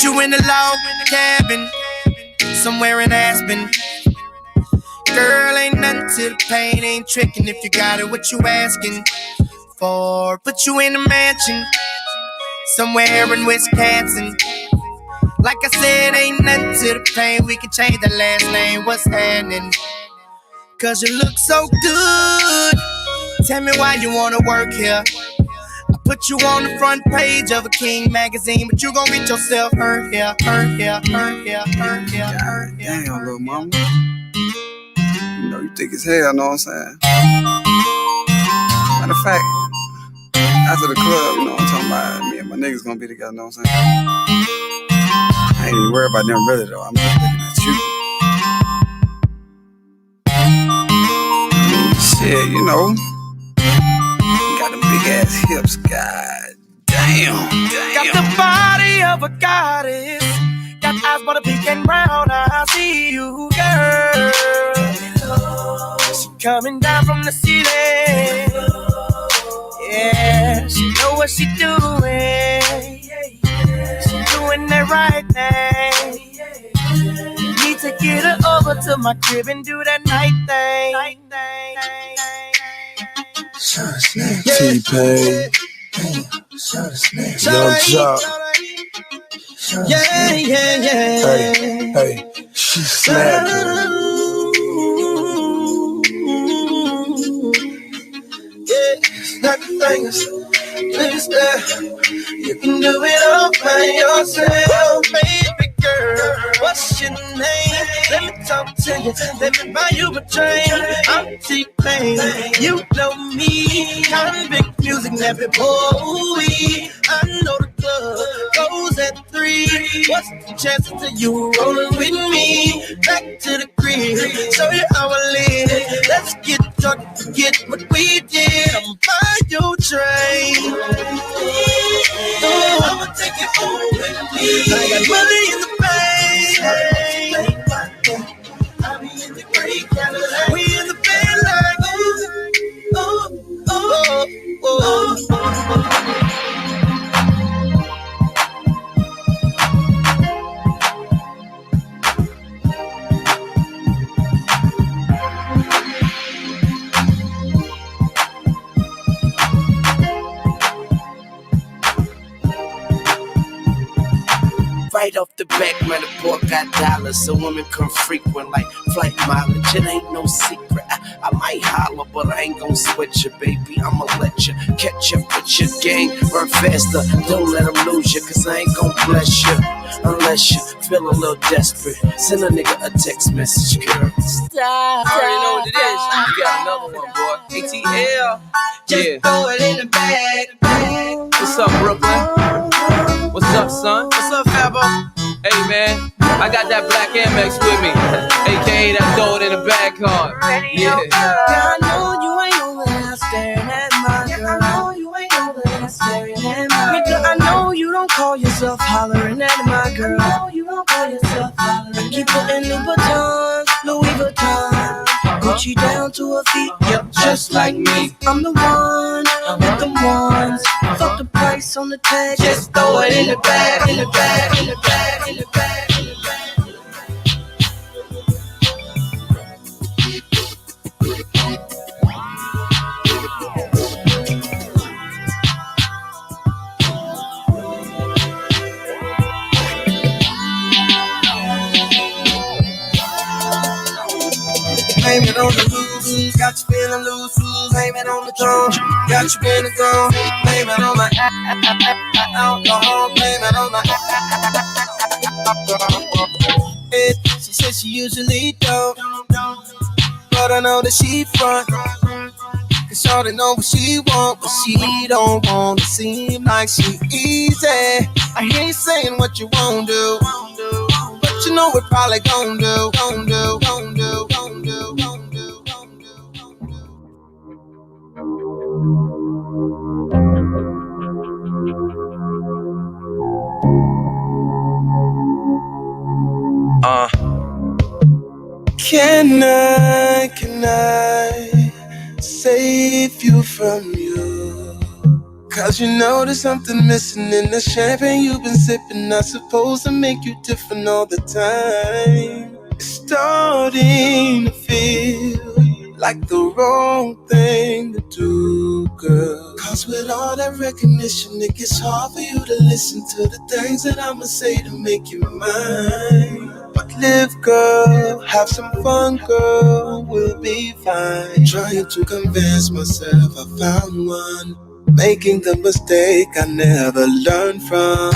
You in a log cabin, somewhere in Aspen. Girl, ain't nothing to the pain, ain't tricking if you got it, what you asking for? Put you in a mansion, somewhere in Wisconsin. Like I said, ain't nothing to the pain, we can change the last name, what's happening? Cause you look so good, tell me why you wanna work here. Put you on the front page of a King magazine, but you gon' get yourself hurt here, hurt here, hurt here, hurt here, hurt here. Damn, little mama. You know you thick as hell, know what I'm saying? Matter of fact, after the club, you know what I'm talking about, me and my niggas gonna be together, know what I'm saying? I ain't even worried about them really though, I'm just looking at you. I mean, shit, you know. Big ass hips, god damn. Got the body of a goddess, got eyes but a pink and brown. I see you, girl. She coming down from the city. Yeah, she know what she doing. She doing the right thing. Need to get her over to my crib and do that night thing. T-Pain, Young Jock. Yeah. Hey, she snapping. Snap your fingers, please step. You can do it all by yourself, baby girl. What's your name? Let me talk to you. Let me buy you a drink. I'm T-Pain. You know me. Convict music, never boy. I know the club goes at 3. What's the chances of you rolling with me? Back to the crib, show you how I live. Let's get drunk, forget what we did. I'm buy your train. Oh, I'ma take it home with me. I got money in the bank. I'll be in the great Right off the back, man, the boy got dollars, so women come frequent like flight mileage. It ain't no secret. I might holler, but I ain't gon' sweat you, baby. I'ma let you catch up with your gang, run faster. Don't let them lose you, cause I ain't gon' bless you unless you feel a little desperate. Send a nigga a text message, girl. Stop. I already know what it is. You got another one, boy. ATL. Yeah. Throw it in the bag. What's up, Brooklyn? What's up, son? What's up, Fabo? Hey, man. I got that black Amex with me, aka that throw it in the bag card. Yeah. I know you ain't over there staring at my girl. I know you ain't over there staring at my girl. I know you don't call yourself hollering at my girl. I know you don't call yourself hollering. I keep putting Louis Vuitton, Gucci down to her feet. Yep, just like me. I'm the one with the ones. Fuck the price on the tag. Just throw it in the bag, in the bag, in the bag, in the bag. Blame it on the lose, got you feeling loose. Blame it on the throne, got you feeling gone. Blame it on my alcohol. Blame it on my alcohol. She says she usually don't, but I know that she front. Cause shorty know what she want, but she don't wanna seem like she easy. I hear you saying what you won't do, but you know what probably gon' do, gon' do, gon' do, gon' do, gon' do, gon' do. Can I save you from you? Cause you know there's something missing in the champagne you've been sipping. Not supposed to make you different all the time. It's starting to feel like the wrong thing to do, girl. Cause with all that recognition, it gets hard for you to listen to the things that I'ma say to make you mine. But live, girl, have some fun, girl, we'll be fine. Trying to convince myself I found one, making the mistake I never learned from.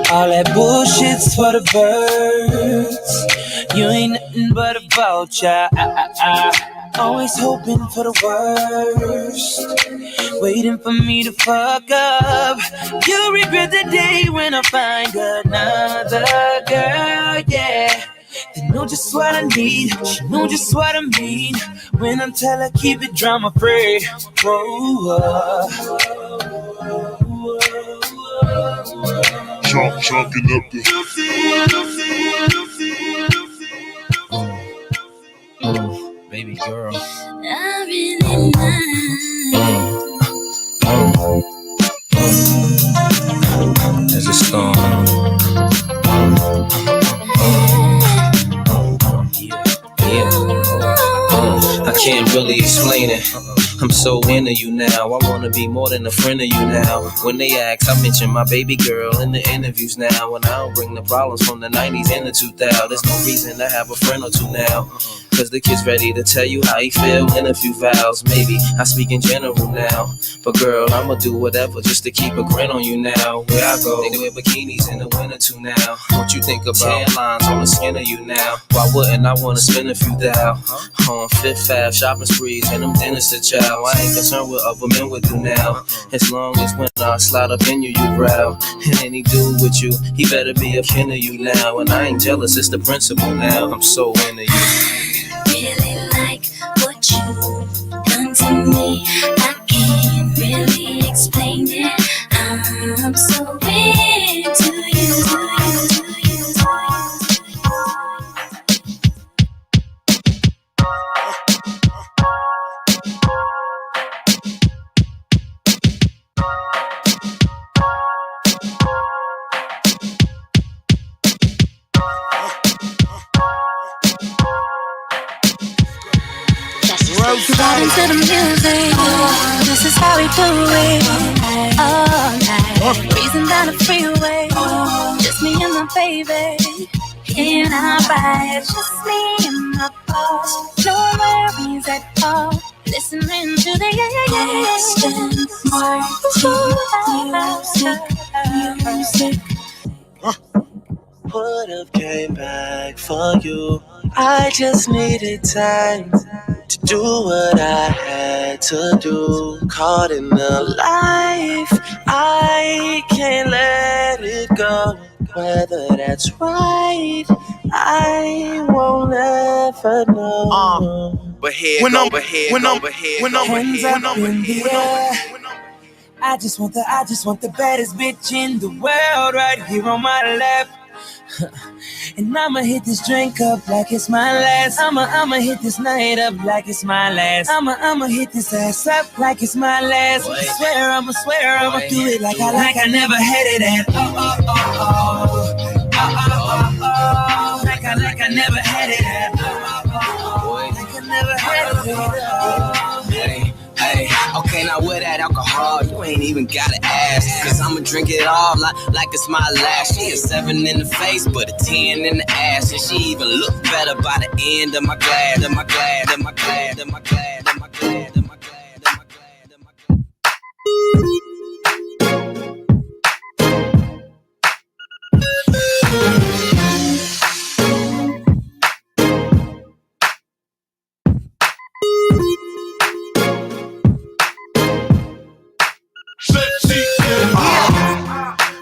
All that bullshit's for the birds. You ain't nothing but a vulture. Always hoping for the worst, waiting for me to fuck up. You'll regret the day when I find another girl, yeah. They know just what I need, she know just what I mean. When I tell her keep it drama free. Chalking up the baby girl. I really There's a storm. I can't really explain it. I'm so into you now. I wanna be more than a friend of you now. When they ask, I mention my baby girl in the interviews now. And I don't bring the problems from the 90s and the 2000s. There's no reason to have a friend or two now. Cause the kid's ready to tell you how he feel in a few vows. Maybe I speak in general now, but girl, I'ma do whatever just to keep a grin on you now. Where I go, they wear bikinis in the winter too now. What you think about tan lines on the skin of you now? Why wouldn't I wanna spend a few thou on Fifth Ave shopping sprees and them dinners to chow? now. I ain't concerned with other men with you now. As long as when I slide up in you, you growl. And any dude with you, he better be a kin of you now. And I ain't jealous, it's the principle now. I'm so into you. Really like what you done to me. I can't really explain it. I'm so into you. Right into the music. This is how we do it. All night, breezing down the freeway. Just me and my baby. In our ride, just me and my boss. No worries at all. Listening to the music. Would've came back for you. I just needed time to do what I had to do. Caught in the life, I can't let it go. Whether that's right, I won't ever know. But here When go, I'm- but here when go, I'm- but here when go, I'm- but hands here up go, in but the here go. air. I just want the baddest bitch in the world right here on my lap. And I'ma hit this drink up like it's my last. I'ma hit this night up like it's my last. I'ma hit this ass up like it's my last. Swear I'ma do it like I never had it at. Like I never had it at. Like I never had it at. Hey, okay, now with that alcohol, you ain't even gotta ask. Cause I'ma drink it all like it's my last. She a 7 in the face, but a 10 in the ass. And she even look better by the end of my glad, of my glad, of my glad, of my glad, of my glad, of my glad, of my glad, of my glad.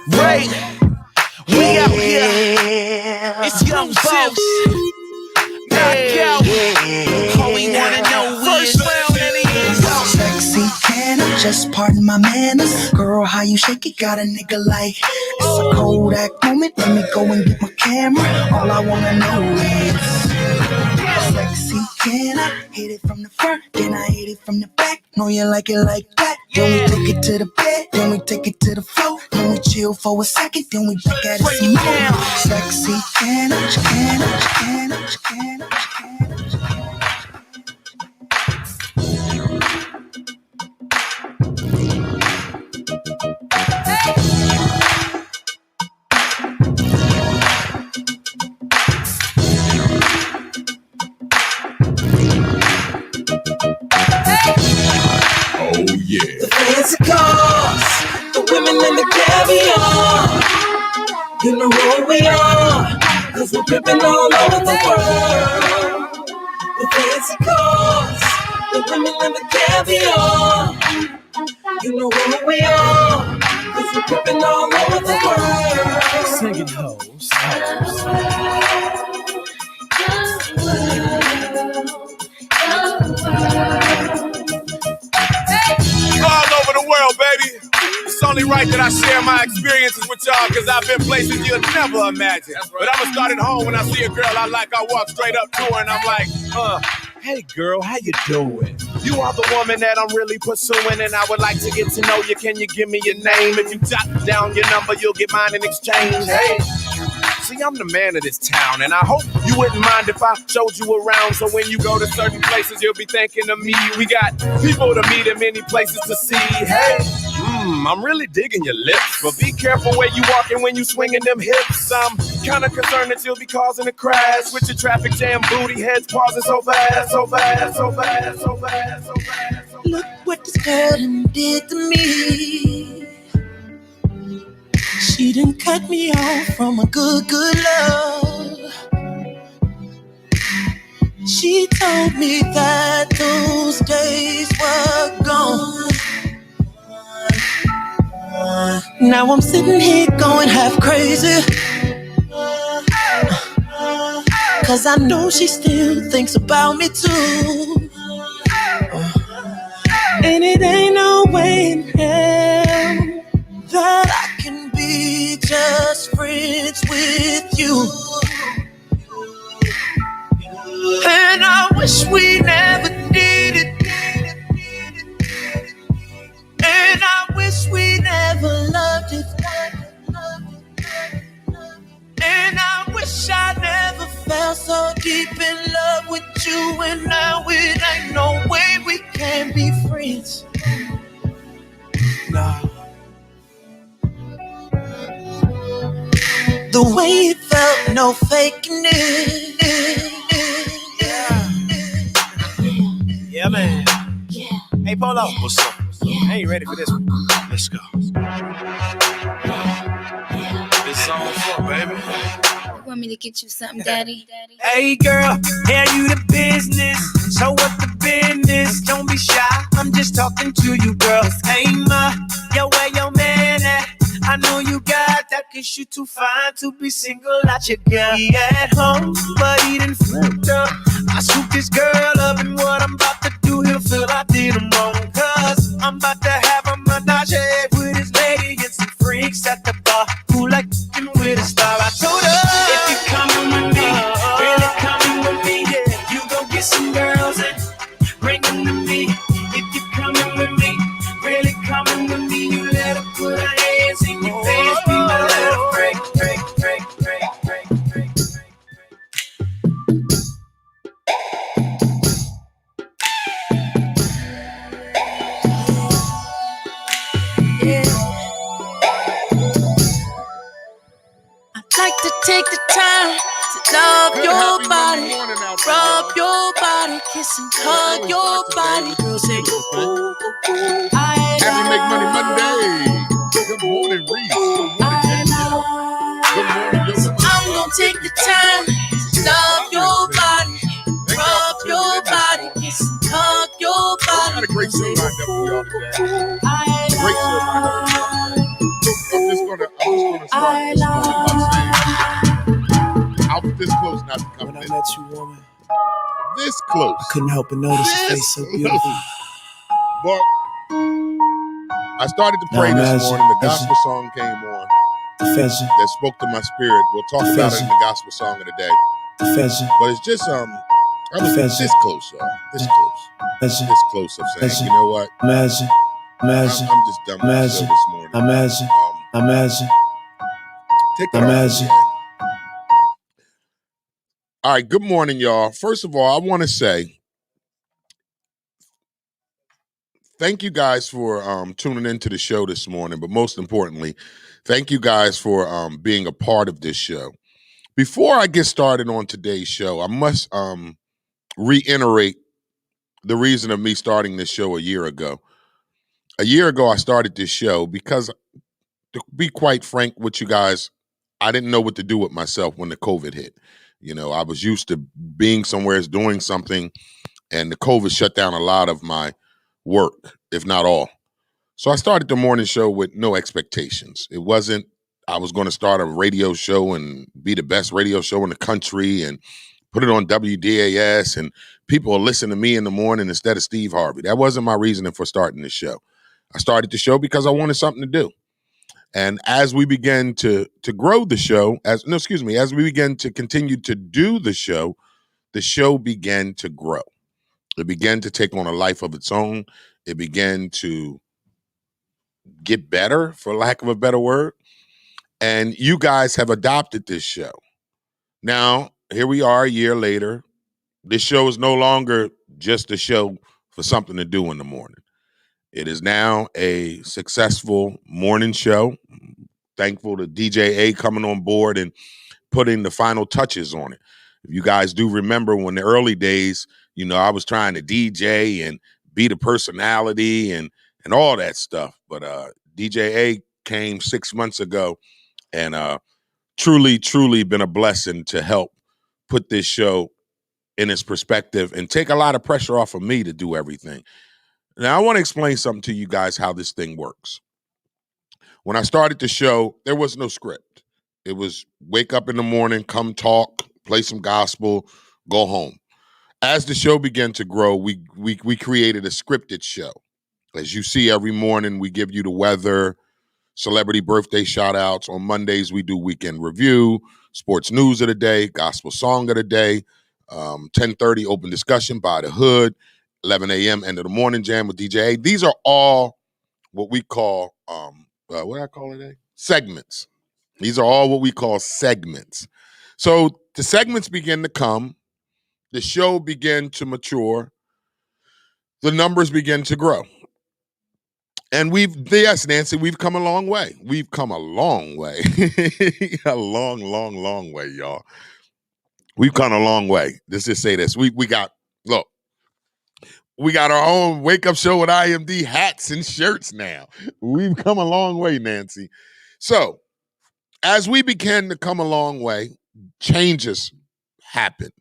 Right, we out here. It's Young Boss. Knockout. All we wanna know first round and it is. Sexy, can I just pardon my manners? Girl, how you shake it, got a nigga like it's a Kodak moment. Let me go and get my camera. All I wanna know is sexy, can I hit it from the front? Then I hit it from the back. Know you like it like that. Then we take it to the bed. Then we take it to the floor. Then we chill for a second. Then we back at it some more. Sexy, can I, can I, can I, can I, can The fancy cars, the women and the caviar. You know who we are, cause we're pimping all over the world. The fancy cars, the women and the caviar. You know who we are, cause we're pimping all over the world. Singing hoes. All over the world, baby. It's only right that I share my experiences with y'all, cause I've been places you'll never imagine. But I'ma start at home. When I see a girl I like, I walk straight up to her and I'm like, hey girl, how you doing? You are the woman that I'm really pursuing, and I would like to get to know you. Can you give me your name? If you jot down your number, you'll get mine in exchange. Hey, see, I'm the man of this town, and I hope you wouldn't mind if I showed you around. So when you go to certain places, you'll be thinking of me. We got people to meet and many places to see. Hey, I'm really digging your lips, but be careful where you walking when you swinging them hips. I'm kinda concerned that you'll be causing a crash with your traffic jam booty heads pausing so fast, so fast, so fast, so fast, so fast. Look what this girl done did to me. She done cut me off from a good love. She she told me that those days were gone. Now I'm sitting here going half crazy, 'cause I know she still thinks about me too. And it ain't no way in hell that I can be just friends with you. And I wish we never did it. And I wish we never loved it. And I wish I never fell so deep in love with you. And now it ain't no way we can be friends. No. The way it felt, no faking it. Yeah, man. Yeah. Hey, Polo. What's up? I ain't ready for this one. Let's go. It's on for, baby. Want me to get you something, Daddy? Hey, girl, yeah, you the business. So what the business? Don't be shy. I'm just talking to you, girl. Hey, ma, yo, where your man at? I know you got that, 'cause you too fine to be single out your girl. He at home, but he done fucked up. I scooped this girl up, and what I'm about to do, he'll feel I did him wrong. 'Cause I'm about to have a menage with his lady and some freaks at the bar who like f***ing with a star. I told her, if you coming with me, really coming with me, yeah, you go get some girls and bring them to me. If you coming with me, really coming with me, you let her put her hands in your face, be my little break, break, break, break, break, break. I'd like to take the time to love your body, rub your body, kiss and hug your body. Girl, say, ooh, ooh, ooh. Happy Make Money Monday. Good morning, Reese. Good morning, Danielle. Good morning, Yosemite. I'm gonna take the time to love your body, rub your body, kiss and hug your I got body. a great show lined up for y'all today. Great show lined up for y'all. I'm just gonna start this morning by saying I was this close not to come When I in. met you, woman, This close. I couldn't help but notice your face so beautiful. But I started to pray this morning. The gospel song came on that spoke to my spirit. We'll talk about it in the gospel song of the day. But it's just I was this close, y'all. This close. This close of saying, you know what? I'm just done with the show this morning. Take it off. All right, good morning, y'all. First of all, I want to say thank you guys for tuning into the show this morning, but most importantly, thank you guys for being a part of this show. Before I get started on today's show, I must reiterate the reason of me starting this show a year ago. A year ago, I started this show because, to be quite frank with you guys, I didn't know what to do with myself when the COVID hit. You know, I was used to being somewhere, doing something, and the COVID shut down a lot of my work, if not all. So I started the morning show with no expectations. It wasn't, I was going to start a radio show and be the best radio show in the country and put it on WDAS and people will listen to me in the morning instead of Steve Harvey. That wasn't my reasoning for starting the show. I started the show because I wanted something to do. And as we began to grow the show, as we began to continue to do the show began to grow. It began to take on a life of its own. It began to get better, for lack of a better word. And you guys have adopted this show. Now, here we are a year later. This show is no longer just a show for something to do in the morning. It is now a successful morning show. Thankful to DJ A coming on board and putting the final touches on it. If you guys do remember when the early days, you know, I was trying to DJ and be the personality and all that stuff. But DJ A came 6 months ago and truly been a blessing to help put this show in its perspective and take a lot of pressure off of me to do everything. Now, I want to explain something to you guys how this thing works. When I started the show, there was no script. It was wake up in the morning, come talk, play some gospel, go home. As the show began to grow, we created a scripted show. As you see every morning, we give you the weather, celebrity birthday shout outs. On Mondays, we do weekend review, sports news of the day, gospel song of the day, 10:30 open discussion by the hood, 11 a.m. end of the morning jam with DJ A. These are all what we call, what do I call it? Segments. These are all what we call segments. So the segments begin to come. The show began to mature. The numbers begin to grow. And yes, Nancy, we've come a long way. We've come a long way. A long, long, long way, y'all. We've come a long way. Let's just say this. We got our own wake up show with IMD hats and shirts now. We've come a long way, Nancy. So as we began to come a long way, changes happened.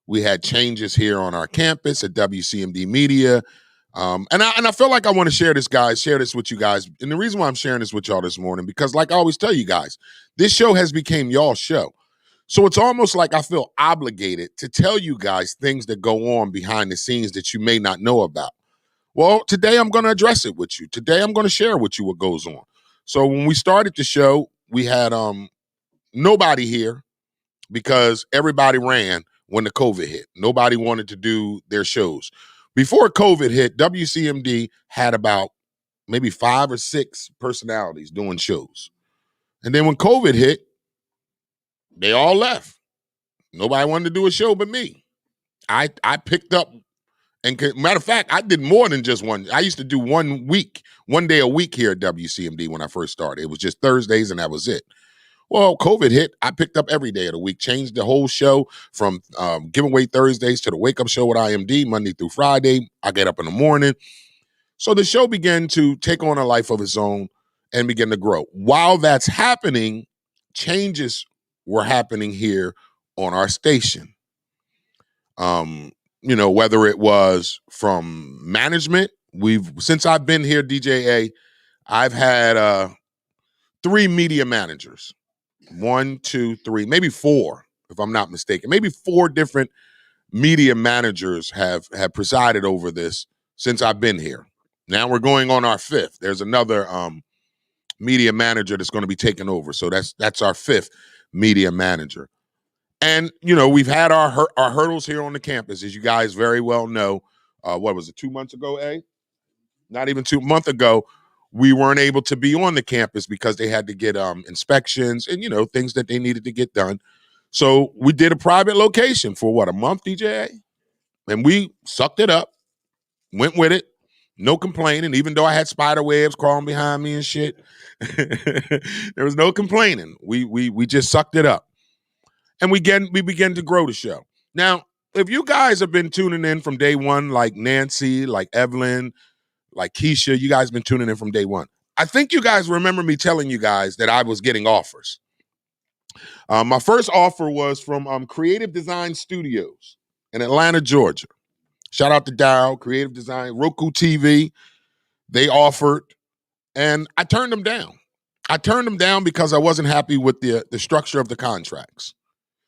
We had changes here on our campus at WCMD Media. And I feel like I want to share this with you guys. And the reason why I'm sharing this with y'all this morning, because like I always tell you guys, this show has become y'all's show. So it's almost like I feel obligated to tell you guys things that go on behind the scenes that you may not know about. Well, today I'm going to address it with you. Today I'm going to share with you what goes on. So when we started the show, we had nobody here because everybody ran when the COVID hit. Nobody wanted to do their shows. Before COVID hit, WCMD had about maybe 5 or 6 personalities doing shows. And then when COVID hit, they all left. Nobody wanted to do a show but me. I picked up, and matter of fact, I did more than just one. I used to do one day a week here at WCMD when I first started. It was just Thursdays and that was it. Well, COVID hit, I picked up every day of the week, changed the whole show from giveaway Thursdays to the wake up show with IMD, Monday through Friday. I get up in the morning. So the show began to take on a life of its own and begin to grow. While that's happening, changes were happening here on our station. Whether it was from management, since I've been here, DJ A, I've had 3 media managers. 1, 2, 3, maybe 4, if I'm not mistaken. Maybe 4 different media managers have presided over this since I've been here. Now we're going on our 5th. There's another media manager that's going to be taking over. So that's our 5th media manager. And, we've had our hurdles here on the campus, as you guys very well know. What was it, 2 months ago, Not even 2 months ago. We weren't able to be on the campus because they had to get inspections and, things that they needed to get done. So we did a private location for a month, DJ? And we sucked it up, went with it, no complaining, even though I had spider webs crawling behind me and shit. There was no complaining. We just sucked it up. And we began to grow the show. Now, if you guys have been tuning in from day one, like Nancy, like Evelyn, like Keisha, you guys been tuning in from day one. I think you guys remember me telling you guys that I was getting offers. My first offer was from Creative Design Studios in Atlanta, Georgia. Shout out to Dow, Creative Design, Roku TV. They offered, and I turned them down. I turned them down because I wasn't happy with the structure of the contracts.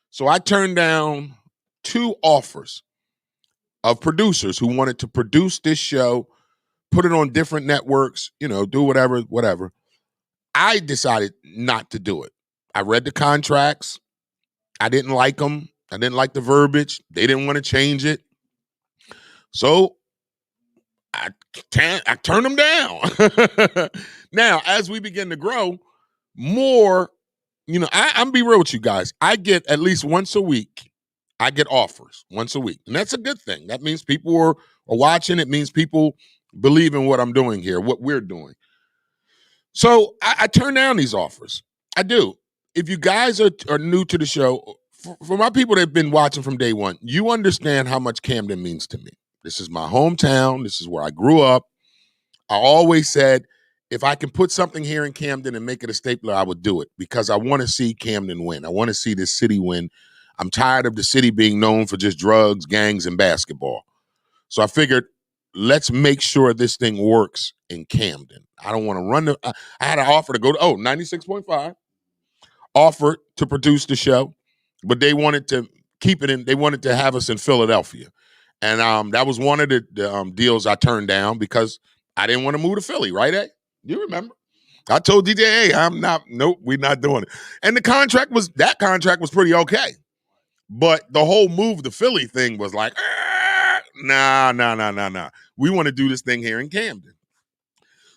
So I turned down 2 offers of producers who wanted to produce this show, put it on different networks, do whatever. I decided not to do it. I read the contracts. I didn't like them. I didn't like the verbiage. They didn't want to change it. So I turned them down. Now, as we begin to grow, more, I'm be real with you guys. I get at least once a week, I get offers once a week. And that's a good thing. That means people are watching. It means people believe in what I'm doing here, what we're doing. So I turn down these offers. I do. If you guys are new to the show, for my people that have been watching from day one, you understand how much Camden means to me. This is my hometown. This is where I grew up. I always said, if I can put something here in Camden and make it a stapler, I would do it because I want to see Camden win. I want to see this city win. I'm tired of the city being known for just drugs, gangs, and basketball. So I figured, let's make sure this thing works in Camden. I don't want to run I had an offer to go to 96.5, offered to produce the show, but they wanted to keep it in, they wanted to have us in Philadelphia. And that was one of the deals I turned down because I didn't want to move to Philly, right, Ed? You remember? I told DJ, hey, nope, we're not doing it. And that contract was pretty okay. But the whole move to Philly thing was like, nah. We want to do this thing here in Camden.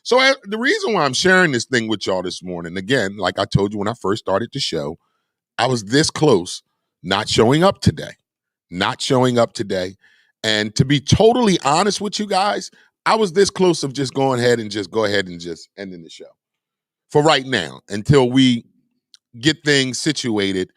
So the reason why I'm sharing this thing with y'all this morning, again, like I told you when I first started the show, I was this close not showing up today. And to be totally honest with you guys, I was this close of just going ahead and just ending the show for right now until we get things situated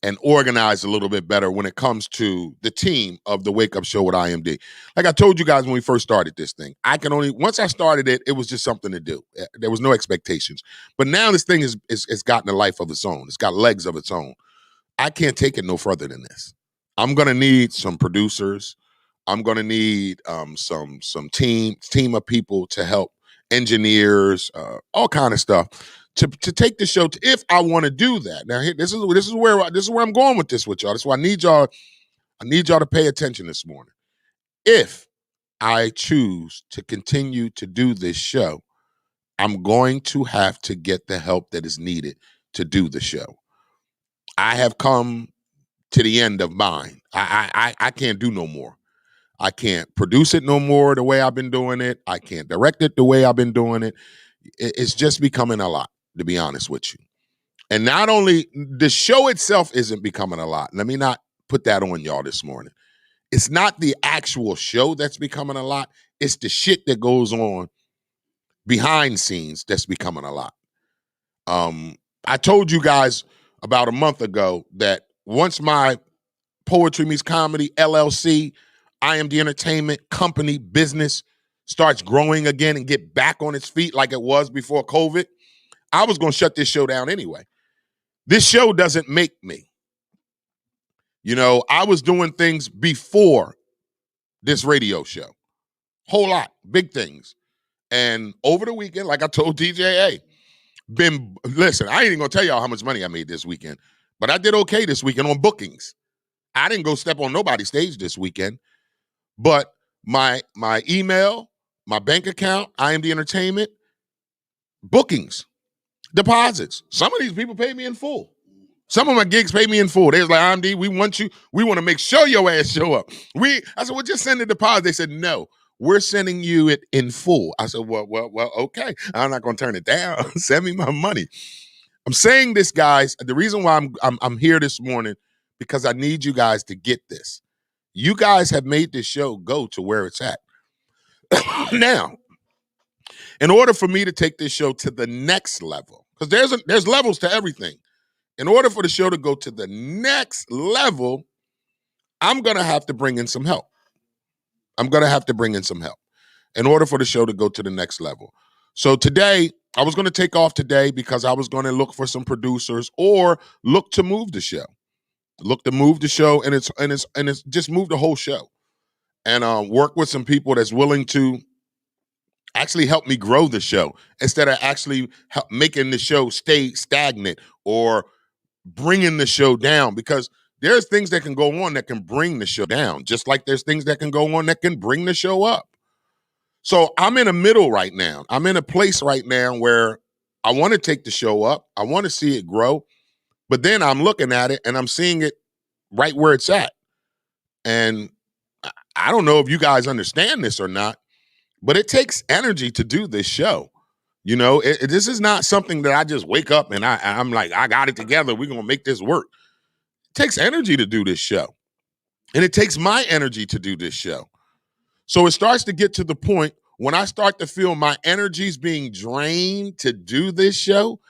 and organized a little bit better when it comes to the team of the Wake Up Show with IMD. Like I told you guys when we first started this thing, once I started it, it was just something to do. There was no expectations. But now this thing is gotten a life of its own. It's got legs of its own. I can't take it no further than this. I'm going to need some producers. I'm going to need some team of people to help, engineers, all kind of stuff to take the show if I want to do that. Now, this is where I'm going with this with y'all. That's why I need y'all to pay attention this morning. If I choose to continue to do this show, I'm going to have to get the help that is needed to do the show. I have come to the end of mine. I can't do no more. I can't produce it no more the way I've been doing it. I can't direct it the way I've been doing it. It's just becoming a lot, to be honest with you. And not only the show itself isn't becoming a lot. Let me not put that on y'all this morning. It's not the actual show that's becoming a lot. It's the shit that goes on behind scenes that's becoming a lot. I told you guys about a month ago that once my Poetry Meets Comedy, LLC, IMD Entertainment company business starts growing again and get back on its feet like it was before COVID, I was going to shut this show down anyway. This show doesn't make me. You know, I was doing things before this radio show. Whole lot, big things. And over the weekend, like I told DJ, listen, I ain't even going to tell y'all how much money I made this weekend, but I did okay this weekend on bookings. I didn't go step on nobody's stage this weekend. But my email, my bank account, IMD Entertainment, bookings, deposits. Some of these people pay me in full. Some of my gigs pay me in full. They was like, IMD, we want to make sure your ass show up. I said, well, just send the deposit. They said, no, we're sending you it in full. I said, well, okay. I'm not going to turn it down. Send me my money. I'm saying this, guys. The reason why I'm here this morning, because I need you guys to get this. You guys have made this show go to where it's at. Now, in order for me to take this show to the next level, because there's levels to everything. In order for the show to go to the next level, I'm going to have to bring in some help. In order for the show to go to the next level. So today, I was going to take off today because I was going to look for some producers or look to move the show. And it's just move the whole show and work with some people that's willing to actually help me grow the show instead of actually making the show stay stagnant or bringing the show down, because there's things that can go on that can bring the show down, just like there's things that can go on that can bring the show up. So I'm in the middle right now. I'm in a place right now where I want to take the show up. I want to see it grow. But then I'm looking at it and I'm seeing it right where it's at. And I don't know if you guys understand this or not, but it takes energy to do this show. You know, this is not something that I just wake up and I'm like, I got it together. We're going to make this work. It takes energy to do this show. And it takes my energy to do this show. So it starts to get to the point when I start to feel my energy's being drained to do this show,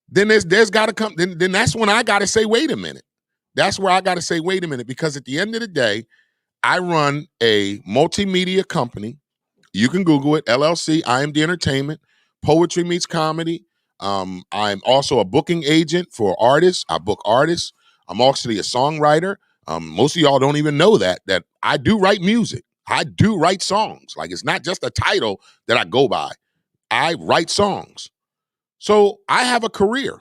then there's got to come, then that's when I got to say, wait a minute. That's where I got to say, wait a minute, because at the end of the day, I run a multimedia company. You can Google it, LLC, IMD Entertainment, Poetry Meets Comedy. I'm also a booking agent for artists. I book artists. I'm actually a songwriter. Most of y'all don't even know that I do write music. I do write songs. Like, it's not just a title that I go by. I write songs. So I have a career,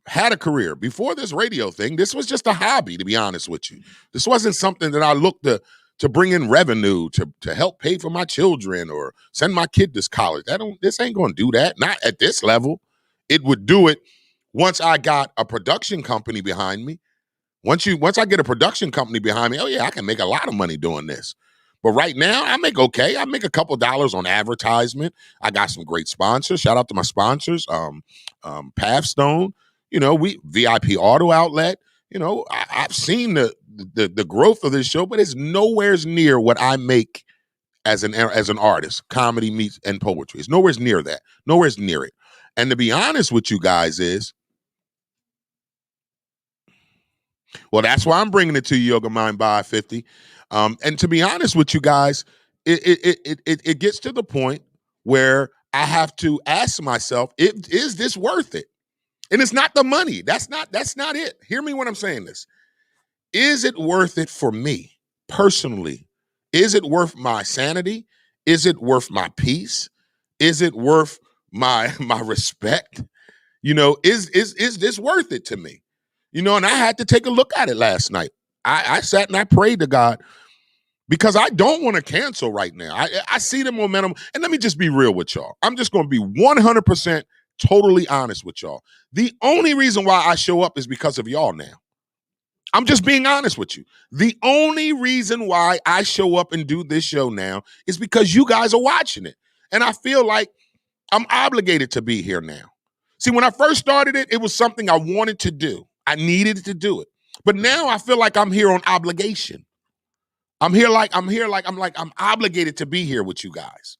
had a career. Before this radio thing, this was just a hobby, to be honest with you. This wasn't something that I looked to bring in revenue, to help pay for my children or send my kid to college. This ain't gonna do that, not at this level. It would do it once I got a production company behind me. Once I get a production company behind me, oh yeah, I can make a lot of money doing this. But right now, I make okay. I make a couple dollars on advertisement. I got some great sponsors. Shout out to my sponsors, Pathstone. We VIP Auto Outlet. I've seen the growth of this show, but it's nowhere near what I make as an artist. Comedy meets and poetry. It's nowhere near that. Nowhere near it. And to be honest with you guys well, that's why I'm bringing it to you, Yoga Mind by 50. And to be honest with you guys, it gets to the point where I have to ask myself, is this worth it? And it's not the money. That's not it. Hear me when I'm saying this. Is it worth it for me personally? Is it worth my sanity? Is it worth my peace? Is it worth my respect? Is this worth it to me? And I had to take a look at it last night. I sat and I prayed to God because I don't want to cancel right now. I see the momentum. And let me just be real with y'all. I'm just going to be 100% totally honest with y'all. The only reason why I show up is because of y'all now. I'm just being honest with you. The only reason why I show up and do this show now is because you guys are watching it. And I feel like I'm obligated to be here now. See, when I first started it, it was something I wanted to do. I needed to do it. But now I feel like I'm here on obligation. I'm obligated to be here with you guys.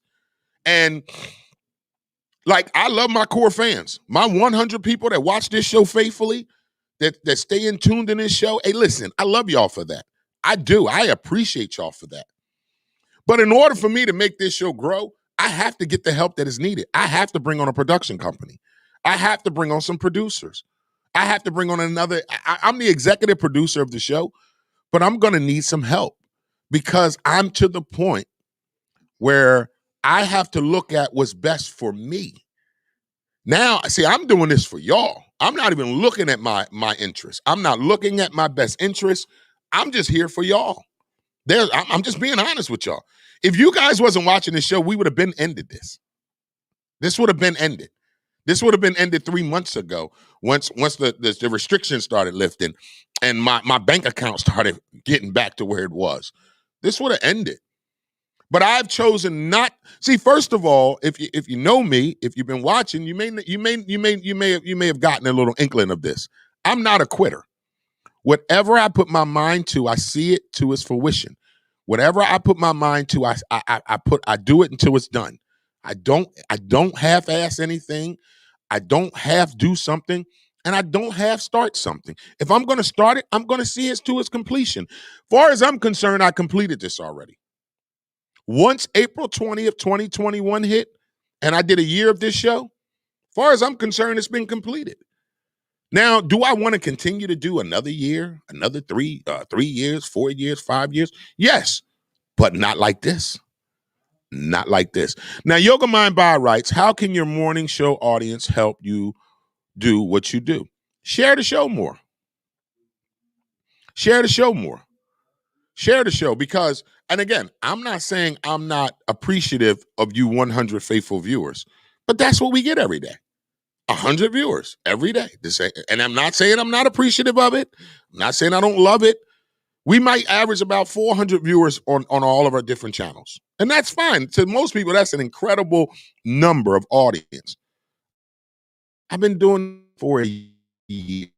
And I love my core fans, my 100 people that watch this show faithfully, that stay in tuned in this show. Hey, listen, I love y'all for that. I do. I appreciate y'all for that. But in order for me to make this show grow, I have to get the help that is needed. I have to bring on a production company. I have to bring on some producers. I have to bring on I'm the executive producer of the show, but I'm going to need some help because I'm to the point where I have to look at what's best for me. Now, see, I'm doing this for y'all. I'm not even looking at my interests. I'm not looking at my best interests. I'm just here for y'all. I'm just being honest with y'all. If you guys wasn't watching this show, we would have been ended this. This would have been ended. This would have been ended 3 months ago once the restrictions started lifting and my bank account started getting back to where it was. This would have ended. But I've chosen not. See, first of all, if you know me, if you've been watching, you may have gotten a little inkling of this. I'm not a quitter. Whatever I put my mind to, I see it to its fruition. Whatever I put my mind to, I do it until it's done. I don't half-ass anything. I don't half do something, and I don't half start something. If I'm going to start it, I'm going to see it to its completion. Far as I'm concerned, I completed this already. Once April 20th, 2021 hit, and I did a year of this show, far as I'm concerned, it's been completed. Now, do I want to continue to do another year, another 3 years, 4 years, 5 years? Yes, but not like this. Not like this. Now, Yoga Mind By writes, how can your morning show audience help you do what you do? Share the show more. Share the show more. Share the show because, and again, I'm not saying I'm not appreciative of you 100 faithful viewers, but that's what we get every day. 100 viewers every day. And I'm not saying I'm not appreciative of it. I'm not saying I don't love it. We might average about 400 viewers on all of our different channels. And that's fine. To most people, that's an incredible number of audience. I've been doing it for a year.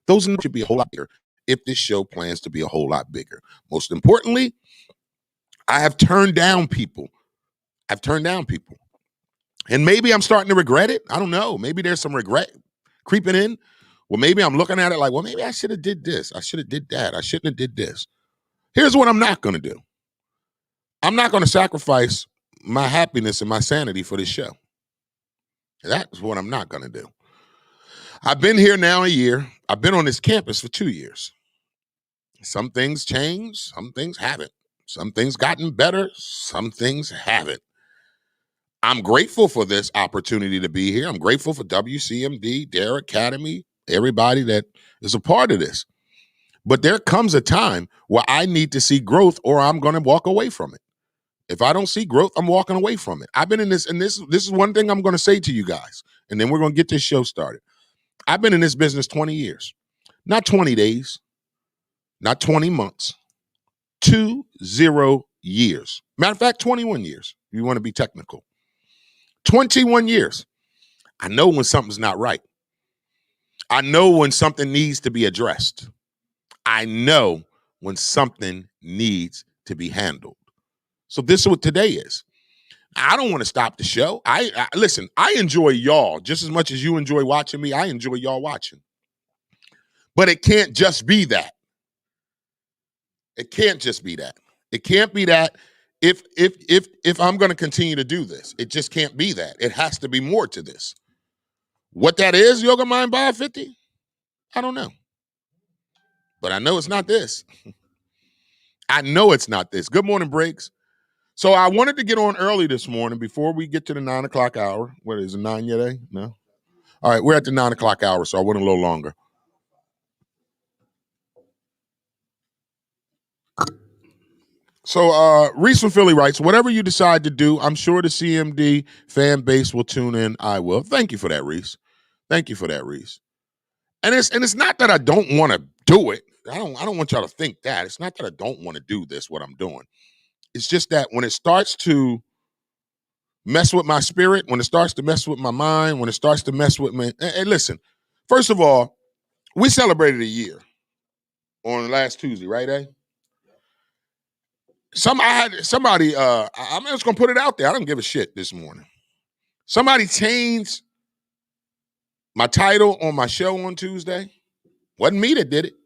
Those numbers should be a whole lot bigger if this show plans to be a whole lot bigger. Most importantly, I have turned down people. And maybe I'm starting to regret it. I don't know. Maybe there's some regret creeping in. Well, maybe I'm looking at it like, well, maybe I should have did this. I should have did that. I shouldn't have did this. Here's what I'm not going to do. I'm not going to sacrifice my happiness and my sanity for this show. That's what I'm not going to do. I've been here now a year. I've been on this campus for 2 years. Some things changed, some things haven't. Some things gotten better, some things haven't. I'm grateful for this opportunity to be here. I'm grateful for WCMD, Dare Academy, everybody that is a part of this. But there comes a time where I need to see growth or I'm going to walk away from it. If I don't see growth, I'm walking away from it. I've been in this, and this is one thing I'm going to say to you guys, and then we're going to get this show started. I've been in this business 20 years, not 20 days, not 20 months, 20 years. Matter of fact, 21 years, if you want to be technical. 21 years. I know when something's not right. I know when something needs to be addressed. I know when something needs to be handled. So this is what today is. I don't want to stop the show. Listen, I enjoy y'all just as much as you enjoy watching me. I enjoy y'all watching. But it can't just be that. It can't just be that. It can't be that if I'm going to continue to do this. It just can't be that. It has to be more to this. What that is, Yoga Mind Bio 50? I don't know. But I know it's not this. I know it's not this. Good morning, Briggs. So I wanted to get on early this morning before we get to the 9 o'clock hour. What is it, 9 yet, eh? No? All right, we're at the 9 o'clock hour, so I went a little longer. So Reese from Philly writes, whatever you decide to do, I'm sure the CMD fan base will tune in. I will. Thank you for that, Reese. Thank you for that, Reese. And it's not that I don't want to do it. I don't want y'all to think that. It's not that I don't want to do this, what I'm doing. It's just that when it starts to mess with my spirit, when it starts to mess with my mind, when it starts to mess with me. And listen, first of all, we celebrated a year on last Tuesday, right, eh? I'm just gonna put it out there. I don't give a shit this morning. Somebody changed my title on my show on Tuesday. Wasn't me that did it.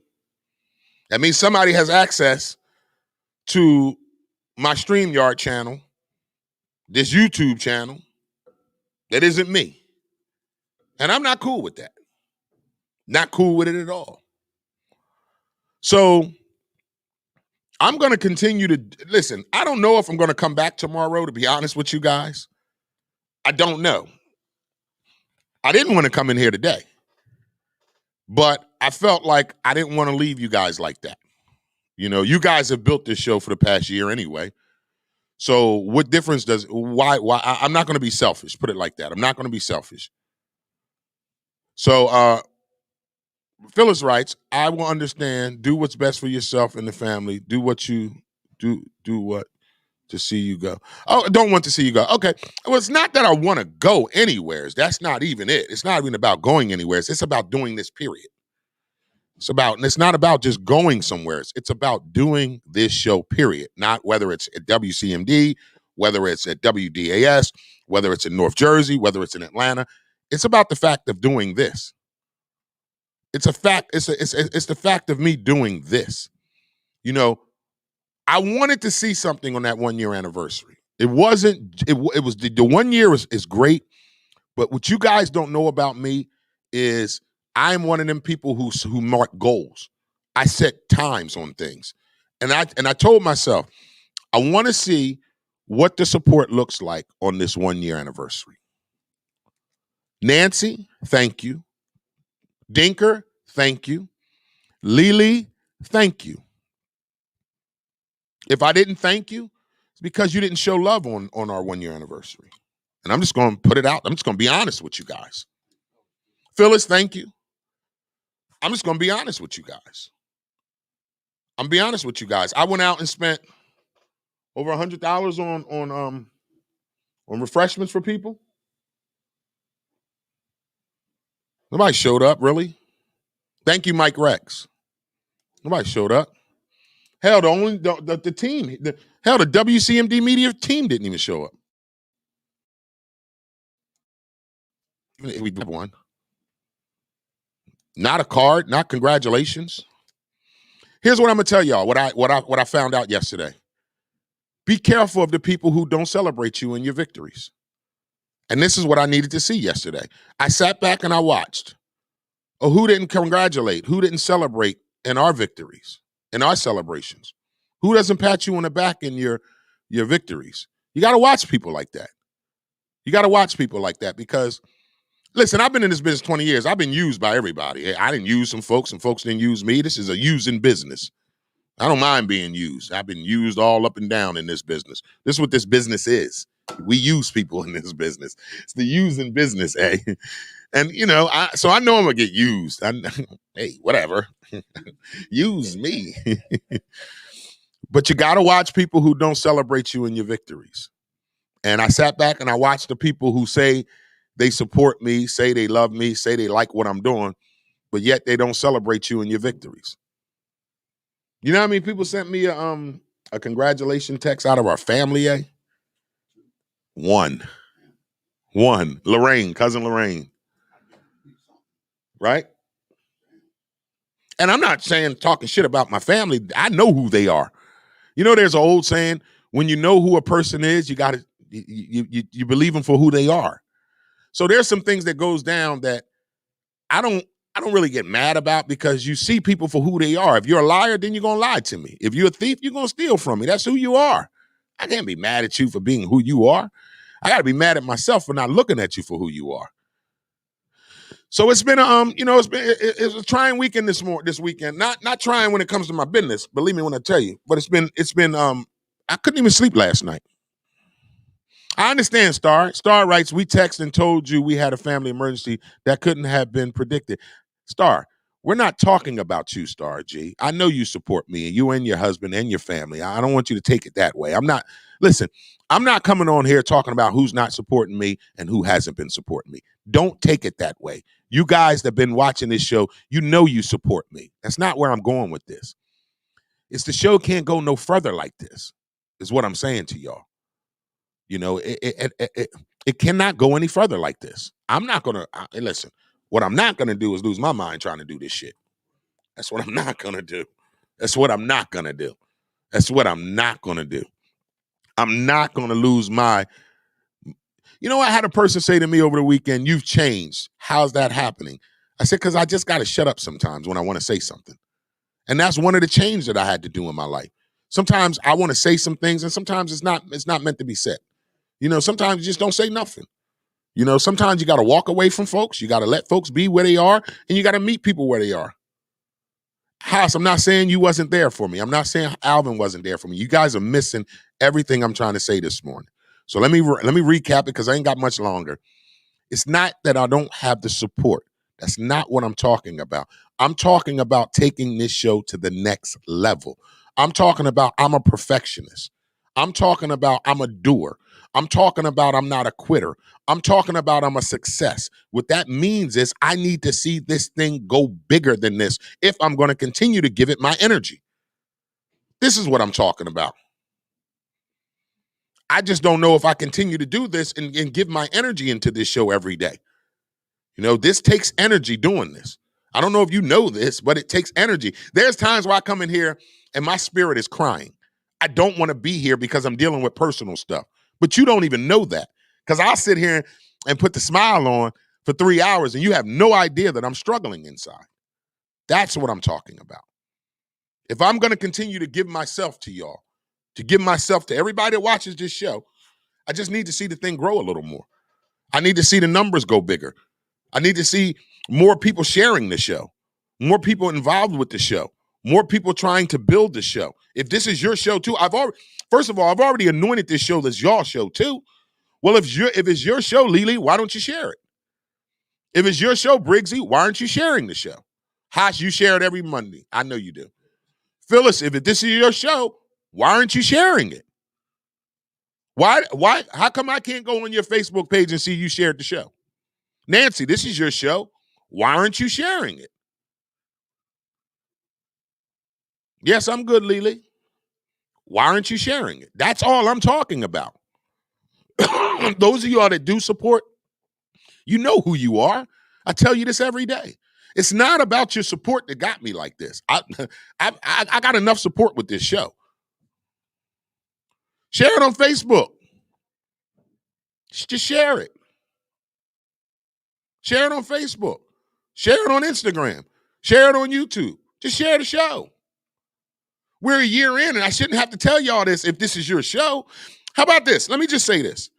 That means somebody has access to my StreamYard channel, this YouTube channel, that isn't me. And I'm not cool with that. Not cool with it at all. So I'm going to continue to, listen, I don't know if I'm going to come back tomorrow, to be honest with you guys. I don't know. I didn't want to come in here today. But I felt like I didn't want to leave you guys like that. You know, you guys have built this show for the past year anyway. So what difference why I'm not going to be selfish, put it like that. I'm not going to be selfish. So Phyllis writes, I will understand, do what's best for yourself and the family. Do what you do what to see you go. Oh, don't want to see you go. Okay. Well, it's not that I want to go anywhere. That's not even it. It's not even about going anywhere. It's about doing this, period. It's not about just going somewhere. It's about doing this show, period. Not whether it's at WCMD, whether it's at WDAS, whether it's in North Jersey, whether it's in Atlanta. It's about the fact of doing this. It's a fact. It's the fact of me doing this. You know, I wanted to see something on that 1 year anniversary. It was the 1 year is great, but what you guys don't know about me is I'm one of them people who mark goals. I set times on things. And I told myself, I want to see what the support looks like on this 1 year anniversary. Nancy, thank you. Dinker, thank you. Lily, thank you. If I didn't thank you, it's because you didn't show love on our 1 year anniversary. And I'm just going to put it out. I'm just going to be honest with you guys. Phyllis, thank you. I'm just going to be honest with you guys. I'm be honest with you guys. I went out and spent over $100 on refreshments for people. Nobody showed up, really. Thank you, Mike Rex. Nobody showed up. Hell, the team, the WCMD media team didn't even show up. We did one. Not a card, not congratulations. Here's what I'm gonna tell y'all. What I found out yesterday. Be careful of the people who don't celebrate you in your victories. And this is what I needed to see yesterday. I sat back and I watched. Or who didn't congratulate? Who didn't celebrate in our victories, in our celebrations? Who doesn't pat you on the back in your victories? You got to watch people like that. You got to watch people like that because, listen, I've been in this business 20 years. I've been used by everybody. I didn't use some folks didn't use me. This is a using business. I don't mind being used. I've been used all up and down in this business. This is what this business is. We use people in this business. It's the using business, eh? And, you know, so I know I'm going to get used. Hey, whatever. Use me. But you got to watch people who don't celebrate you in your victories. And I sat back and I watched the people who say they support me, say they love me, say they like what I'm doing, but yet they don't celebrate you in your victories. You know how many people sent me a congratulation text out of our family, eh? One. Lorraine, cousin Lorraine. Right? And I'm not talking shit about my family. I know who they are. You know, there's an old saying, when you know who a person is, you believe them for who they are. So there's some things that goes down that I don't really get mad about because you see people for who they are. If you're a liar, then you're going to lie to me. If you're a thief, you're going to steal from me. That's who you are. I can't be mad at you for being who you are. I got to be mad at myself for not looking at you for who you are. So it's been it's a trying weekend this weekend. Not trying when it comes to my business, believe me when I tell you, but it's been I couldn't even sleep last night. I understand, Star. Star writes, we texted and told you we had a family emergency that couldn't have been predicted. Star, we're not talking about you, Star G. I know you support me, and you and your husband and your family. I don't want you to take it that way. I'm not coming on here talking about who's not supporting me and who hasn't been supporting me. Don't take it that way. You guys that have been watching this show, you know you support me. That's not where I'm going with this. It's the show can't go no further like this, is what I'm saying to y'all. You know, it cannot go any further like this. I'm not going to, listen, what I'm not going to do is lose my mind trying to do this shit. That's what I'm not going to do. That's what I'm not going to do. That's what I'm not going to do. I'm not going to lose my, you know, I had a person say to me over the weekend, you've changed. How's that happening? I said, because I just got to shut up sometimes when I want to say something. And that's one of the changes that I had to do in my life. Sometimes I want to say some things and sometimes it's not meant to be said. You know, sometimes you just don't say nothing. You know, sometimes you got to walk away from folks. You got to let folks be where they are, and you got to meet people where they are. Haas, I'm not saying you wasn't there for me. I'm not saying Alvin wasn't there for me. You guys are missing everything I'm trying to say this morning. So let me recap it because I ain't got much longer. It's not that I don't have the support. That's not what I'm talking about. I'm talking about taking this show to the next level. I'm talking about I'm a perfectionist. I'm talking about I'm a doer. I'm talking about I'm not a quitter. I'm talking about I'm a success. What that means is I need to see this thing go bigger than this if I'm going to continue to give it my energy. This is what I'm talking about. I just don't know if I continue to do this and give my energy into this show every day. You know, this takes energy doing this. I don't know if you know this, but it takes energy. There's times where I come in here and my spirit is crying. I don't want to be here because I'm dealing with personal stuff. But you don't even know that because I'll sit here and put the smile on for 3 hours and you have no idea that I'm struggling inside. That's what I'm talking about. If I'm going to continue to give myself to y'all, to give myself to everybody that watches this show, I just need to see the thing grow a little more. I need to see the numbers go bigger. I need to see more people sharing the show, more people involved with the show, more people trying to build the show. If this is your show too, I've already anointed this show as y'all show too. Well, if it's your show, Lily, why don't you share it? If it's your show, Briggsy, why aren't you sharing the show? Haas, you share it every Monday. I know you do. Phyllis, if this is your show, why aren't you sharing it? Why? How come I can't go on your Facebook page and see you shared the show? Nancy, this is your show. Why aren't you sharing it? Yes, I'm good, Lily. Why aren't you sharing it? That's all I'm talking about. Those of y'all that do support, you know who you are. I tell you this every day. It's not about your support that got me like this. I got enough support with this show. Share it on Facebook. Just share it. Share it on Facebook. Share it on Instagram. Share it on YouTube. Just share the show. We're a year in, and I shouldn't have to tell y'all this if this is your show. How about this? Let me just say this.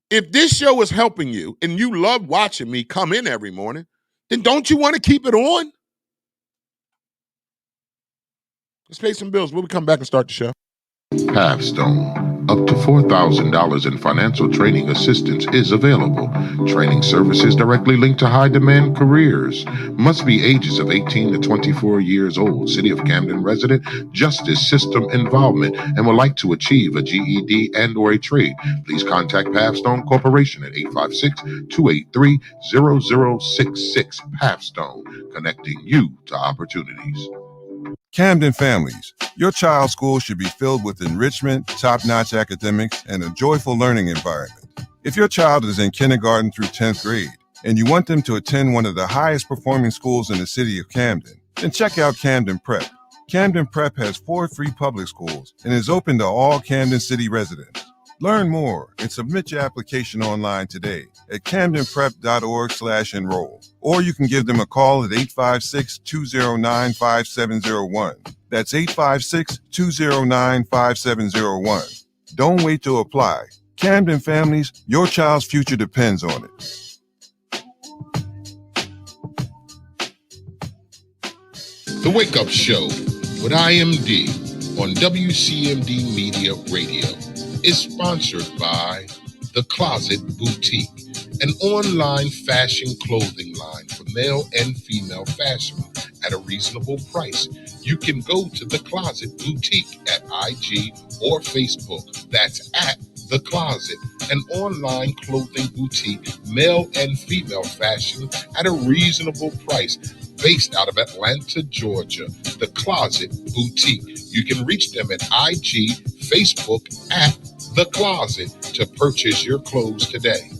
If this show is helping you and you love watching me come in every morning, then don't you want to keep it on? Let's pay some bills. We'll come back and start the show. Pathstone. Up to $4,000 in financial training assistance is available. Training services directly linked to high-demand careers. Must be ages of 18 to 24 years old. City of Camden resident, justice system involvement, and would like to achieve a GED and or a trade. Please contact Pathstone Corporation at 856-283-0066. Pathstone, connecting you to opportunities. Camden families, your child's school should be filled with enrichment, top-notch academics, and a joyful learning environment. If your child is in kindergarten through 10th grade and you want them to attend one of the highest performing schools in the city of Camden, then check out Camden Prep. Camden Prep has 4 free public schools and is open to all Camden City residents. Learn more and submit your application online today at camdenprep.org/enroll. Or you can give them a call at 856-209-5701. That's 856-209-5701. Don't wait to apply. Camden families, your child's future depends on it. The Wake Up Show with IMD on WCMD Media Radio is sponsored by The Closet Boutique, an online fashion clothing line for male and female fashion at a reasonable price. You can go to The Closet Boutique at IG or Facebook. That's at The Closet, an online clothing boutique, male and female fashion at a reasonable price. Based out of Atlanta, Georgia, The Closet Boutique. You can reach them at IG, Facebook at The Closet to purchase your clothes today.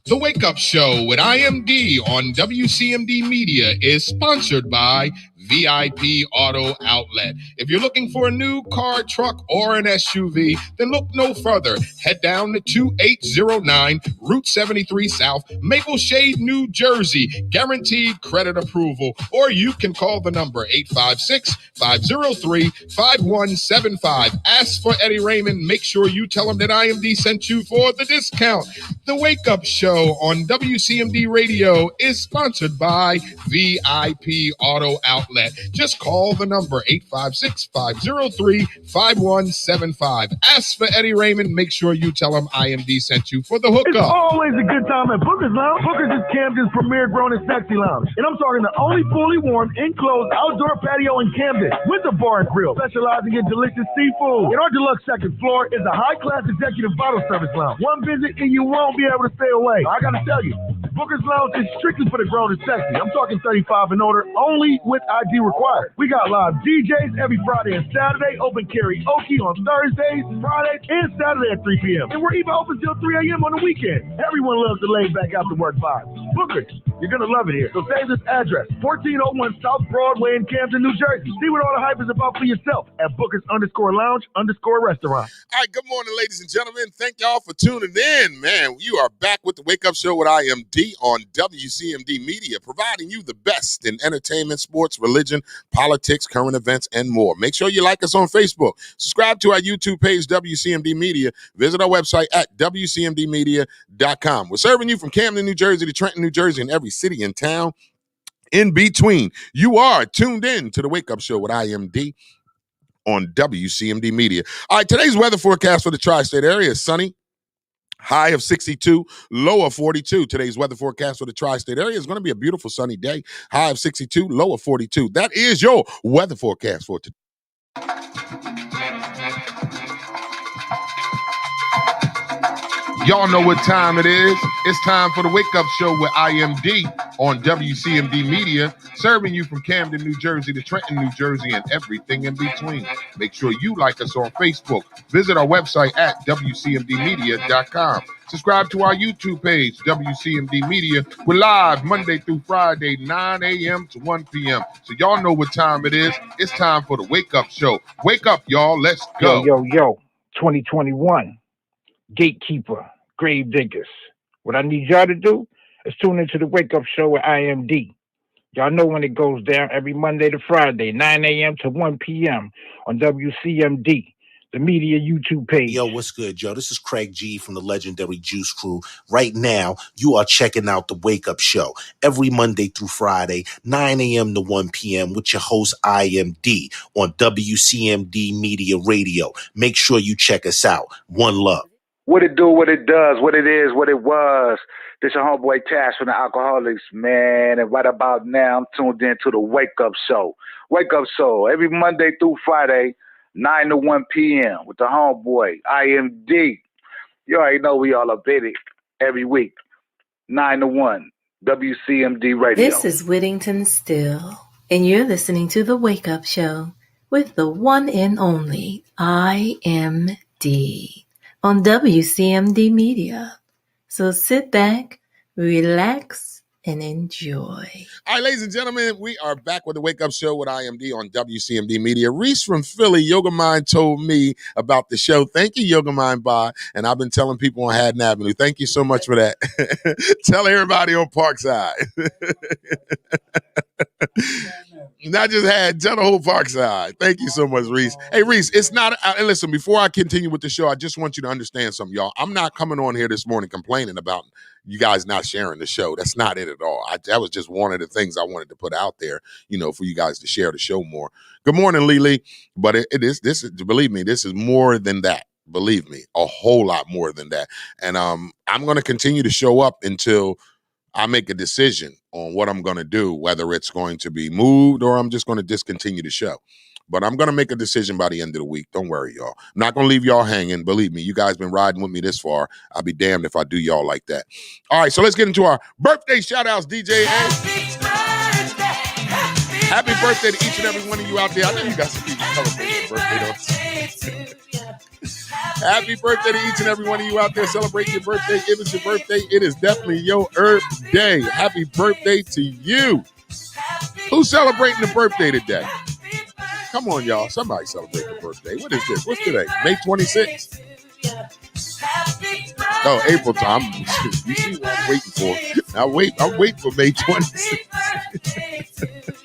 The Wake Up Show with IMD on WCMD Media is sponsored by VIP Auto Outlet. If you're looking for a new car, truck, or an SUV, then look no further. Head down to 2809 Route 73 South, Maple Shade, New Jersey. Guaranteed credit approval. Or you can call the number 856-503-5175. Ask for Eddie Raymond. Make sure you tell him that IMD sent you for the discount. The Wake Up Show on WCMD Radio is sponsored by VIP Auto Outlet. Just call the number 856-503-5175. Ask for Eddie Raymond. Make sure you tell him IMD sent you for the hookup. It's always a good time at Booker's Lounge. Booker's is Camden's premier grown and sexy lounge. And I'm talking the only fully warm, enclosed outdoor patio in Camden with a bar and grill, specializing in delicious seafood. And our deluxe second floor is a high-class executive bottle service lounge. One visit and you won't be able to stay away. I gotta tell you, Booker's Lounge is strictly for the grown and sexy. I'm talking 35 and older, only with ID required. We got live DJs every Friday and Saturday, open karaoke on Thursdays, Fridays, and Saturday at 3 p.m. And we're even open till 3 a.m. on the weekend. Everyone loves the laid back after work vibe. Booker's, you're gonna love it here. So save this address, 1401 South Broadway in Camden, New Jersey. See what all the hype is about for yourself at Bookers_Lounge_restaurant. All right, good morning, ladies and gentlemen. Thank y'all for tuning in, man. You are back with the Wake Up Show with IMD on WCMD Media, providing you the best in entertainment, sports, religion, politics, current events, and more. Make sure you like us on Facebook. Subscribe to our YouTube page, WCMD Media. Visit our website at WCMDmedia.com. We're serving you from Camden, New Jersey to Trenton, New Jersey, and every city and town in between. You are tuned in to the Wake Up Show with IMD on WCMD Media. All right, today's weather forecast for the tri-state area is sunny. High of 62, low of 42. Today's weather forecast for the tri-state area is going to be a beautiful sunny day. High of 62, low of 42. That is your weather forecast for today. Y'all know what time it is. It's time for the Wake Up Show with IMD on WCMD Media, serving you from Camden, New Jersey to Trenton, New Jersey, and everything in between. Make sure you like us on Facebook. Visit our website at WCMDmedia.com. Subscribe to our YouTube page, WCMD Media. We're live Monday through Friday, 9 a.m. to 1 p.m. So y'all know what time it is. It's time for the Wake Up Show. Wake up, y'all. Let's go. Yo, 2021. Gatekeeper, grave diggers. What I need y'all to do is tune into the Wake Up Show with IMD. Y'all know when it goes down every Monday to Friday, 9 a.m. to 1 p.m. on WCMD, the media YouTube page. Yo, what's good, Joe? This is Craig G from the legendary Juice Crew. Right now, you are checking out the Wake Up Show every Monday through Friday, 9 a.m. to 1 p.m. with your host, IMD, on WCMD Media Radio. Make sure you check us out. One love. What it do, what it does, what it is, what it was. This your homeboy Tash from the Alcoholics, man. And right about now, I'm tuned in to the Wake Up Show. Wake Up Show every Monday through Friday, 9 to 1 p.m. with the homeboy, IMD. You already know we all up in it every week, 9 to 1, WCMD Radio. This is Whittington Still, and you're listening to The Wake Up Show with the one and only IMD on WCMD Media. So sit back, relax, and enjoy. All right, ladies and gentlemen, we are back with the Wake Up Show with IMD on WCMD Media. Reese from Philly, Yoga Mind, told me about the show. Thank you, Yoga Mind, bye. And I've been telling people on Haddon Avenue. Thank you so much for that. Tell everybody on Parkside. Not just Haddon, tell the whole Parkside. Thank you so much, Reese. Hey, Reese, it's not, and listen, before I continue with the show, I just want you to understand something, y'all. I'm not coming on here this morning complaining about you guys not sharing the show. That's not it at all. That was just one of the things I wanted to put out there, for you guys to share the show more. Good morning, Lily. But this is, believe me, this is more than that. Believe me, a whole lot more than that. And I'm going to continue to show up until I make a decision on what I'm going to do, whether it's going to be moved or I'm just going to discontinue the show. But I'm going to make a decision by the end of the week. Don't worry, y'all. I'm not going to leave y'all hanging. Believe me, you guys been riding with me this far. I'll be damned if I do y'all like that. All right, so let's get into our birthday shout-outs, DJ A. Happy birthday to each and every one of you out there. I know you got some people celebrating your birthday, don't you? Happy birthday to each and every one of you out there celebrating your birthday. If it's your birthday, it is definitely your Earth Day. Happy birthday to you. Who's celebrating the birthday today? Come on, y'all. Somebody celebrate the birthday. What is this? What's today? May 26th? Oh, April time. You see what I'm waiting for. I'm waiting for May 26th.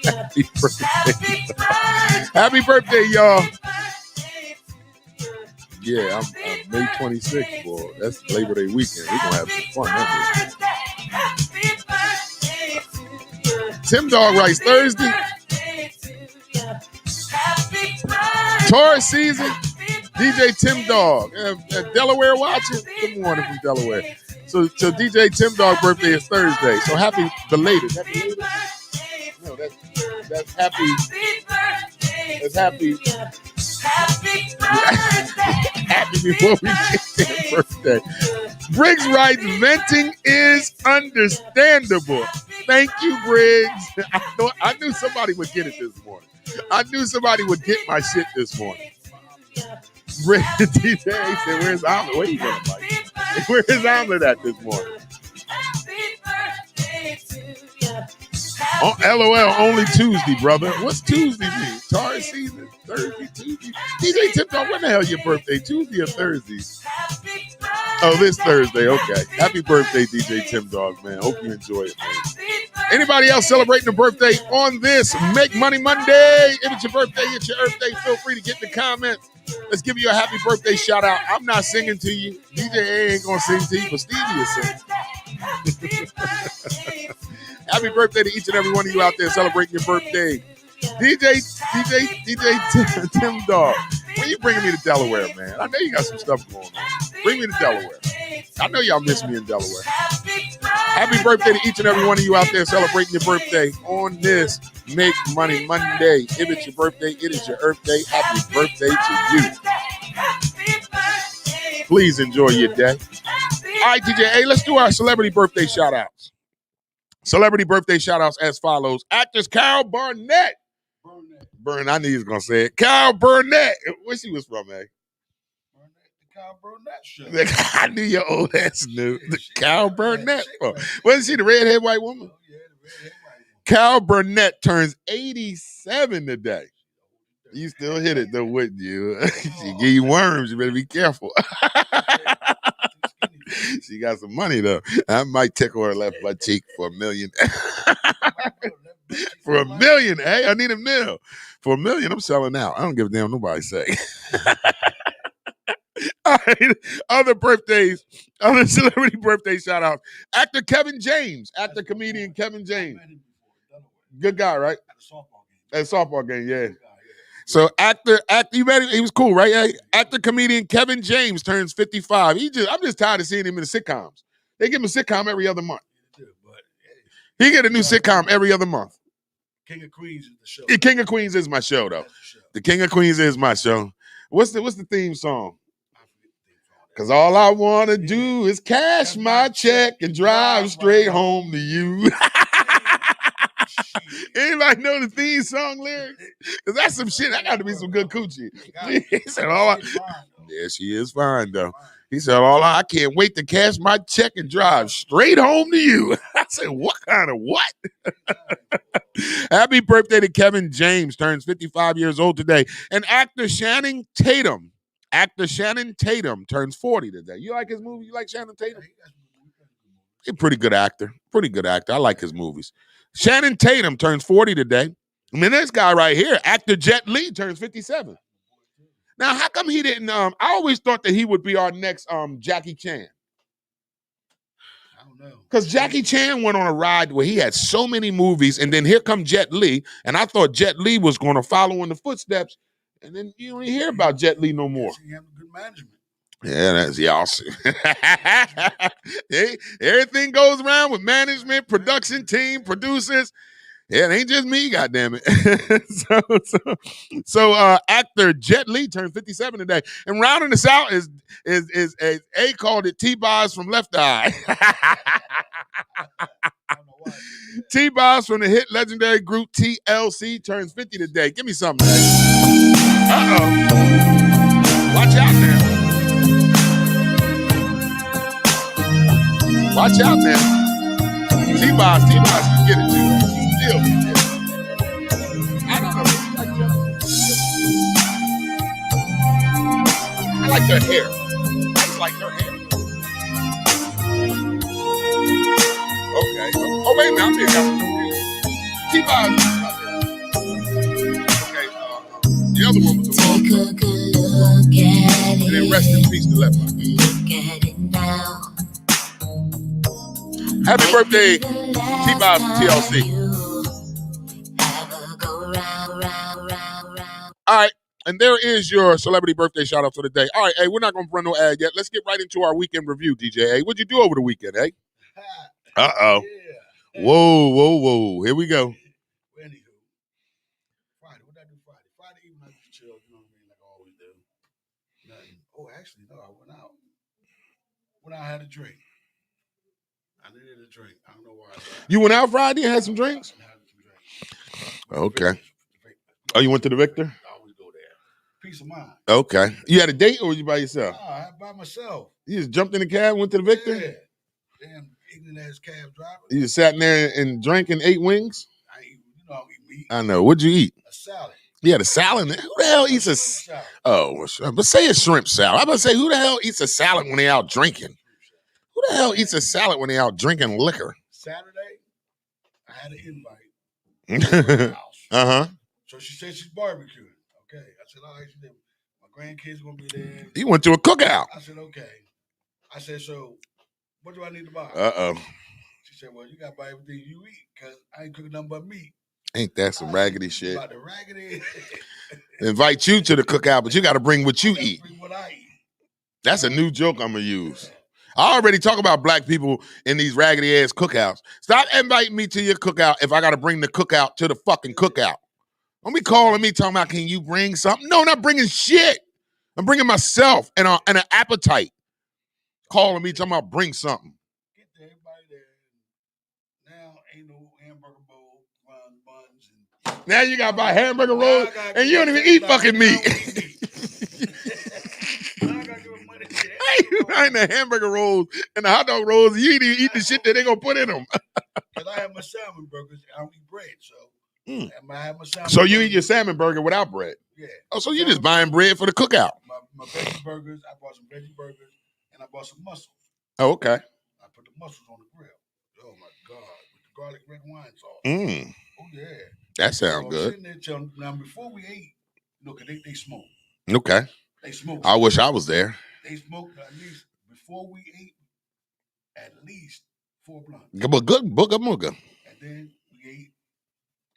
Happy birthday. Happy birthday, y'all. Yeah, I'm May 26th, boy. That's Labor Day weekend. We're going to have some fun. Tim Dog writes Thursday. Taurus season. DJ Tim Dog. Delaware watching? Good morning from Delaware. So DJ Tim Dog birthday is Thursday. So happy belated. Happy belated? No, that's happy. That's happy. Happy before we get to their birthday. Briggs writes, venting is understandable. Thank you, Briggs. I knew somebody would get it this morning. I knew somebody would get my shit this morning. Briggs, DJ said, where's Omelet? Where you going, Mike? Where's Omelet at this morning? Oh, LOL, only Tuesday, brother. What's Tuesday mean? Taurus season? Thursday, Tuesday? DJ Tip Dog, when the hell your birthday? Tuesday or Thursday? Oh, this Thursday. Okay. Happy birthday, DJ Tim Dog, man. Hope you enjoy it, man. Anybody else celebrating a birthday on this Make Money Monday? If it's your birthday, it's your Earth Day. Feel free to get in the comments. Let's give you a happy birthday shout out. I'm not singing to you. DJ A ain't going to sing to you, but Stevie is singing. Happy birthday to each and every one of you out there celebrating your birthday. DJ Tim Dog, when you bringing me to Delaware, man? I know you got some stuff going on. Bring me to Delaware. I know y'all miss me in Delaware. Happy birthday to each and every one of you out there celebrating your birthday on this Make Money Monday. If it's your birthday, it is your Earth Day. Happy birthday to you. Please enjoy your day. All right, DJ A, let's do our celebrity birthday shout-outs. Celebrity birthday shout-outs as follows. Actress Carol Burnett. I knew he was going to say it. Carol Burnett. Where she was from, eh? Carol Burnett show. I knew your old ass knew. The Carol Burnett. Wasn't she the redhead white woman? Yeah, the redhead white woman. Carol Burnett turns 87 today. You still hit it, though, wouldn't you? She give you worms. You better be careful. She got some money though. I might tickle her left butt cheek for $1 million. For $1 million, hey, I need $1 million. For $1 million, I'm selling out. I don't give a damn what nobody say. All right, other birthdays, other celebrity birthday shout outs. Actor Kevin James, actor comedian Kevin James. Good guy, right? At a softball game, yeah. So actor, you met him? He was cool, right? Hey, actor comedian Kevin James turns 55. I'm just tired of seeing him in the sitcoms. They give him a sitcom every other month. He get a new sitcom every other month. King of Queens is the show. The King of Queens is my show, though. The King of Queens is my show. What's the theme song? Cause all I wanna do is cash my check and drive straight home to you. Anybody know the theme song lyrics? Cause that's some shit. That got to be some good coochie. He said, yeah, she is fine though. He said, I can't wait to cash my check and drive straight home to you. I said, what kind of what? Happy birthday to Kevin James, turns 55 years old today. And actor Channing Tatum turns 40 today. You like his movie? You like Channing Tatum? He's a pretty good actor. I like his movies. Channing Tatum turns 40 today. I mean, this guy right here, actor Jet Li, turns 57. Now, how come he didn't? I always thought that he would be our next Jackie Chan. I don't know. Because Jackie Chan went on a ride where he had so many movies, and then here come Jet Li, and I thought Jet Li was going to follow in the footsteps, and then you don't hear about Jet Li no more. He has good management. Yeah, that's awesome. Hey, everything goes around with management, production team, producers. Yeah, it ain't just me, goddammit. So actor Jet Li turned 57 today. And rounding this out is A called it T-Boz from Left Eye. T-Boz from the hit legendary group TLC turns 50 today. Give me something, man. Uh-oh. Watch out now. Watch out now. T-Boz can get it too. Still can get it. I don't know. I like her hair. I just like her hair. Okay. Oh, wait a minute. I'm being T-Boz. Okay. The other one was a long. Take a good look at it. And then rest in peace to Left Eye. Look at it now. Happy birthday, T-Boz from TLC. All right, and there is your celebrity birthday shout out for the day. All right, hey, we're not going to run no ad yet. Let's get right into our weekend review, DJ. Hey, what'd you do over the weekend, eh? Uh-oh. Yeah. Whoa. Here we go. Anywho, Friday. What did I do Friday? Friday evening, I just chilled, you know what I mean, like I always do. Nothing. Oh, actually, no, I went out. I had a drink. I needed a drink. I don't know why. You went out Friday and had some drinks? Okay. Oh, you went to the Victor? I always go there. Peace of mind. Okay. You had a date or was you by yourself? No, I had by myself. You just jumped in the cab, went to the Victor? Yeah. Damn ignorant ass cab driver. You just sat in there and drank and ate wings? I eat meat. I know. What'd you eat? A salad. You had a salad. Who the hell eats a salad? Oh, but say a shrimp salad. I'm about to say, who the hell eats a salad when they out drinking? Who the hell eats a salad when they out drinking liquor? Saturday, I had an invite. Uh-huh. So she said she's barbecuing. Okay. I said, all right, she did. My grandkids are going to be there. You went to a cookout. I said, okay. I said, so what do I need to buy? Uh-oh. She said, well, you got to buy everything you eat because I ain't cooking nothing but meat. Ain't that some raggedy shit? About the raggedy. Invite you to the cookout, but you got to bring what you eat. Bring what I eat. That's a new joke I'm going to use. I already talk about black people in these raggedy ass cookouts. Stop inviting me to your cookout if I got to bring the cookout to the fucking cookout. Don't be calling me talking about, can you bring something? No, I'm not bringing shit. I'm bringing myself and an appetite. Calling me talking about bring something. Get to everybody there. Now ain't no hamburger bowl, buns. And now you got to buy hamburger rolls and you don't even eat fucking meat. I ain't the hamburger rolls and the hot dog rolls. You ain't even eat the shit that they gonna put in them. Because I have my salmon burgers. I don't eat bread, so I have my salmon. So you eat your salmon burger without bread? Yeah. Oh, so you just buying bread for the cookout? My veggie burgers. I bought some veggie burgers and I bought some mussels. Oh, okay. I put the mussels on the grill. Oh my God, with the garlic red wine sauce. Mm. Oh yeah. That sounds So good. Sitting there till, now before we ate, look, they smoke. Okay. They smoke. I wish I was there. They smoked at least before we ate at least 4 blunts. Good booga mooga. And then we ate.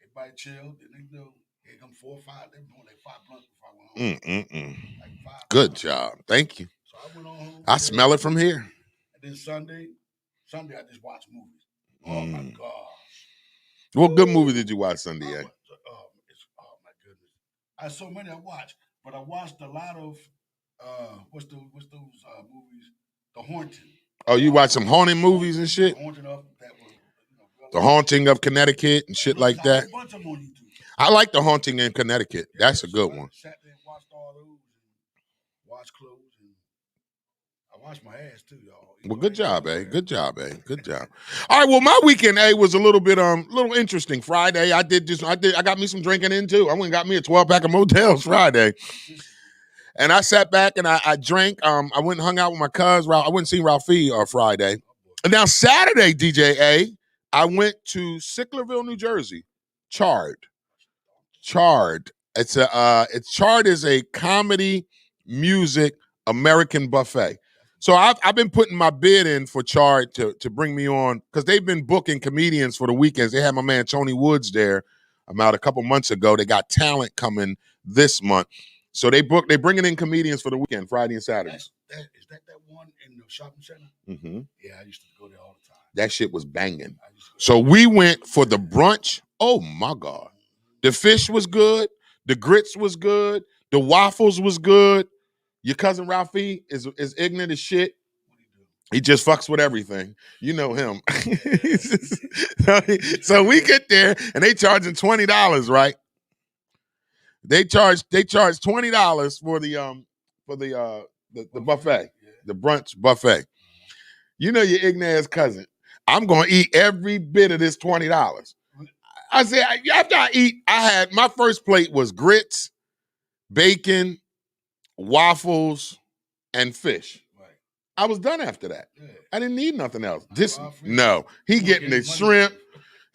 Everybody chilled. Then they know here come 4 or 5. They were doing like 5 blunts before I went home. Like 5. Good job. Thank you. So I went on home. I smell it from here. And then Sunday I just watched movies. Oh my gosh. What good movie did you watch Sunday? Oh my goodness. I have so many I watched, but I watched a lot of what's those movies? The Haunting. Oh, you watch some haunting movies and shit? The Haunting of Connecticut and shit like that. I like The Haunting in Connecticut. That's a good one. Sat there and watched all those and watched clothes and I washed my ass too, y'all. Well, good job, eh? Good job, eh? Good job. All right. Well, my weekend, was a little bit little interesting. Friday, I got me some drinking in too. I went and got me a 12-pack of Motels Friday. And I sat back and I drank. I went and hung out with my cuz. I went and see Ralphie Friday. And now Saturday, DJ A, I went to Sicklerville, New Jersey. Chard. It's Chard is a comedy music American buffet. So I've been putting my bid in for Chard to bring me on because they've been booking comedians for the weekends. They had my man Tony Woods there about a couple months ago. They got talent coming this month. So they're bringing in comedians for the weekend, Friday and Saturday. Is that one in the shopping center? Mm-hmm. Yeah, I used to go there all the time. That shit was banging. So we went for the brunch. Oh my God. The fish was good. The grits was good. The waffles was good. Your cousin Ralphie is ignorant as shit. He just fucks with everything. You know him. So we get there and they charging $20, right? They charge $20 for the buffet, the brunch buffet. You know your ignorant ass cousin. I'm gonna eat every bit of this $20. I said after I eat, I had my first plate was grits, bacon, waffles, and fish. Right. I was done after that. Yeah. I didn't need nothing else. He getting the shrimp.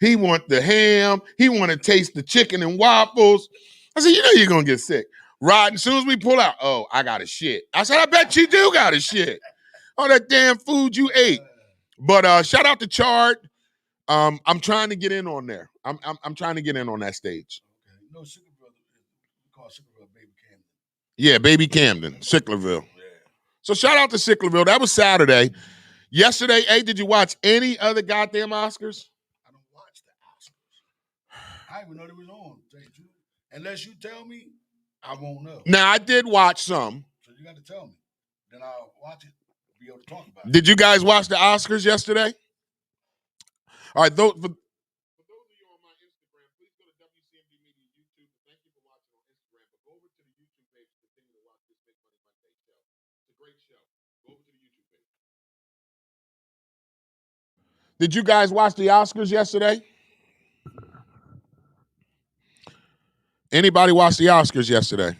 He want the ham. He want to taste the chicken and waffles. I said, you know you're gonna get sick. Rod, as soon as we pull out, oh, I got a shit. I said, I bet you do got a shit. All that damn food you ate. But shout out to Chard. I'm trying to get in on there. I'm trying to get in on that stage. Okay. You know, we call Sicklerville Baby Camden. Yeah, Baby Camden, Sicklerville. Yeah. So shout out to Sicklerville. That was Saturday. Yesterday, did you watch any other goddamn Oscars? I don't watch the Oscars. I didn't even know they was on. Unless you tell me, I won't know. Now, I did watch some. So you got to tell me. Then I'll watch it, be able to talk about it. Did you guys watch the Oscars yesterday? All right, for those of you on my Instagram, please go to WCMD Media YouTube. Thank you for watching on Instagram. But go over to the YouTube page to continue to watch this Big Money Monday show. It's a great show. Go over to the YouTube page. Did you guys watch the Oscars yesterday? Anybody watch the Oscars yesterday?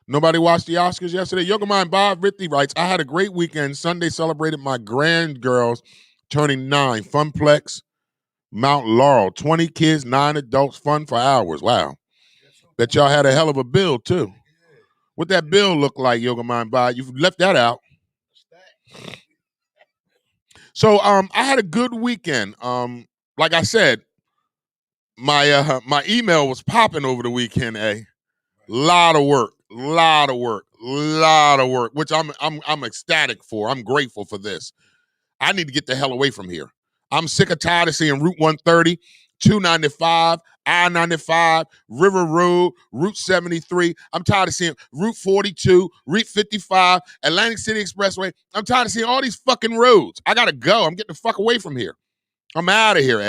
Nobody watched the Oscars yesterday? Yoga Mind Bob Rithy writes, I had a great weekend. Sunday celebrated my grandgirls turning 9. Funplex, Mount Laurel. 20 kids, 9 adults, fun for hours. Wow. Bet y'all had a hell of a bill, too. What that bill look like, Yoga Mind Bob? You left that out. So I had a good weekend. Like I said, my email was popping over the weekend, Lot of work, which I'm ecstatic for. I'm grateful for this. I need to get the hell away from here. I'm sick of tired of seeing Route 130, 295, I-95, River Road, Route 73. I'm tired of seeing Route 42, Route 55, Atlantic City Expressway. I'm tired of seeing all these fucking roads. I gotta go. I'm getting the fuck away from here. I'm out of here,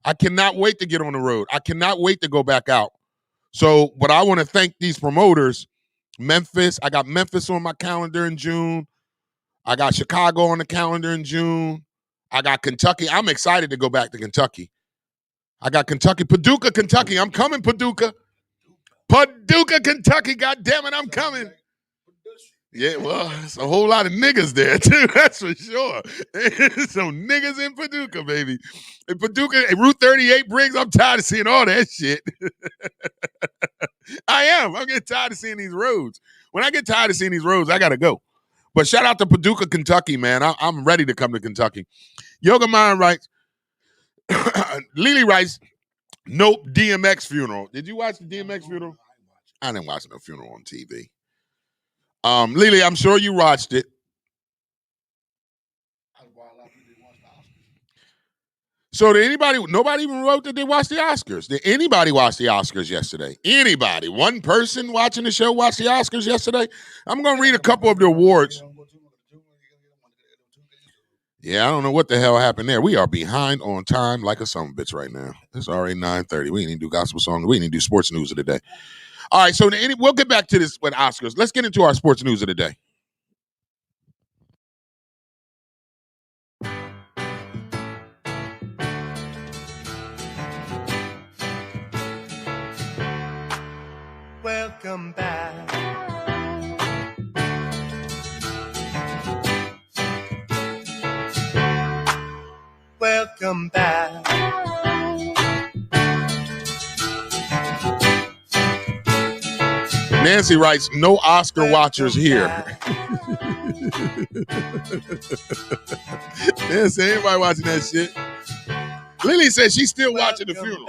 I cannot wait to get on the road. I cannot wait to go back out. So, but I want to thank these promoters. Memphis, I got Memphis on my calendar in June. I got Chicago on the calendar in June. I got Kentucky. I'm excited to go back to Kentucky. I got Kentucky, Paducah, Kentucky. I'm coming, Paducah. Paducah, Kentucky. God damn it, I'm coming. Yeah, well, it's a whole lot of niggas there too. That's for sure. Some niggas in Paducah, baby. In Paducah, Route 38 Briggs. I'm tired of seeing all that shit. I am. I'm getting tired of seeing these roads. When I get tired of seeing these roads, I gotta go. But shout out to Paducah, Kentucky, man. I'm ready to come to Kentucky. Yoga Mind writes, Lily writes, nope, DMX funeral. Did you watch the DMX funeral? I didn't watch no funeral on TV. Lily, I'm sure you watched it. So did nobody even wrote that they watched the Oscars. Did anybody watch the Oscars yesterday? Anybody? One person watching the show watched the Oscars yesterday? I'm going to read a couple of the awards. Yeah, I don't know what the hell happened there. We are behind on time like a son of a bitch right now. It's already 9:30. We need to do gospel songs. We need to do sports news of the day. All right, so we'll get back to this with Oscars. Let's get into our sports news of the day. Welcome back. Welcome back. Nancy writes, no Oscar watchers here. Nancy, anybody watching that shit? Lily says she's still watching the funeral.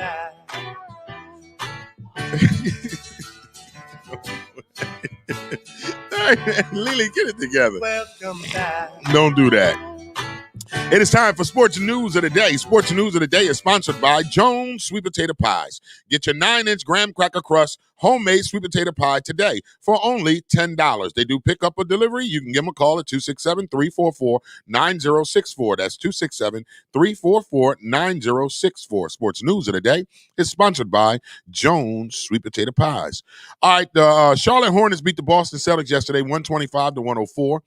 Lily, get it together. Welcome back. Don't do that. It is time for Sports News of the Day. Sports News of the Day is sponsored by Jones Sweet Potato Pies. Get your 9-inch graham cracker crust homemade sweet potato pie today for only $10. They do pick up or delivery. You can give them a call at 267-344-9064. That's 267-344-9064. Sports News of the Day is sponsored by Jones Sweet Potato Pies. All right, the Charlotte Hornets beat the Boston Celtics yesterday, 125-104.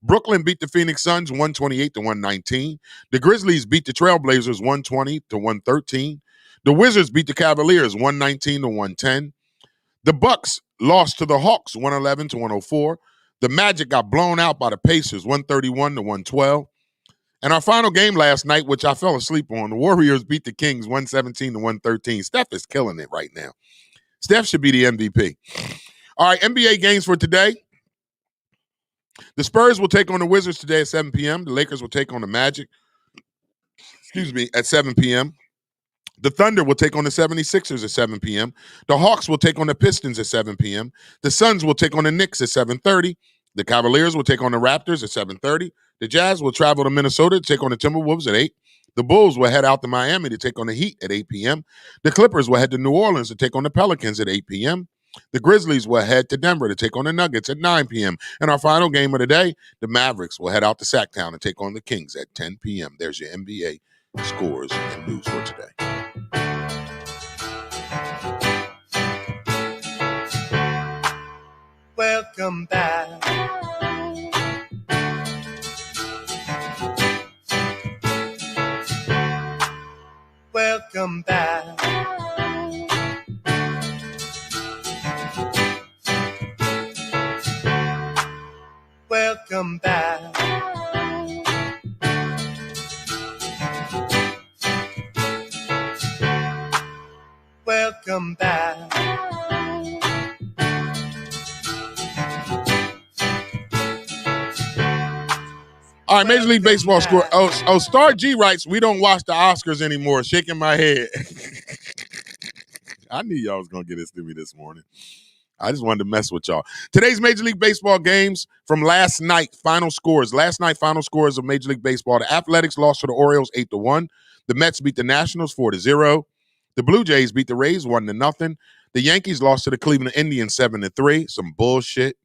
Brooklyn beat the Phoenix Suns 128-119. The Grizzlies beat the Trailblazers 120-113. The Wizards beat the Cavaliers 119-110. The Bucks lost to the Hawks 111-104. The Magic got blown out by the Pacers 131-112. And our final game last night, which I fell asleep on, the Warriors beat the Kings 117-113. Steph is killing it right now. Steph should be the MVP. All right, NBA games for today. The Spurs will take on the Wizards today at 7 p.m. The Lakers will take on the Magic, at 7 p.m. The Thunder will take on the 76ers at 7 p.m. The Hawks will take on the Pistons at 7 p.m. The Suns will take on the Knicks at 7:30. The Cavaliers will take on the Raptors at 7:30. The Jazz will travel to Minnesota to take on the Timberwolves at 8. The Bulls will head out to Miami to take on the Heat at 8 p.m. The Clippers will head to New Orleans to take on the Pelicans at 8 p.m. The Grizzlies will head to Denver to take on the Nuggets at 9 p.m. And our final game of the day, the Mavericks will head out to Sacktown and take on the Kings at 10 p.m. There's your NBA scores and news for today. Welcome back. Welcome back. Welcome back. Welcome back. All right, Major League Baseball score. Oh, Star G writes, we don't watch the Oscars anymore. Shaking my head. I knew y'all was going to get this to me this morning. I just wanted to mess with y'all. Today's Major League Baseball games from last night, final scores. Last night, final scores of Major League Baseball. The Athletics lost to the Orioles 8-1. The Mets beat the Nationals 4-0. The Blue Jays beat the Rays 1-0. The Yankees lost to the Cleveland Indians 7-3. Some bullshit.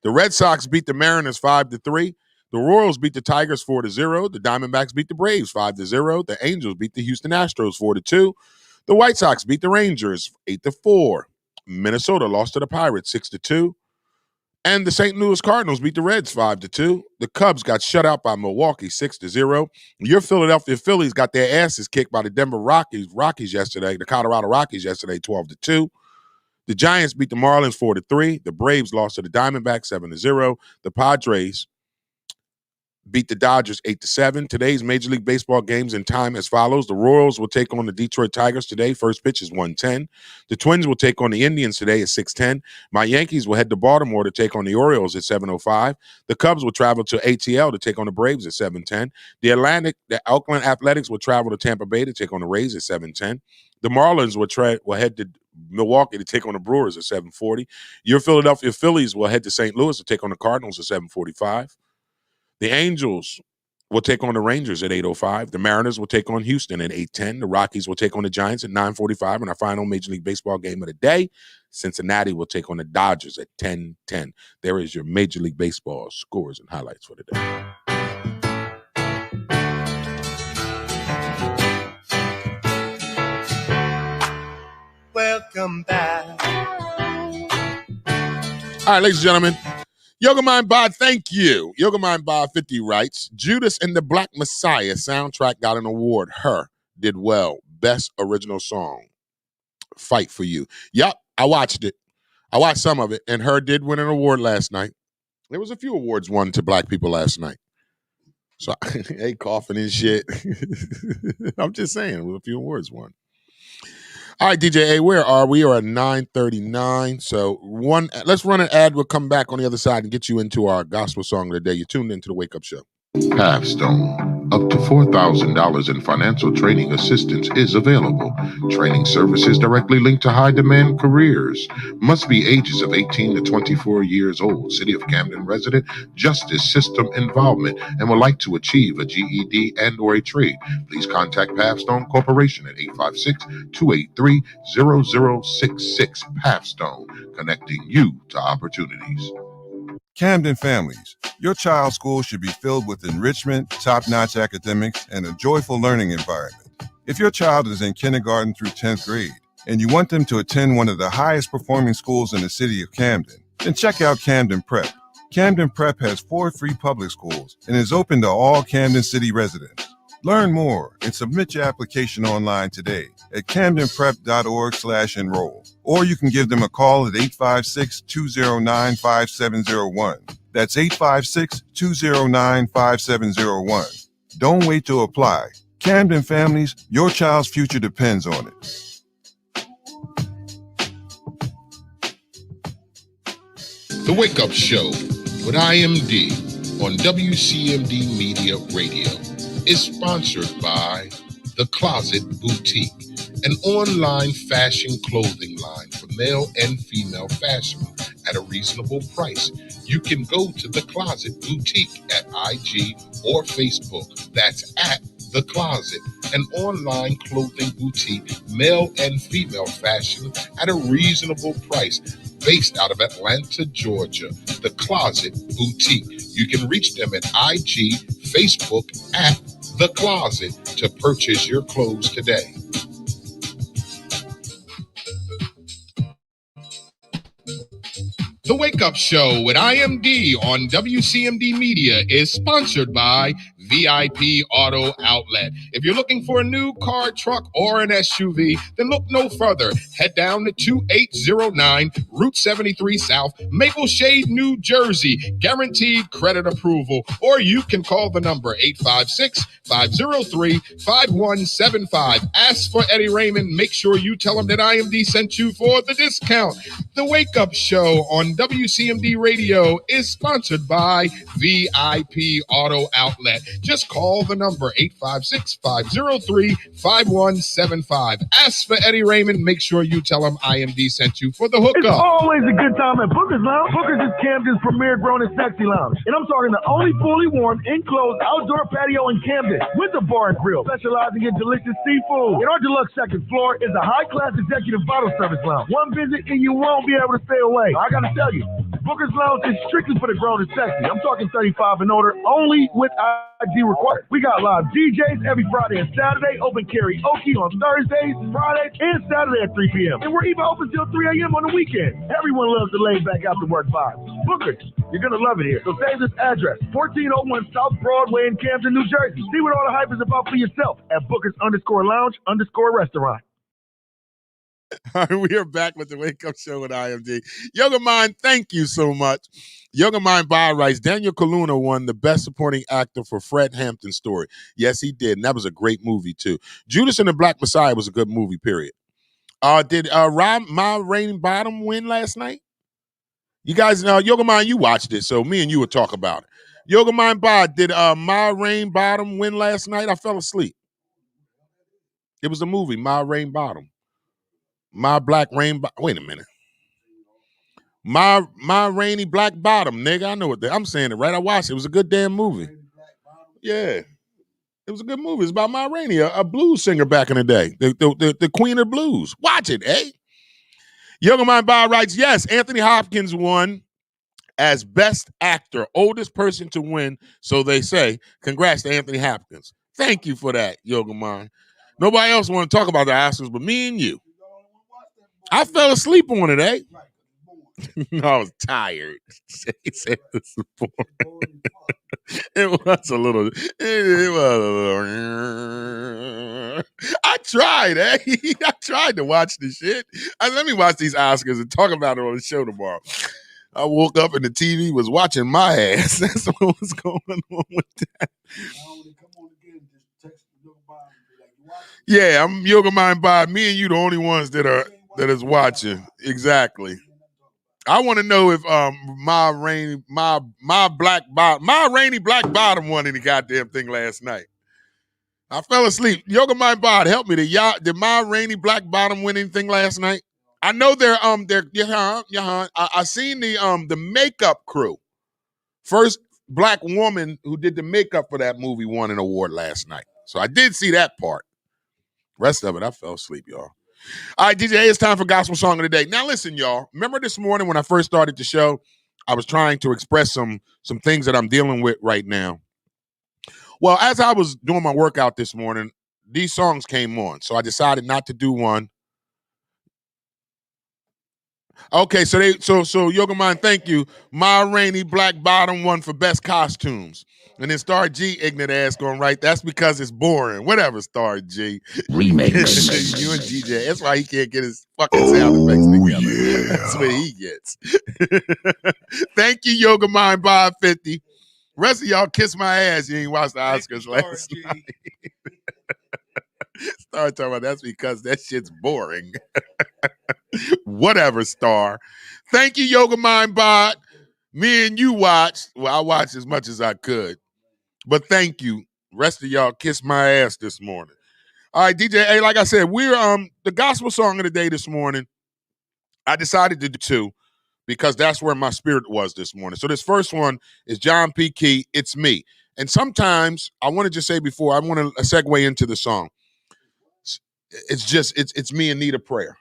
The Red Sox beat the Mariners 5-3. The Royals beat the Tigers 4-0. The Diamondbacks beat the Braves 5-0. The Angels beat the Houston Astros 4-2. The White Sox beat the Rangers 8-4. Minnesota lost to the Pirates 6-2. And the St. Louis Cardinals beat the Reds 5-2. The Cubs got shut out by Milwaukee 6-0. Your Philadelphia Phillies got their asses kicked by the Denver Rockies yesterday, the Colorado Rockies yesterday 12-2. The Giants beat the Marlins 4-3. The Braves lost to the Diamondbacks 7-0. The Padres beat the Dodgers 8-7. Today's Major League Baseball games in time as follows. The Royals will take on the Detroit Tigers today. First pitch is 1:10. The Twins will take on the Indians today at 6:10. My Yankees will head to Baltimore to take on the Orioles at 7:05. The Cubs will travel to ATL to take on the Braves at 7:10. The Oakland Athletics will travel to Tampa Bay to take on the Rays at 7:10. The Marlins will head to Milwaukee to take on the Brewers at 7:40. Your Philadelphia Phillies will head to St. Louis to take on the Cardinals at 7:45. The Angels will take on the Rangers at 8:05. The Mariners will take on Houston at 8:10. The Rockies will take on the Giants at 9:45. And our final Major League Baseball game of the day, Cincinnati will take on the Dodgers at 10:10. There is your Major League Baseball scores and highlights for the day. Welcome back. All right, ladies and gentlemen. Yoga Mind Bod, thank you. Yoga Mind Bod 50 writes, Judas and the Black Messiah soundtrack got an award. Her did well. Best original song. Fight for You. Yup, I watched it. I watched some of it, and Her did win an award last night. There was a few awards won to black people last night. So, hey, coughing and shit. I'm just saying, there was a few awards won. All right, DJ A, where are we? We are at 9:39. So let's run an ad. We'll come back on the other side and get you into our gospel song of the day. You're tuned into the Wake Up Show. Pathstone. Up to $4,000 in financial training assistance is available. Training services directly linked to high-demand careers. Must be ages of 18 to 24 years old. City of Camden resident, justice system involvement, and would like to achieve a GED and or a trade. Please contact Pathstone Corporation at 856-283-0066. Pathstone, connecting you to opportunities. Camden families, your child's school should be filled with enrichment, top-notch academics, and a joyful learning environment. If your child is in kindergarten through 10th grade and you want them to attend one of the highest performing schools in the city of Camden, then check out Camden Prep. Camden Prep has 4 free public schools and is open to all Camden City residents. Learn more and submit your application online today at camdenprep.org/enroll. Or you can give them a call at 856-209-5701. That's 856-209-5701. Don't wait to apply. Camden families, your child's future depends on it. The Wake Up Show with IMD on WCMD Media Radio is sponsored by The Closet Boutique, an online fashion clothing line for male and female fashion at a reasonable price. You can go to The Closet Boutique at IG or Facebook. That's at The Closet, an online clothing boutique, male and female fashion at a reasonable price. Based out of Atlanta, Georgia, The Closet Boutique. You can reach them at IG, Facebook at The Closet to purchase your clothes today. The Wake Up Show with IMD on WCMD Media is sponsored by VIP Auto Outlet. If you're looking for a new car, truck, or an SUV, then look no further. Head down to 2809 Route 73 South, Maple Shade, New Jersey. Guaranteed credit approval. Or you can call the number 856-503-5175. Ask for Eddie Raymond. Make sure you tell him that IMD sent you for the discount. The Wake Up Show on WCMD Radio is sponsored by VIP Auto Outlet. Just call the number 856-503-5175. Ask for Eddie Raymond. Make sure you tell him IMD sent you for the hookup. It's always a good time at Booker's Lounge. Booker's is Camden's premier grown and sexy lounge. And I'm talking the only fully warm, enclosed outdoor patio in Camden with a bar and grill, specializing in delicious seafood. And our deluxe second floor is a high-class executive bottle service lounge. One visit and you won't be able to stay away. I gotta tell you, Booker's Lounge is strictly for the grown and sexy. I'm talking 35 and older, only with ID required. We got live DJs every Friday and Saturday, open karaoke on Thursdays, Fridays, and Saturday at 3 p.m. And we're even open till 3 a.m. on the weekend. Everyone loves the laid-back after-work vibe. Bookers, you're going to love it here. So save this address, 1401 South Broadway in Camden, New Jersey. See what all the hype is about for yourself at Bookers_Lounge_restaurant. All right, we are back with the Wake Up Show with IMD. Yoga Mind, thank you so much. Yoga Mind Bob writes, Daniel Kaluuya won the Best Supporting Actor for Fred Hampton's Story. Yes, he did, and that was a great movie, too. Judas and the Black Messiah was a good movie, period. Did Ma Rainey Bottom win last night? You guys know, Yoga Mind, you watched it, so me and you would talk about it. Yoga Mind Bob, did Ma Rain Bottom win last night? I fell asleep. It was a movie, Ma Rain Bottom. My Black Rain, wait a minute. My Rainy Black Bottom, nigga. I know what I'm saying it right. I watched it. It was a good damn movie. Yeah. It was a good movie. It's about Ma Rainey, a blues singer back in the day. The queen of blues. Watch it, eh? Yoga Mind Bob writes, yes, Anthony Hopkins won as Best Actor. Oldest person to win, so they say. Congrats to Anthony Hopkins. Thank you for that, Yoga Mind. Nobody else want to talk about the Oscars but me and you. I fell asleep on it, eh? No, I was tired. He said it was boring. It was a little. I tried, eh? I tried to watch the shit. Let me watch these Oscars and talk about it on the show tomorrow. I woke up and the TV was watching my ass. That's what was going on with that. Yeah, I'm Yoga Mind Bob. Me and you the only ones that is watching. Exactly. I want to know if Ma Rainey Black Bottom won any goddamn thing last night. I fell asleep. Yoga Mind Bob, help me. Did Ma Rainey Black Bottom win anything last night? I know they're I seen the makeup crew. First black woman who did the makeup for that movie won an award last night. So I did see that part. Rest of it, I fell asleep, y'all. All right, DJ, it's time for Gospel Song of the Day. Now, listen, y'all. Remember this morning when I first started the show, I was trying to express some things that I'm dealing with right now. Well, as I was doing my workout this morning, these songs came on, so I decided not to do one. Okay, so Yoga Mind, thank you. Ma Rainey Black Bottom won for Best Costumes. And then Star G, ignorant ass, going right. That's because it's boring. Whatever, Star G. Remix. You and DJ. That's why he can't get his fucking sound effects together. Yeah. That's what he gets. Thank you, Yoga Mind Bob 50. Rest of y'all kiss my ass. You ain't watched the Oscars last night. Start talking about that's because that shit's boring. Whatever, Star. Thank you, Yoga Mind Bob. Me and you watched. Well, I watched as much as I could. But thank you. Rest of y'all kiss my ass this morning. All right, DJ, hey, like I said, we're the gospel song of the day this morning. I decided to do two because that's where my spirit was this morning. So this first one is John P. Key, It's Me. And sometimes I want to just say before I want to segue into the song. It's me in need of prayer.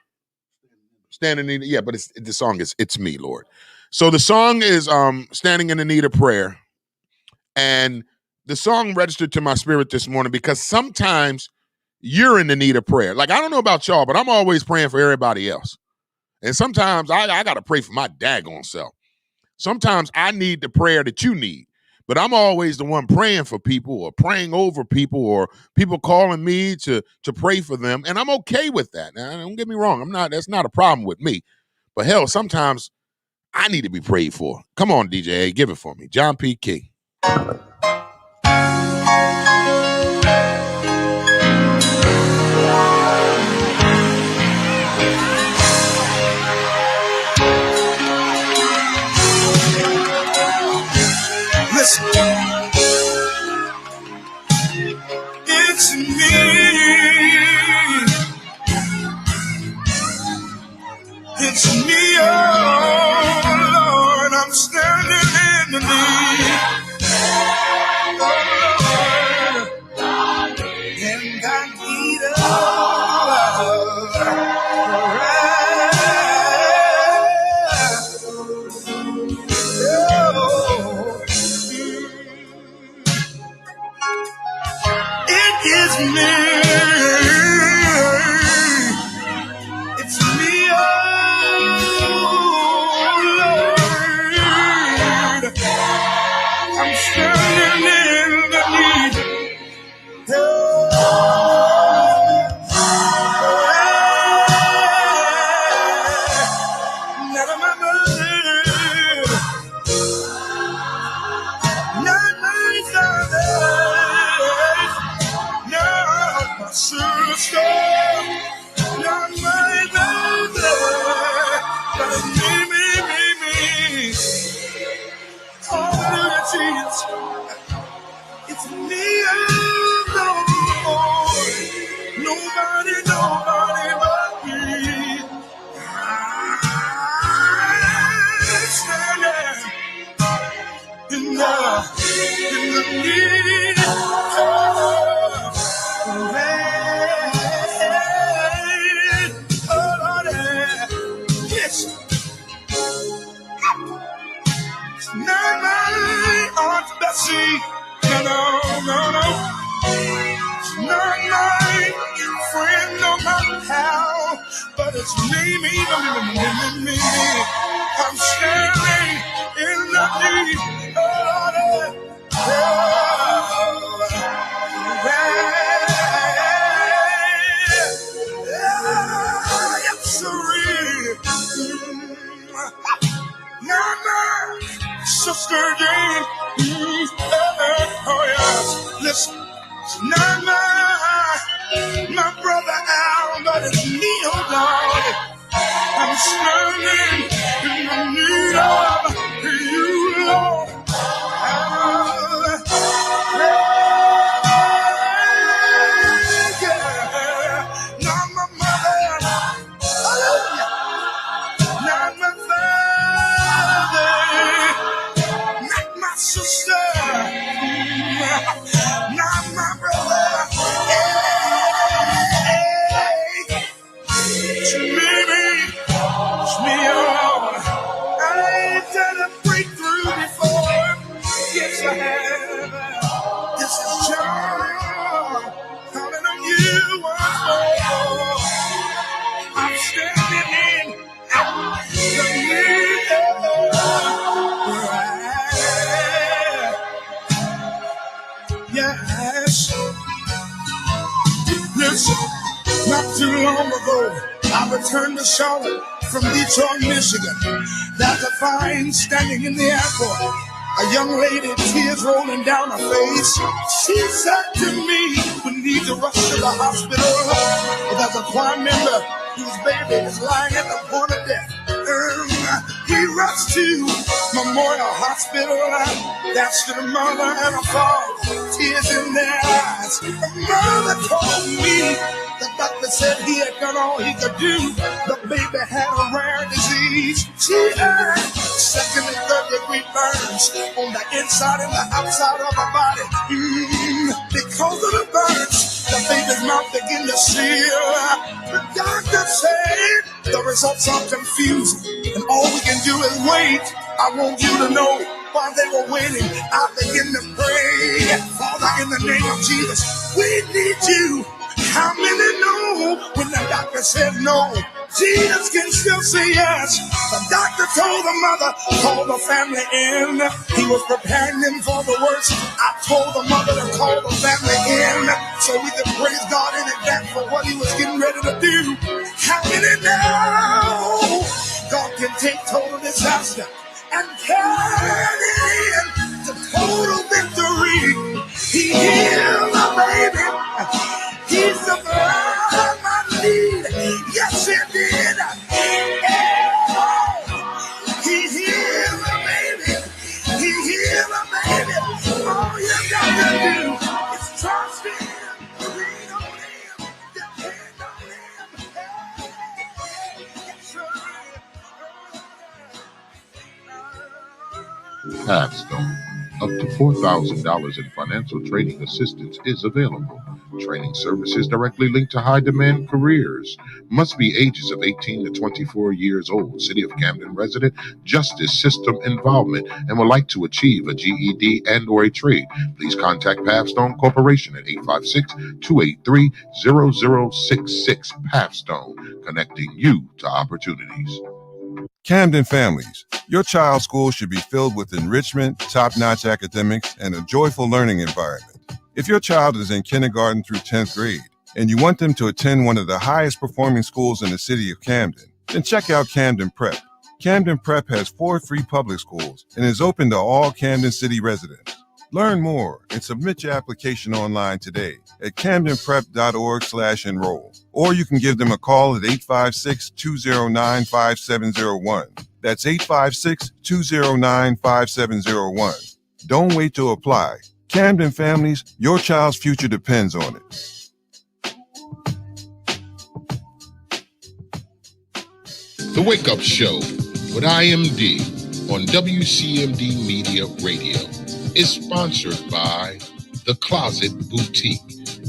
Standing in need, yeah, but the song is It's Me, Lord. So the song is standing in the need of prayer. And the song registered to my spirit this morning because sometimes you're in the need of prayer. Like, I don't know about y'all, but I'm always praying for everybody else. And sometimes I got to pray for my daggone self. Sometimes I need the prayer that you need, but I'm always the one praying for people or praying over people or people calling me to pray for them. And I'm okay with that. Now, don't get me wrong. That's not a problem with me. But hell, sometimes I need to be prayed for. Come on, DJ, give it for me. John P. Key. Listen. It's me. It's me, oh Lord. I'm standing in the need. Oh Lord. And I need It's me. It's me, oh Lord. I'm standing in the need. sister, not my baby, but me. Hallelujah, Jesus. It's me alone. Nobody but me. I'm standing in the need of rain. Oh, Lord, yes. It's not my Aunt Bessie. No. It's not my friend or my pal, but it's me. I'm standing in the need of Sister Jane, oh yes, listen, it's not my brother Al, but it's me, oh God. I'm standing in the need of you, Lord. Not my mother, hallelujah, not my father, not my sister, not my brother. It's me alone. I ain't done a breakthrough before. Yes, I have. This is John calling on you once more. I'm standing in the need of yes. Listen, not too long ago, I returned to Charlotte from Detroit, Michigan. That's a fine standing in the airport. A young lady, tears rolling down her face. She said to me, we need to rush to the hospital. There's a choir member whose baby is lying at the point of death. We rushed to Memorial Hospital. That's to the mother and the father, tears in their eyes. The mother told me the doctor said he had done all he could do. The baby had a rare disease. She had second and third degree burns on the inside and the outside of her body. Because of the burns, the baby's mouth began to seal. The doctor said the results are confusing, and all we can do is wait. I want you to know while they were waiting, I began to pray. Father, in the name of Jesus, we need you. How many know when the doctor said no, Jesus can still say yes? The doctor told the mother, call the family in. He was preparing them for the worst. I told the mother to call the family in so we could praise God in advance for what he was getting ready to do. How many know God can take total disaster and turn it into total victory? He healed the baby. He's the blood of my need. Yes, he did. He healed the baby. He healed the baby. All you got to do is trust him. Lean on him. Depend on him. Capstone. Up to $4,000 in financial training assistance is available. Training services directly linked to high-demand careers. Must be ages of 18 to 24 years old. City of Camden resident, justice system involvement, and would like to achieve a GED and or a trade. Please contact Pathstone Corporation at 856-283-0066. Pathstone, connecting you to opportunities. Camden families, your child's school should be filled with enrichment, top-notch academics, and a joyful learning environment. If your child is in kindergarten through 10th grade and you want them to attend one of the highest performing schools in the city of Camden, then check out Camden Prep. Camden Prep has 4 free public schools and is open to all Camden City residents. Learn more and submit your application online today at camdenprep.org/enroll. Or you can give them a call at 856-209-5701. That's 856-209-5701. Don't wait to apply. Camden families, your child's future depends on it. The Wake Up Show with IMD on WCMD Media Radio is sponsored by The Closet Boutique,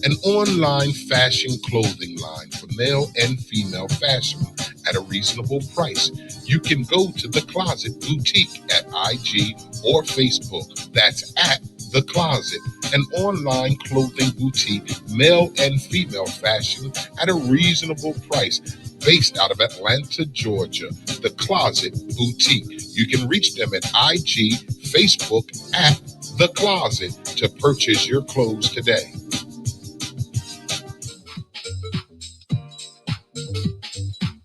an online fashion clothing line for male and female fashion at a reasonable price. You can go to The Closet Boutique at IG or Facebook. That's at The Closet, an online clothing boutique, male and female fashion at a reasonable price. Based out of Atlanta, Georgia, The Closet Boutique. You can reach them at IG, Facebook at The Closet to purchase your clothes today.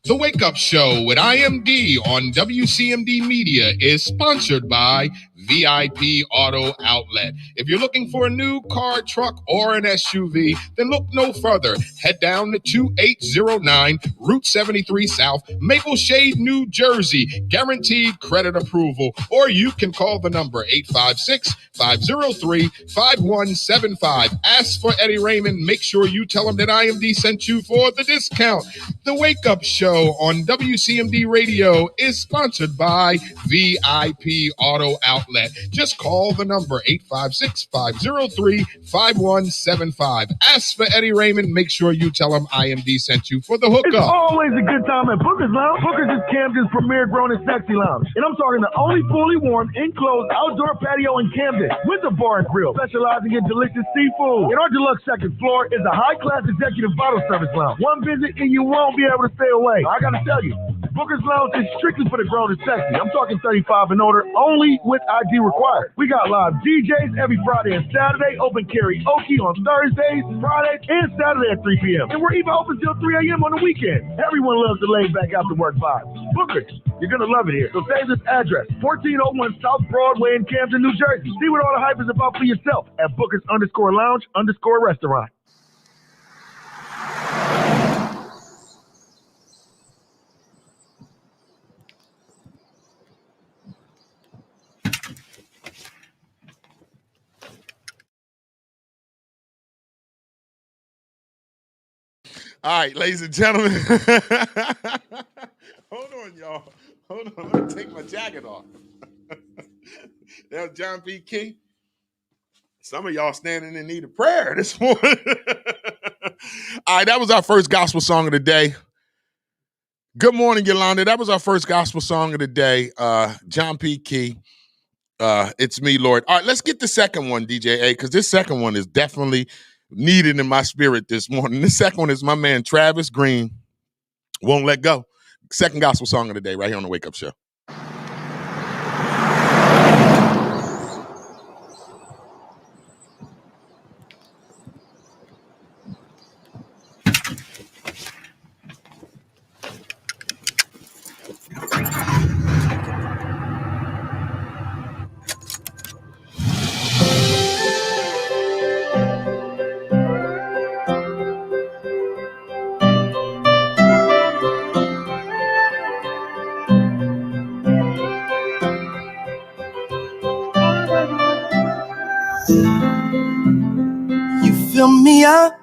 The Wake Up Show with IMD on WCMD Media is sponsored by VIP Auto Outlet. If you're looking for a new car, truck, or an SUV, then look no further. Head down to 2809 Route 73 South, Maple Shade, New Jersey. Guaranteed credit approval. Or you can call the number 856-503-5175. Ask for Eddie Raymond. Make sure you tell him that IMD sent you for the discount. The Wake Up Show on WCMD Radio is sponsored by VIP Auto Outlet. Just call the number 856-503-5175. Ask for Eddie Raymond. Make sure you tell him IMD sent you for the hookup. It's always a good time at Booker's Lounge. Booker's is Camden's premier grown and sexy lounge. And I'm talking the only fully warm, enclosed outdoor patio in Camden with a bar and grill, specializing in delicious seafood. And our deluxe second floor is a high-class executive bottle service lounge. One visit and you won't be able to stay away. I gotta tell you, Booker's Lounge is strictly for the grown and sexy. I'm talking 35 and older, only with ID required. We got live DJs every Friday and Saturday, open karaoke on Thursdays, Fridays, and Saturday at 3 p.m. And we're even open till 3 a.m. on the weekend. Everyone loves the laid back after work vibe. Bookers, you're gonna love it here. So save this address, 1401 South Broadway in Camden, New Jersey. See what all the hype is about for yourself at Bookers_Lounge_restaurant. All right, ladies and gentlemen. Hold on, y'all. Hold on. Let me take my jacket off. That's John P. Key. Some of y'all standing in need of prayer this morning. All right, that was our first gospel song of the day. Good morning, Yolanda. That was our first gospel song of the day. John P. Key. It's me, Lord. All right, let's get the second one, DJ A, because this second one is definitely needed in my spirit this morning. The second one is my man Travis Green, Won't Let Go. Second gospel song of the day right here on the Wake Up Show. Fill me up,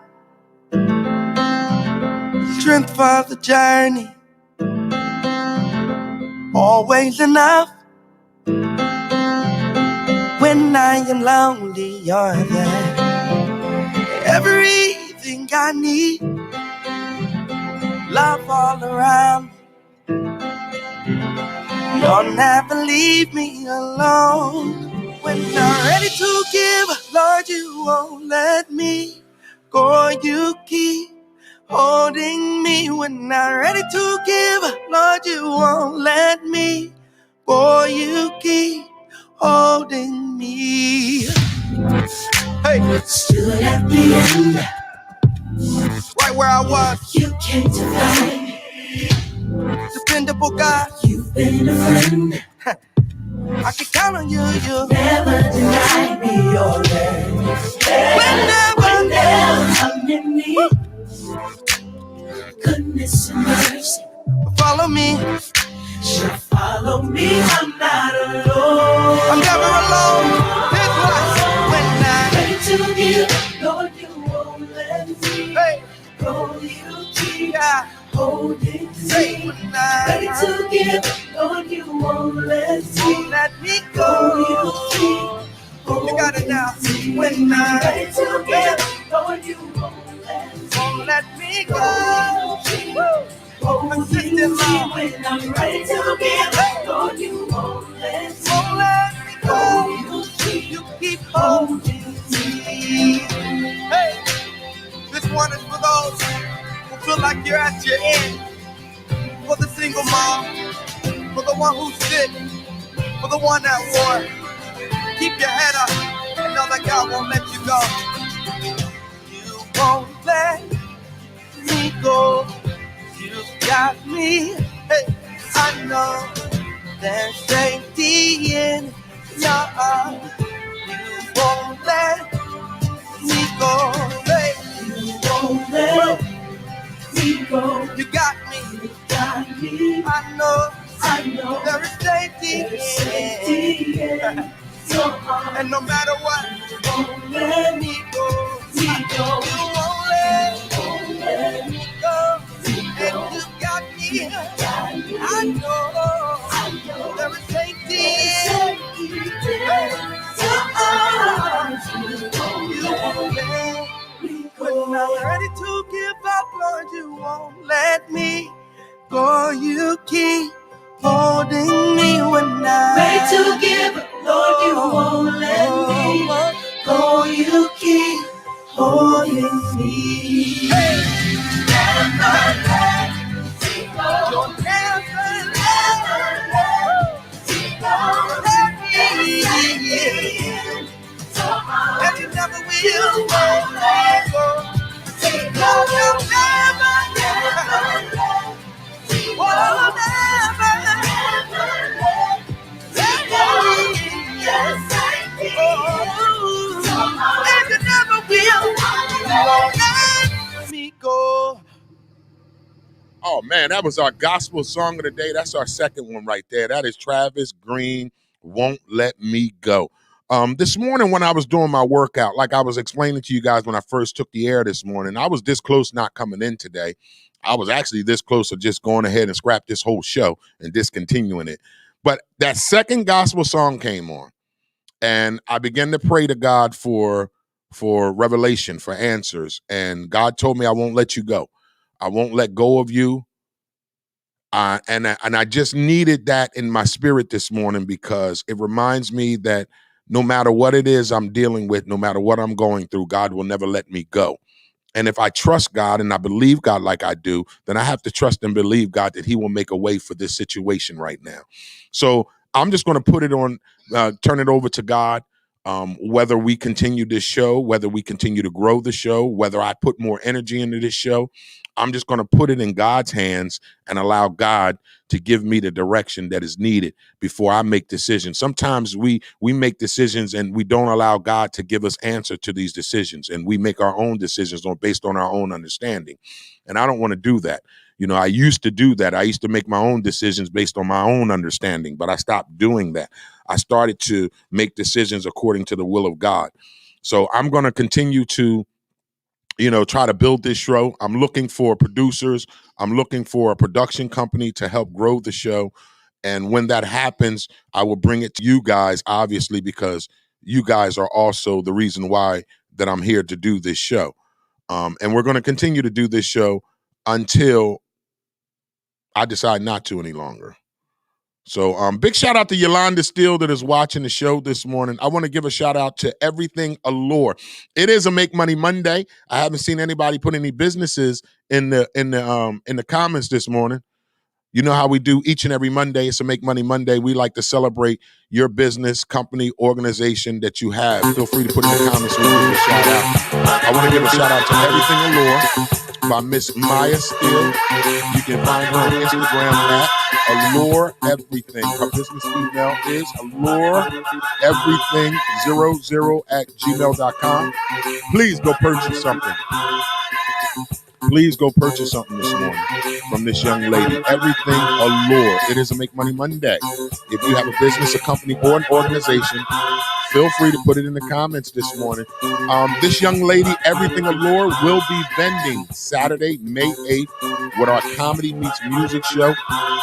strength for the journey, always enough. When I am lonely, you're there. Everything I need, love all around me. You'll never leave me alone. When I'm ready to give, Lord, you won't let me go. You keep holding me. When I'm ready to give, Lord, you won't let me go. You keep holding me. Hey, stood at the end, right where I was. You came to find me. Dependable God, you've been a friend. I can count on you. You never deny me or let me. Whenever I'm in need, goodness and mercy follow me. She'll follow me. I'm not alone. I'm never alone. Here's what. When I'm ready to give, Lord, you won't let me go. You keep holding me. Ready to give, Lord, you won't let me go. You keep holding me. You got it now. When I'm ready to give, Lord, you won't let me go. Holding me when I'm ready to give, Lord, you won't let me go. You keep holding me. Hey, this one is for those who feel like you're at your end. For the single mom, for the one who's sick, for the one at war. Keep your head up and know that God won't let you go. You won't let me go. You got me. Hey, I know there's safety in your arms. You won't let me go. Hey, you won't let me go. You got me. You got me. I know there is safety in your arms. And no matter what, you won't let me go. You won't let me go. And you got me. I know there is safety in your arms. You won't let me go. When I'm ready to give up, Lord, you won't let me go. You keep holding me when I'm ready to give up, Lord, you won't let me go. You keep holding me. Never let me go. Don't never let me go. And you never will. Let go. You'll never let me go. Oh man, that was our gospel song of the day. That's our second one right there. That is Travis Green, Won't Let Me Go. This morning when I was doing my workout, like I was explaining to you guys when I first took the air this morning, I was this close not coming in today. I was actually this close to just going ahead and scrap this whole show and discontinuing it. But that second gospel song came on, and I began to pray to God for revelation, for answers. And God told me, I won't let you go. I won't let go of you. And I just needed that in my spirit this morning, because it reminds me that no matter what it is I'm dealing with, no matter what I'm going through, God will never let me go. And if I trust God and I believe God like I do, then I have to trust and believe God that he will make a way for this situation right now. So I'm just going to put it on, turn it over to God. Whether we continue this show, whether we continue to grow the show, whether I put more energy into this show, I'm just going to put it in God's hands and allow God to give me the direction that is needed before I make decisions. Sometimes we make decisions and we don't allow God to give us answer to these decisions, and we make our own decisions based on our own understanding. And I don't want to do that. You know, I used to do that. I used to make my own decisions based on my own understanding, but I stopped doing that. I started to make decisions according to the will of God. So I'm going to continue to, try to build this show. I'm looking for producers. I'm looking for a production company to help grow the show. And when that happens, I will bring it to you guys, obviously, because you guys are also the reason why that I'm here to do this show. And we're going to continue to do this show until I decide not to any longer. So big shout out to Yolanda Steele that is watching the show this morning. I want to give a shout out to Everything Allure. It is a Make Money Monday. I haven't seen anybody put any businesses in the comments this morning. You know how we do each and every Monday. It's a Make Money Monday. We like to celebrate your business, company, organization that you have. Feel free to put in the comments. We'll give a shout out. I want to give a shout out to Everything Allure by Miss Maya Steele. You can find her on Instagram at Allure Everything. Her business email is allureeverything00@gmail.com. Please go purchase something. Please go purchase something this morning from this young lady. Everything Allure. It is a Make Money Monday. If you have a business, a company, or an organization, feel free to put it in the comments this morning. This young lady, Everything Allure, will be vending Saturday, May 8th with our Comedy Meets Music show.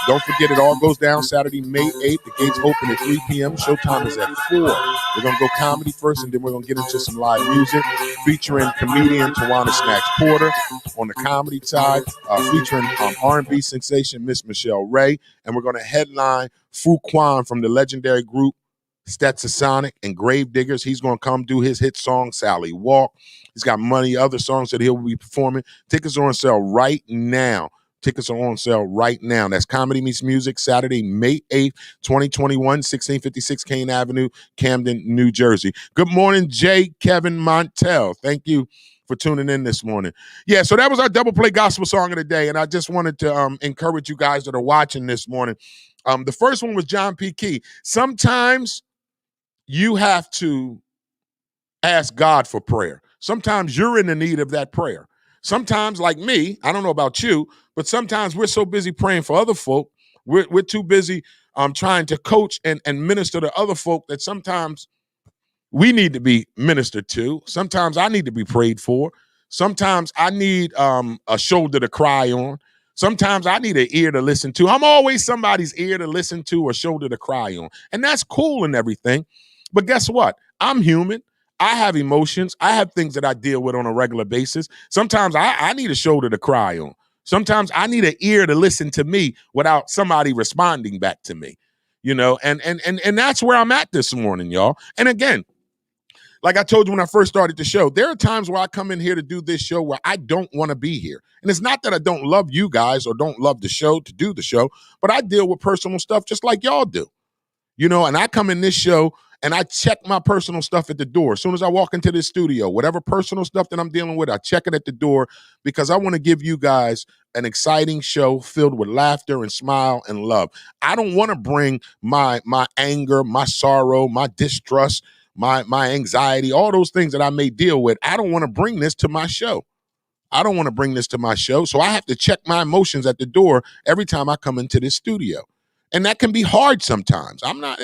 Don't forget, it all goes down Saturday, May 8th. The gates open at 3 p.m. Showtime is at 4. We're going to go comedy first, and then we're going to get into some live music featuring comedian Tawana Snacks Porter on the comedy side, featuring R&B sensation Miss Michelle Ray, and we're going to headline Fu Quan from the legendary group Stetsasonic and Gravediggers. He's going to come do his hit song, Sally Walk. He's got many other songs that he'll be performing. Tickets are on sale right now. Tickets are on sale right now. That's Comedy Meets Music, Saturday, May 8th, 2021, 1656 Kane Avenue, Camden, New Jersey. Good morning, J. Kevin Montel. Thank you for tuning in this morning. Yeah, so that was our double play gospel song of the day, and I just wanted to encourage you guys that are watching this morning. The first one was John P. Key. Sometimes you have to ask God for prayer. Sometimes you're in the need of that prayer. Sometimes, like me, I don't know about you, but sometimes we're so busy praying for other folk, we're too busy trying to coach and minister to other folk that sometimes we need to be ministered to. Sometimes I need to be prayed for. Sometimes I need a shoulder to cry on. Sometimes I need an ear to listen to. I'm always somebody's ear to listen to or shoulder to cry on. And that's cool and everything. But guess what? I'm human. I have emotions. I have things that I deal with on a regular basis. Sometimes I need a shoulder to cry on. Sometimes I need an ear to listen to me without somebody responding back to me. You know, and that's where I'm at this morning, y'all. And again, like I told you when I first started the show, there are times where I come in here to do this show where I don't want to be here. And it's not that I don't love you guys or don't love the show to do the show, but I deal with personal stuff just like y'all do. You know, and I come in this show and I check my personal stuff at the door. As soon as I walk into this studio, whatever personal stuff that I'm dealing with, I check it at the door because I want to give you guys an exciting show filled with laughter and smile and love. I don't want to bring my anger, my sorrow, my distrust, my anxiety, all those things that I may deal with. I don't want to bring this to my show. I don't want to bring this to my show. So I have to check my emotions at the door every time I come into this studio. And that can be hard sometimes. I'm not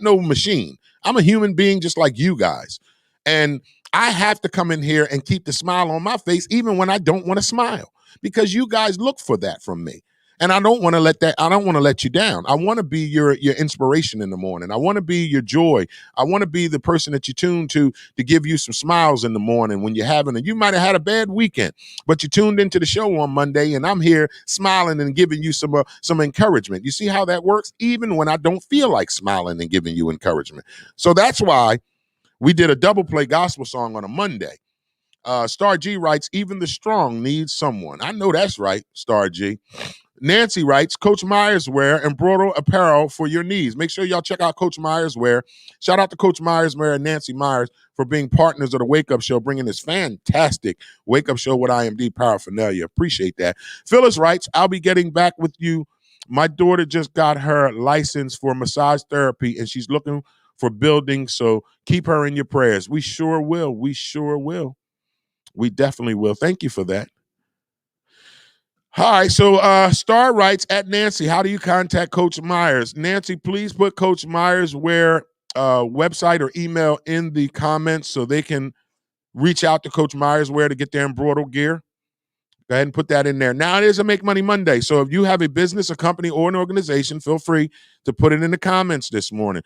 no machine. I'm a human being just like you guys. And I have to come in here and keep the smile on my face even when I don't want to smile because you guys look for that from me. And I don't want to let you down. I want to be your inspiration in the morning. I want to be your joy. I want to be the person that you tune to give you some smiles in the morning when you're having you might have had a bad weekend, but you tuned into the show on Monday and I'm here smiling and giving you some encouragement. You see how that works? Even when I don't feel like smiling and giving you encouragement. So that's why we did a double play gospel song on a Monday. Star G writes, even the strong needs someone. I know that's right, Star G. Nancy writes, Coach Myers Wear and Broadway Apparel for your needs. Make sure y'all check out Coach Myers Wear. Shout out to Coach Myers Wear and Nancy Myers for being partners of the Wake Up Show, bringing this fantastic Wake Up Show with IMD paraphernalia. Appreciate that. Phyllis writes, I'll be getting back with you. My daughter just got her license for massage therapy, and she's looking for building, so keep her in your prayers. We sure will. We sure will. We definitely will. Thank you for that. All right, so Star writes, at Nancy, how do you contact Coach Myers? Nancy, please put Coach Myers Wear website or email in the comments so they can reach out to Coach Myers Wear to get their embroidered gear. Go ahead and put that in there. Now, it is a Make Money Monday, so if you have a business, a company, or an organization, feel free to put it in the comments this morning.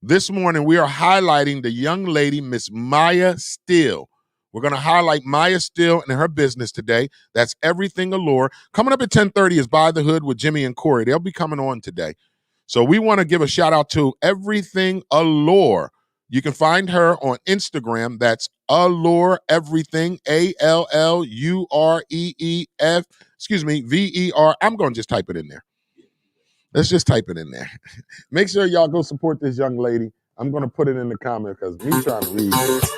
This morning, we are highlighting the young lady, Miss Maya Steele. We're going to highlight Maya Steele and her business today. That's Everything Allure. Coming up at 10:30 is By the Hood with Jimmy and Corey. They'll be coming on today. So we want to give a shout out to Everything Allure. You can find her on Instagram. That's Allure Everything, ALLUREEF, VER. I'm going to just type it in there. Let's just type it in there. Make sure y'all go support this young lady. I'm going to put it in the comment because me trying to read this.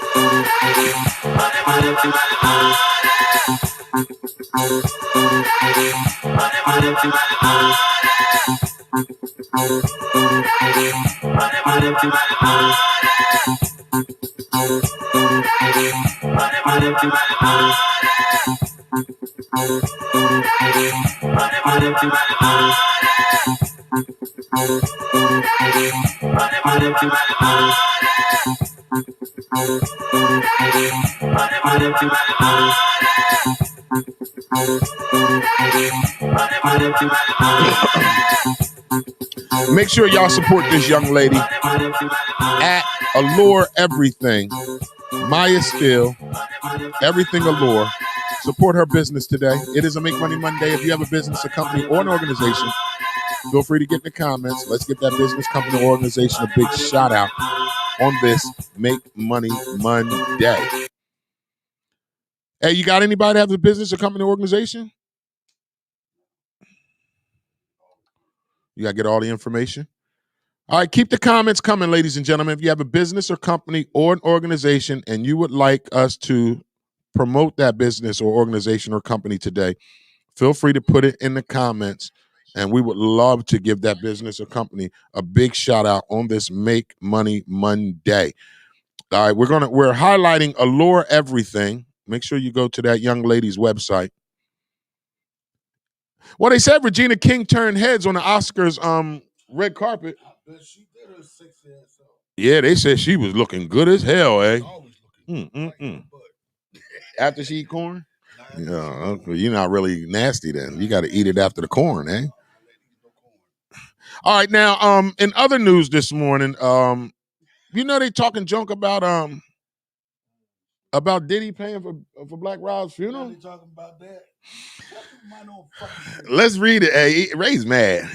Make sure y'all support this young lady at Allure Everything. Maya Steele, Everything Allure. Support her business today. It is a Make Money Monday. If you have a business, a company, or an organization, feel free to get in the comments. Let's get that business, company, or organization a big shout out on this Make Money Monday. Hey, you got anybody that has a business, a company, or organization? You got to get all the information. All right, keep the comments coming, ladies and gentlemen. If you have a business or company or an organization and you would like us to promote that business or organization or company today, feel free to put it in the comments, and we would love to give that business or company a big shout out on this Make Money Monday. All right, we're highlighting Allure Everything. Make sure you go to that young lady's website. Well, they said Regina King turned heads on the Oscars red carpet. Yeah, they said she was looking good as hell, eh? After she eat corn? Yeah, you're not really nasty then. You got to eat it after the corn, eh? All right, now, in other news this morning, you know they talking junk about Diddy paying for Black Rob's funeral? They talking about that. Let's read it. Hey, Ray's mad.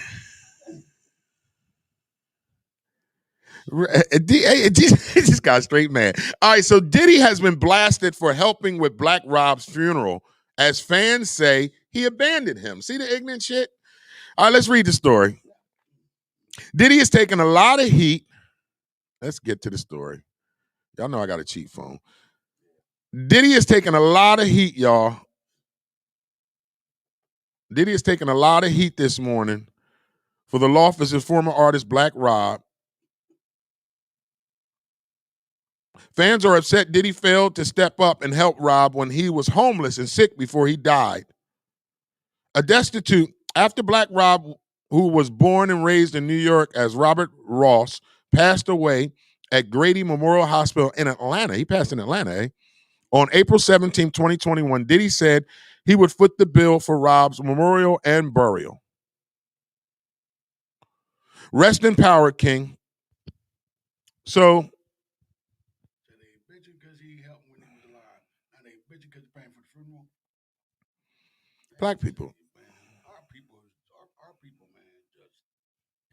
He just got straight mad. All right, so Diddy has been blasted for helping with Black Rob's funeral, as fans say he abandoned him. See the ignorant shit? All right, let's read the story. Diddy has taken a lot of heat. Let's get to the story. Y'all know I got a cheap phone. Diddy has taken a lot of heat, y'all. Diddy has taken a lot of heat this morning for the loss of his former artist, Black Rob. Fans are upset Diddy failed to step up and help Rob when he was homeless and sick before he died. A destitute, after Black Rob, who was born and raised in New York as Robert Ross, passed away at Grady Memorial Hospital in Atlanta. He passed in Atlanta, eh? On April 17, 2021, Diddy said he would foot the bill for Rob's memorial and burial. Rest in power, King. So, Black people. Our people, man, just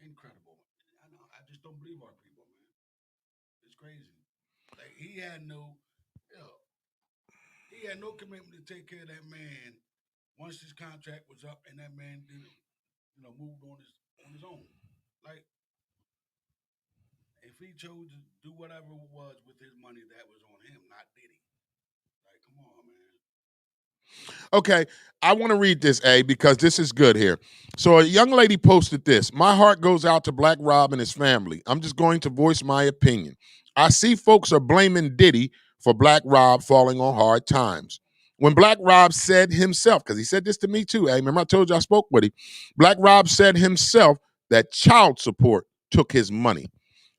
incredible. I just don't believe our people, man. It's crazy. Like he had no commitment to take care of that man once his contract was up, and that man did, moved on his own. Like if he chose to do whatever it was with his money, that was on him, not Diddy. Like, come on, man. Okay, I want to read this, because this is good here. So a young lady posted this. My heart goes out to Black Rob and his family. I'm just going to voice my opinion. I see folks are blaming Diddy for Black Rob falling on hard times. When Black Rob said himself, because he said this to me too, remember I told you I spoke with him. Black Rob said himself that child support took his money.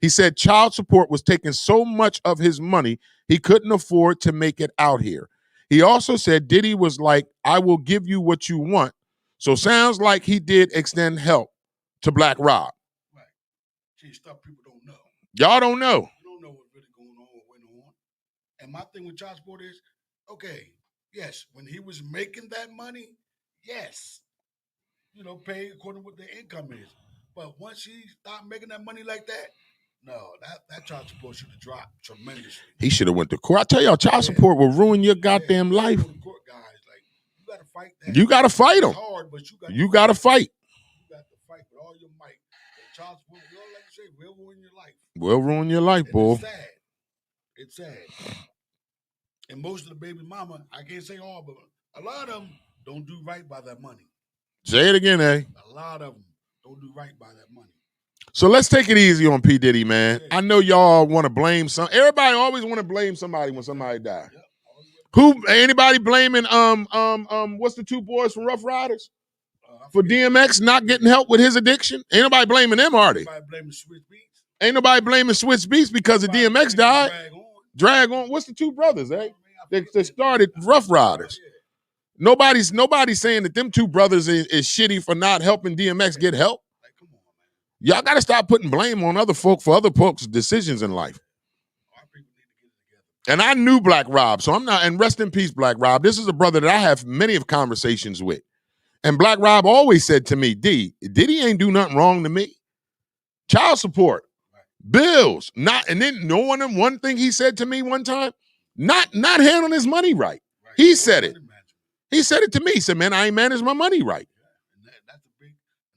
He said child support was taking so much of his money, he couldn't afford to make it out here. He also said Diddy was like, I will give you what you want. So sounds like he did extend help to Black Rob. Right. See, stuff people don't know. Y'all don't know. You don't know what's really going on or went on. And my thing with child support is, okay, yes, when he was making that money, yes, pay according to what their income is. But once he stopped making that money like that, no, that child support should have dropped tremendously. He should have went to court. I tell y'all, child support will ruin your goddamn life. Court guys, like, you got to fight that. You got to fight them. It's hard, but you got to fight. You got to fight with all your might. The child support, like you say, will ruin your life. Will ruin your life, boy. It's sad. And most of the baby mama, I can't say all, but a lot of them don't do right by that money. Say it again, eh? A lot of them don't do right by that money. So let's take it easy on P. Diddy, man. I know y'all want to blame some. Everybody always want to blame somebody when somebody die. Anybody blaming what's the two boys from Rough Riders for DMX not getting help with his addiction? Ain't nobody blaming them, are they? Ain't nobody blaming Switch Beats because the DMX died. Drag on. What's the two brothers, eh? They started Rough Riders. Nobody's saying that them two brothers is shitty for not helping DMX get help. Y'all got to stop putting blame on other folk for other folks' decisions in life. And I knew Black Rob, so I'm not, and rest in peace, Black Rob. This is a brother that I have many of conversations with. And Black Rob always said to me, Diddy ain't do nothing wrong to me. Child support, bills, and then one thing he said to me one time, not handling his money right. He said it. He said it to me. He said, man, I ain't managed my money right.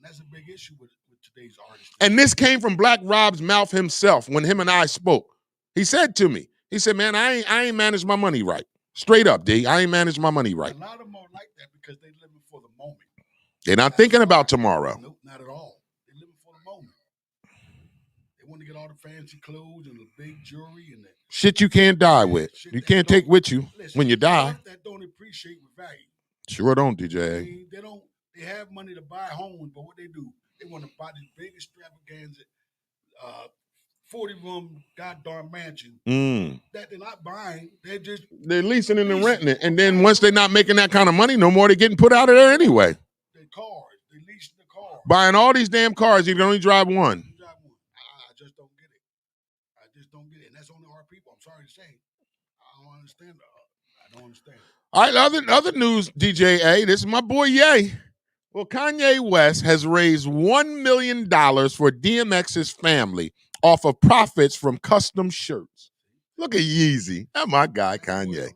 That's a big issue with today's artists. And this came from Black Rob's mouth himself when him and I spoke. He said to me, he said, man, I ain't managed my money right. Straight up, D. I ain't managed my money right. A lot of them are like that because they're living for the moment. They're not thinking about tomorrow. Nope, not at all. They're living for the moment. They want to get all the fancy clothes and the big jewelry and the shit you can't die with. You can't take with you when you die. That don't appreciate with value. Sure don't, DJ. They have money to buy homes, but what they do, they want to buy this big extravaganza, 40-room goddamn mansion that they're not buying. They're leasing and then renting it. And then once they're not making that kind of money no more, they're getting put out of there anyway. They leasing the car. Buying all these damn cars, you can only drive one. I just don't get it. And that's only our people. I'm sorry to say. I don't understand. I don't understand. All right, other news, DJ A. This is my boy Ye. Well, Kanye West has raised $1 million for DMX's family off of profits from custom shirts. Look at Yeezy. That's my guy, Kanye.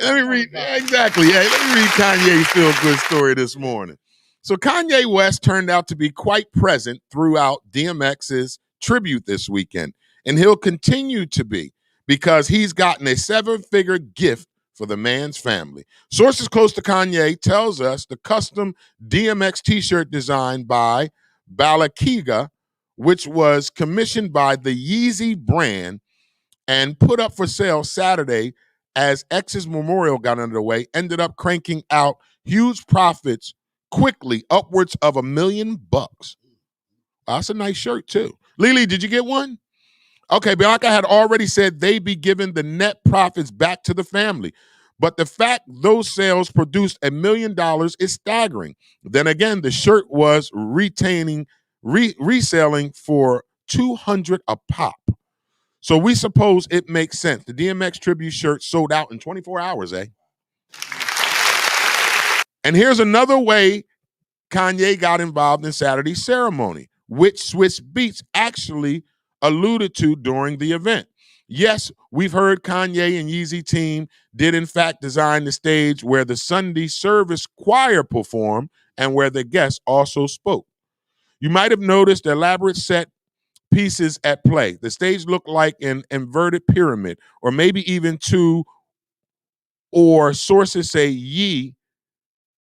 Let me read, exactly. Hey, let me read Kanye's feel-good story this morning. So Kanye West turned out to be quite present throughout DMX's tribute this weekend, and he'll continue to be because he's gotten a 7-figure gift for the man's family. Sources close to Kanye tells us the custom DMX t-shirt designed by Balakiga, which was commissioned by the Yeezy brand and put up for sale Saturday as X's memorial got underway, ended up cranking out huge profits quickly, upwards of $1 million. That's a nice shirt too. Lily, did you get one? Okay, Bianca had already said they'd be giving the net profits back to the family. But the fact those sales produced $1 million is staggering. Then again, the shirt was reselling for $200 a pop. So we suppose it makes sense. The DMX tribute shirt sold out in 24 hours, eh? And here's another way Kanye got involved in Saturday's ceremony, which Swizz Beatz actually alluded to during the event. Yes, we've heard Kanye and Yeezy team did in fact design the stage where the Sunday service choir performed and where the guests also spoke. You might have noticed the elaborate set pieces at play. The stage looked like an inverted pyramid, or maybe even two, or sources say Yee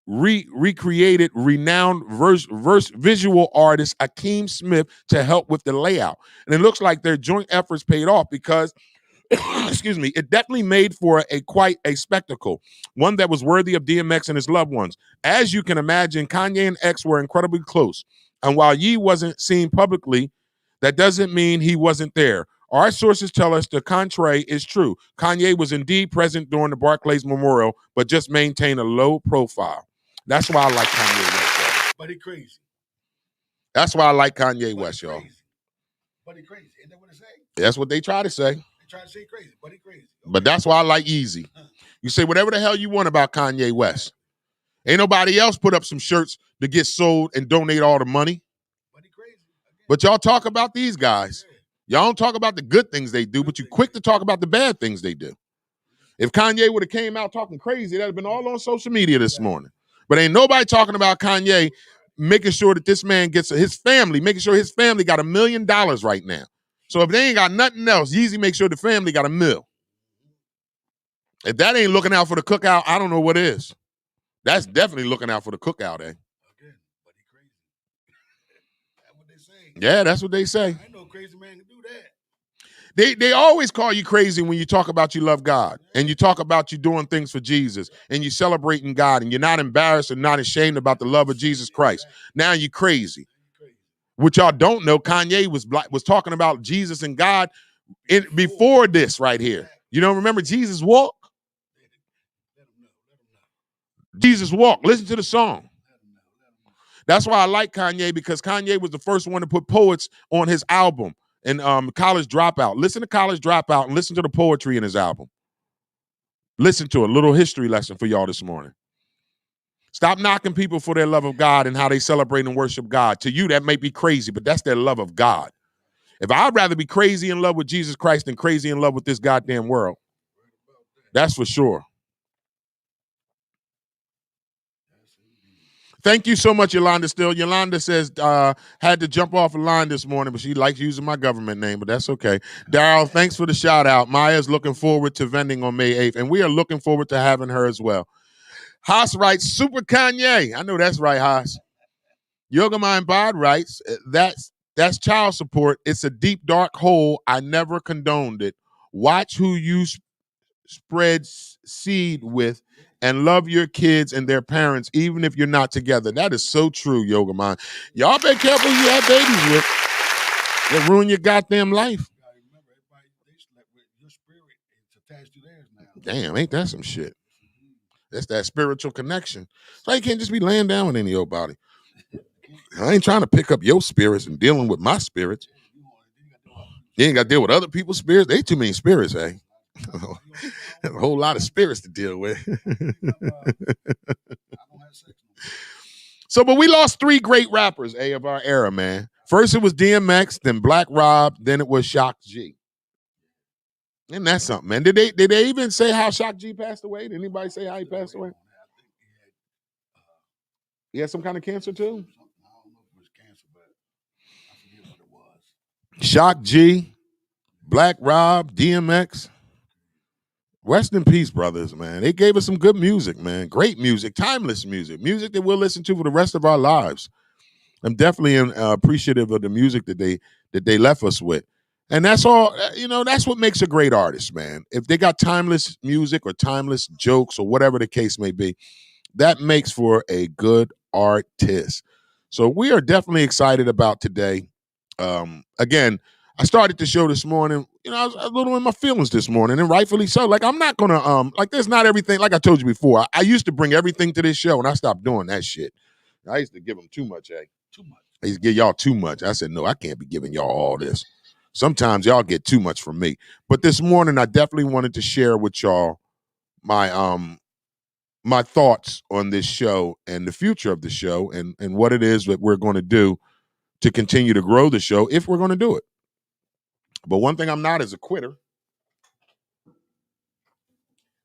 recreated renowned visual artist Akeem Smith to help with the layout. And it looks like their joint efforts paid off because, excuse me, it definitely made for quite a spectacle, one that was worthy of DMX and his loved ones. As you can imagine, Kanye and X were incredibly close. And while Yee wasn't seen publicly, that doesn't mean he wasn't there. Our sources tell us the contrary is true. Kanye was indeed present during the Barclays Memorial, but just maintained a low profile. That's why I like Kanye West, y'all. But he crazy. That's why I like Kanye West, y'all. But he crazy. Isn't that what they say? That's what they try to say. They try to say crazy, but he crazy. Okay. But that's why I like Yeezy. You say whatever the hell you want about Kanye West. Ain't nobody else put up some shirts to get sold and donate all the money. But he crazy. But y'all talk about these guys. Y'all don't talk about the good things they do, but you quick to talk about the bad things they do. If Kanye would have came out talking crazy, that'd have been all on social media this morning. But ain't nobody talking about Kanye making sure that this man gets his family, making sure his family got $1 million right now. So if they ain't got nothing else, Yeezy make sure the family got $1 million. If that ain't looking out for the cookout, I don't know what is. That's definitely looking out for the cookout, eh? Again, but he crazy. That's what they say. Yeah, that's what they say. I know crazy man can do that. They always call you crazy when you talk about you love God and you talk about you doing things for Jesus and you celebrating God and you're not embarrassed and not ashamed about the love of Jesus Christ. Now you're crazy. What y'all don't know, Kanye was talking about Jesus and God before this right here. You don't remember Jesus Walk? Jesus Walk. Listen to the song. That's why I like Kanye, because Kanye was the first one to put poets on his album. And College Dropout. Listen to College Dropout and listen to the poetry in his album. Listen to a little history lesson for y'all this morning. Stop knocking people for their love of God and how they celebrate and worship God. To you, that may be crazy, but that's their love of God. If I'd rather be crazy in love with Jesus Christ than crazy in love with this goddamn world, that's for sure. Thank you so much, Yolanda Still. Yolanda says, had to jump off a line this morning, but she likes using my government name, but that's okay. Daryl, thanks for the shout out. Maya's looking forward to vending on May 8th, and we are looking forward to having her as well. Haas writes, Super Kanye. I know that's right, Haas. Yoga Mind Bod writes, that's child support. It's a deep, dark hole. I never condoned it. Watch who you spread seed with and love your kids and their parents, even if you're not together. That is so true, Yoga Mind. Y'all be careful who you have babies with. They'll ruin your goddamn life. Damn, ain't that some shit? That's that spiritual connection. So you can't just be laying down with any old body. I ain't trying to pick up your spirits and dealing with my spirits. You ain't got to deal with other people's spirits. They too many spirits, eh? A whole lot of spirits to deal with. So, but we lost 3 great rappers, of our era, man. First it was DMX, then Black Rob, then it was Shock G. And that's something, man. Did they even say how Shock G passed away? Did anybody say how he passed away? He had some kind of cancer too? Shock G, Black Rob, DMX. Rest in peace, brothers, man. They gave us some good music, man. Great music, timeless music, music that we'll listen to for the rest of our lives. I'm definitely appreciative of the music that they left us with. And that's all, that's what makes a great artist, man. If they got timeless music or timeless jokes or whatever the case may be, that makes for a good artist. So we are definitely excited about today. Again, I started the show this morning. I was a little in my feelings this morning, and rightfully so. Like, I'm not gonna there's not everything. Like I told you before, I used to bring everything to this show, and I stopped doing that shit. I used to give them too much, Too much. I used to give y'all too much. I said, no, I can't be giving y'all all this. Sometimes y'all get too much from me. But this morning, I definitely wanted to share with y'all my my thoughts on this show and the future of the show and what it is that we're going to do to continue to grow the show if we're going to do it. But one thing I'm not is a quitter.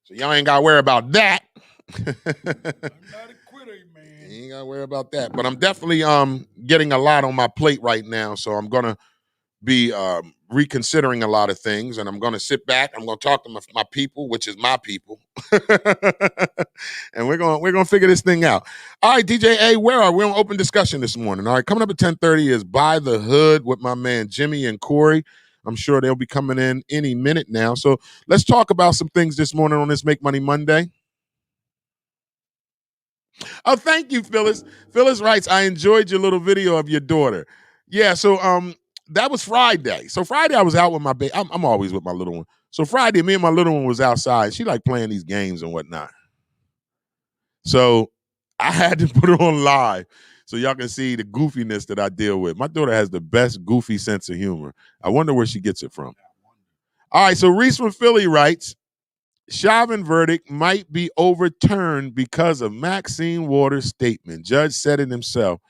So y'all ain't got to worry about that. I'm not a quitter, man. You ain't got to worry about that. But I'm definitely getting a lot on my plate right now. So I'm going to be reconsidering a lot of things, and I'm going to sit back. I'm going to talk to my people, which is my people, and we're going to figure this thing out. All right, DJ A, where are we? We're on open discussion this morning. All right, coming up at 10:30 is By the Hood with my man Jimmy and Corey. I'm sure they'll be coming in any minute now. So let's talk about some things this morning on this Make Money Monday. Oh, thank you, Phyllis. Phyllis writes, I enjoyed your little video of your daughter. Yeah, so that was Friday. So Friday I was out with my baby. I'm always with my little one. So Friday, me and my little one was outside. She like playing these games and whatnot. So I had to put it on live so y'all can see the goofiness that I deal with. My daughter has the best goofy sense of humor. I wonder where she gets it from. All right, so Reese from Philly writes, Chauvin verdict might be overturned because of Maxine Waters' statement. Judge said it himself.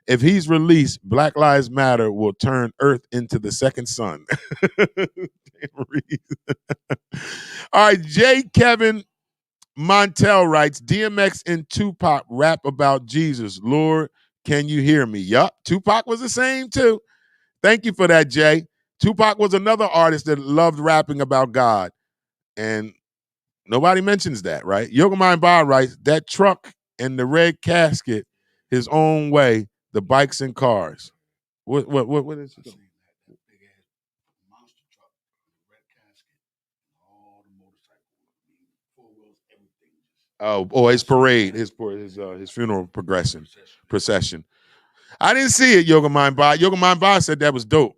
If he's released, Black Lives Matter will turn Earth into the second sun. All right, J. Kevin Montel writes, DMX and Tupac rap about Jesus. Lord, can you hear me? Yup, Tupac was the same too. Thank you for that, Jay. Tupac was another artist that loved rapping about God. And nobody mentions that, right? Yoga Mind Bar writes, that truck and the red casket his own way, the bikes and cars. What is it? Oh, his parade, his funeral procession. I didn't see it, Yoga Mind Ba. Yoga Mind Ba said that was dope.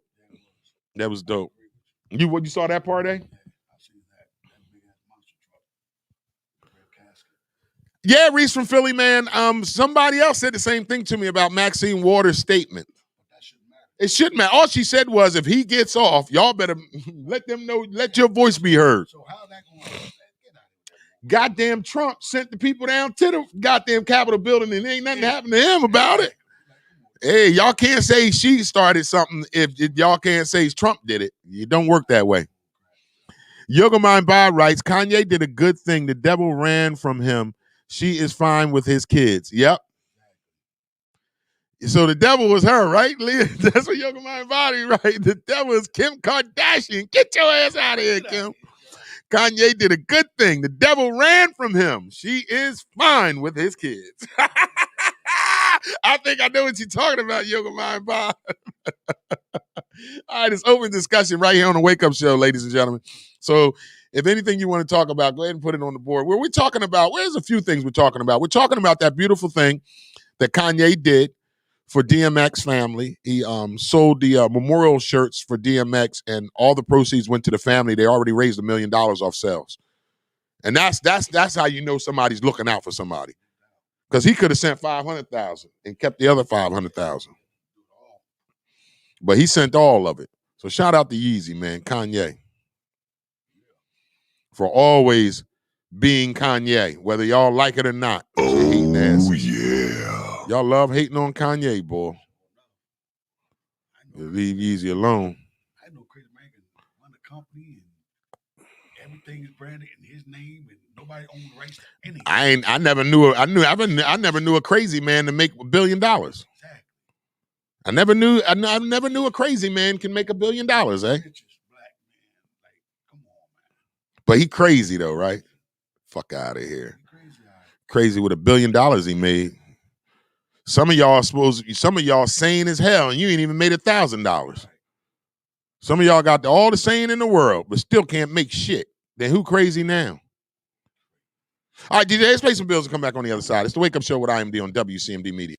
That was dope. You saw that part, eh? Yeah, Reese from Philly, man. Somebody else said the same thing to me about Maxine Waters' statement. It shouldn't matter. All she said was, if he gets off, y'all better let them know, let your voice be heard. So how that going to goddamn Trump sent the people down to the goddamn Capitol building and ain't nothing happened to him about it. Hey, y'all can't say she started something if y'all can't say Trump did it. It don't work that way. Yoga Mind Ba writes, Kanye did a good thing. The devil ran from him. She is fine with his kids. Yep. So the devil was her, right, Leah? That's what Yoga Mind Body, right? The devil is Kim Kardashian. Get your ass out of here, Kim. Kanye did a good thing. The devil ran from him. She is fine with his kids. I think I know what you're talking about, Yoga Mind Body. All right, it's open discussion right here on the Wake Up Show, ladies and gentlemen. So if anything you want to talk about, go ahead and put it on the board. Where we're talking about, there's a few things we're talking about. We're talking about that beautiful thing that Kanye did for DMX family. He sold the memorial shirts for DMX, and all the proceeds went to the family. They already raised $1 million off sales. And that's how you know somebody's looking out for somebody. Because he could have sent $500,000 and kept the other $500,000. But he sent all of it. So shout out to Yeezy, man, Kanye, for always being Kanye, whether y'all like it or not. Oh, yeah. Y'all love hating on Kanye, boy. Leave Yeezy alone. I know Crazy Man can run a company and everything is branded in his name and nobody owns the rights to anything. I never knew a crazy man to make $1 billion. Exactly. I never knew a crazy man can make $1 billion, eh? But he crazy though, right? Fuck out of here. Crazy with $1 billion he made. Some of y'all sane as hell, and you ain't even made $1,000. Some of y'all got all the sane in the world, but still can't make shit. Then who crazy now? All right, DJ, let's pay some bills and come back on the other side. It's the Wake Up Show with IMD on WCMD Media.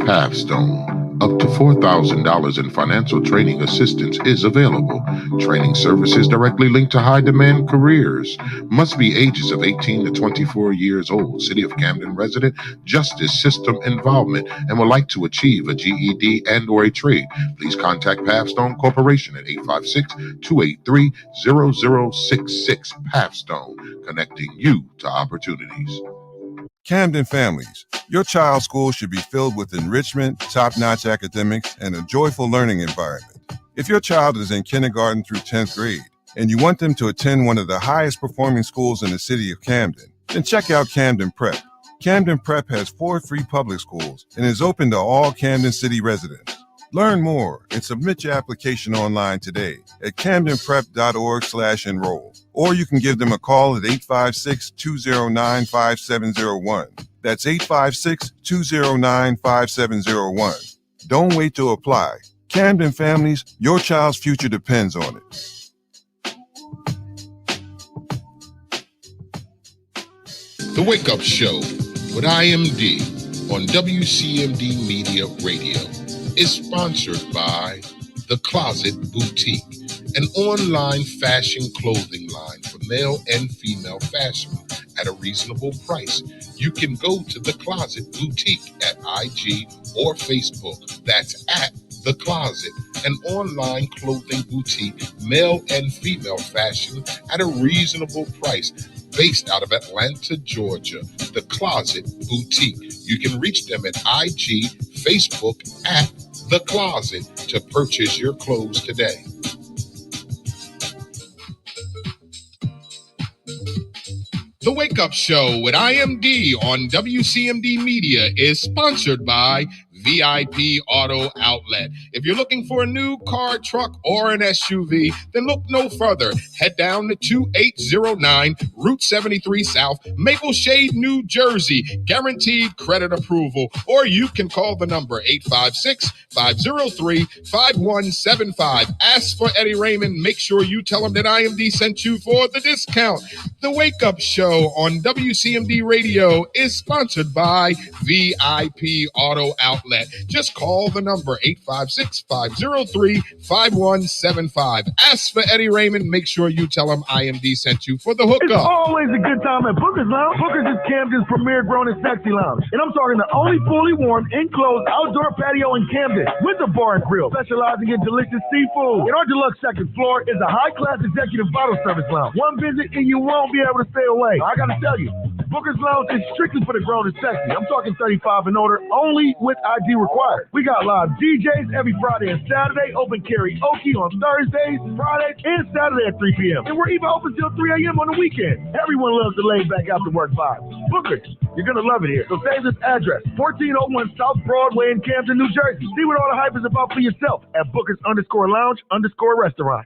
Pathstone. Up to $4,000 in financial training assistance is available. Training services directly linked to high-demand careers. Must be ages of 18 to 24 years old. City of Camden resident, justice system involvement, and would like to achieve a GED and or a trade. Please contact Pathstone Corporation at 856-283-0066. Pathstone, connecting you to opportunities. Camden families, your child's school should be filled with enrichment, top-notch academics, and a joyful learning environment. If your child is in kindergarten through 10th grade and you want them to attend one of the highest performing schools in the city of Camden, then check out Camden Prep. Camden Prep has 4 free public schools and is open to all Camden City residents. Learn more and submit your application online today at camdenprep.org/enroll. Or you can give them a call at 856-209-5701. That's 856-209-5701. Don't wait to apply. Camden families, your child's future depends on it. The Wake Up Show with IMD on WCMD Media Radio is sponsored by The Closet Boutique, an online fashion clothing line for male and female fashion at a reasonable price. You can go to The Closet Boutique at IG or Facebook. That's at The Closet, an online clothing boutique, male and female fashion at a reasonable price. Based out of Atlanta, Georgia, The Closet Boutique. You can reach them at IG, Facebook at The Closet to purchase your clothes today. The Wake Up Show with IMD on WCMD Media is sponsored by VIP Auto Outlet. If you're looking for a new car, truck, or an SUV, then look no further. Head down to 2809 Route 73 South, Maple Shade, New Jersey. Guaranteed credit approval. Or you can call the number 856-503-5175. Ask for Eddie Raymond. Make sure you tell him that IMD sent you for the discount. The Wake Up Show on WCMD Radio is sponsored by VIP Auto Outlet. Just call the number 856-503-5175. Ask for Eddie Raymond. Make sure you tell him IMD sent you for the It's hookup. always a good time at Booker's Lounge. Booker's is Camden's premier grown and sexy lounge. And I'm talking the only fully warm, enclosed outdoor patio in Camden with a bar and grill, specializing in delicious seafood. And our deluxe second floor is a high-class executive bottle service lounge. One visit and you won't be able to stay away. I gotta tell you, Booker's Lounge is strictly for the grown and sexy. I'm talking 35 and older, only with ID required. We got live DJs every Friday and Saturday, open karaoke on Thursdays, Fridays, and Saturday at 3 p.m. And we're even open till 3 a.m. on the weekend. Everyone loves the laid-back after-work vibe. Booker's, you're gonna love it here. So save this address, 1401 South Broadway in Camden, New Jersey. See what all the hype is about for yourself at Booker's_Lounge_restaurant.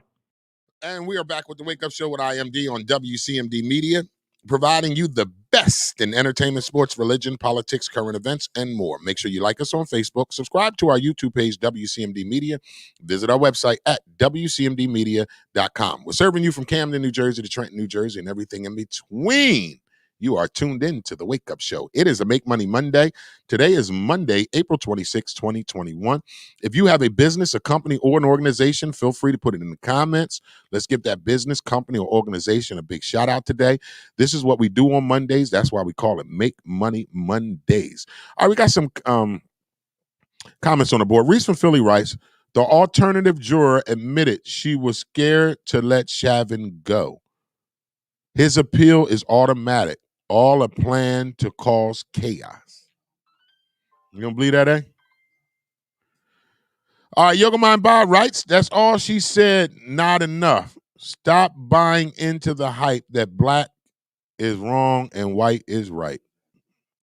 And we are back with the Wake Up Show with IMD on WCMD Media, providing you the best in entertainment, sports, religion, politics, current events, and more. Make sure you like us on Facebook, subscribe to our YouTube page, WCMD Media, visit our website at WCMDmedia.com. We're serving you from Camden, New Jersey to Trenton, New Jersey, and everything in between. You are tuned in to the Wake Up Show. It is a Make Money Monday. Today is Monday, April 26, 2021. If you have a business, a company, or an organization, feel free to put it in the comments. Let's give that business, company, or organization a big shout out today. This is what we do on Mondays. That's why we call it Make Money Mondays. All right, we got some comments on the board. Reese from Philly writes, the alternative juror admitted she was scared to let Shavin go. His appeal is automatic. All a plan to cause chaos. You gonna believe that, eh? All right, Yoga Mind Bob writes, that's all she said, not enough. Stop buying into the hype that black is wrong and white is right.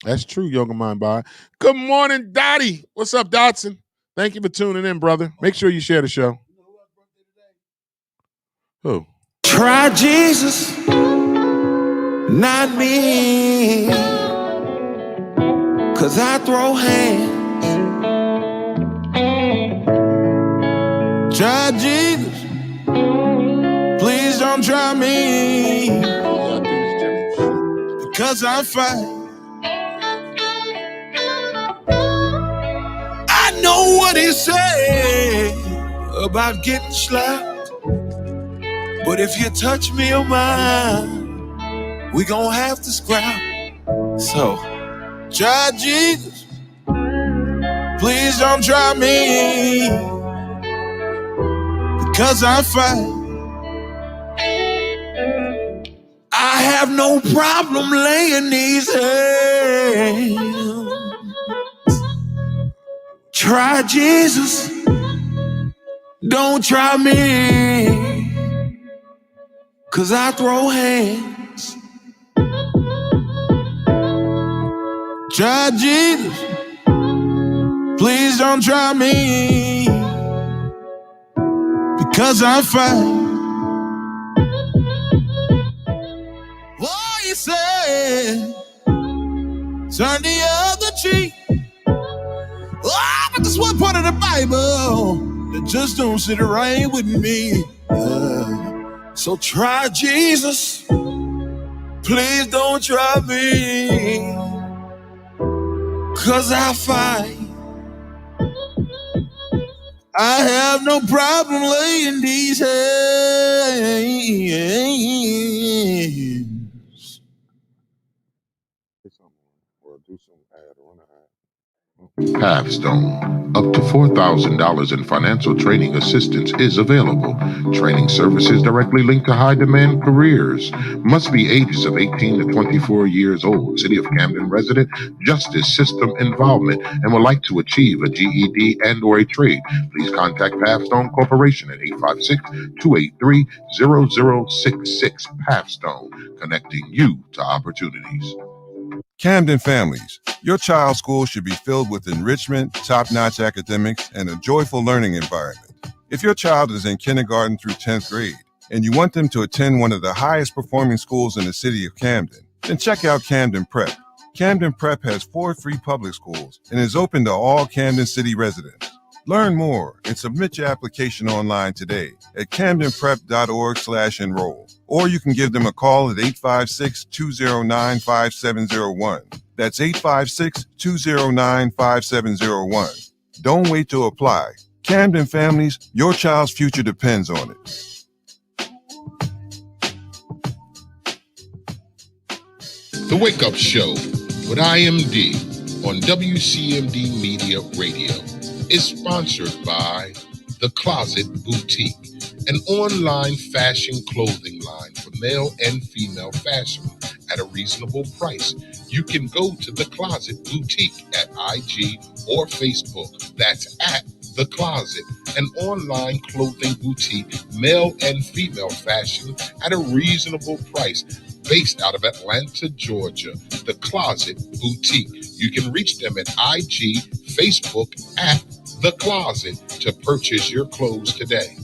That's true, Yoga Mind Bob. Good morning, Dottie. What's up, Dotson? Thank you for tuning in, brother. Make sure you share the show. Who? Try Jesus, not me, 'cause I throw hands. Try Jesus, please don't try me, because I'm fine. I know what he said about getting slapped, but if you touch me or mine, we gon' have to scrap. So, try Jesus, please don't try me, because I'm fine. I have no problem laying these hands. Try Jesus, don't try me, 'cause I throw hands. Try Jesus, please don't try me, because I'm fine. Oh, he said, turn the other cheek. Oh, but this one part of the Bible that just don't sit right with me. So try Jesus, please don't try me, 'cause I find I have no problem laying these hands. Pathstone. Up to $4,000 in financial training assistance is available. Training services directly linked to high-demand careers. Must be ages of 18 to 24 years old. City of Camden resident, justice system involvement, and would like to achieve a GED and or a trade. Please contact Pathstone Corporation at 856-283-0066. Pathstone, connecting you to opportunities. Camden families, Your child's school should be filled with enrichment, top-notch academics, and a joyful learning environment. If your child is in kindergarten through 10th grade and you want them to attend one of the highest performing schools in the city of Camden, then check out Camden Prep. Camden Prep has 4 free public schools and is open to all Camden City residents. Learn more and submit your application online today at camdenprep.org/enroll. Or you can give them a call at 856-209-5701. That's 856-209-5701. Don't wait to apply. Camden families, your child's future depends on it. The Wake Up Show with IMD on WCMD Media Radio is sponsored by The Closet Boutique, an online fashion clothing line for male and female fashion at a reasonable price. You can go to The Closet Boutique at IG or Facebook. That's at The Closet, an online clothing boutique, male and female fashion at a reasonable price. Based out of Atlanta, Georgia, The Closet Boutique. You can reach them at IG, Facebook at The Closet to purchase your clothes today.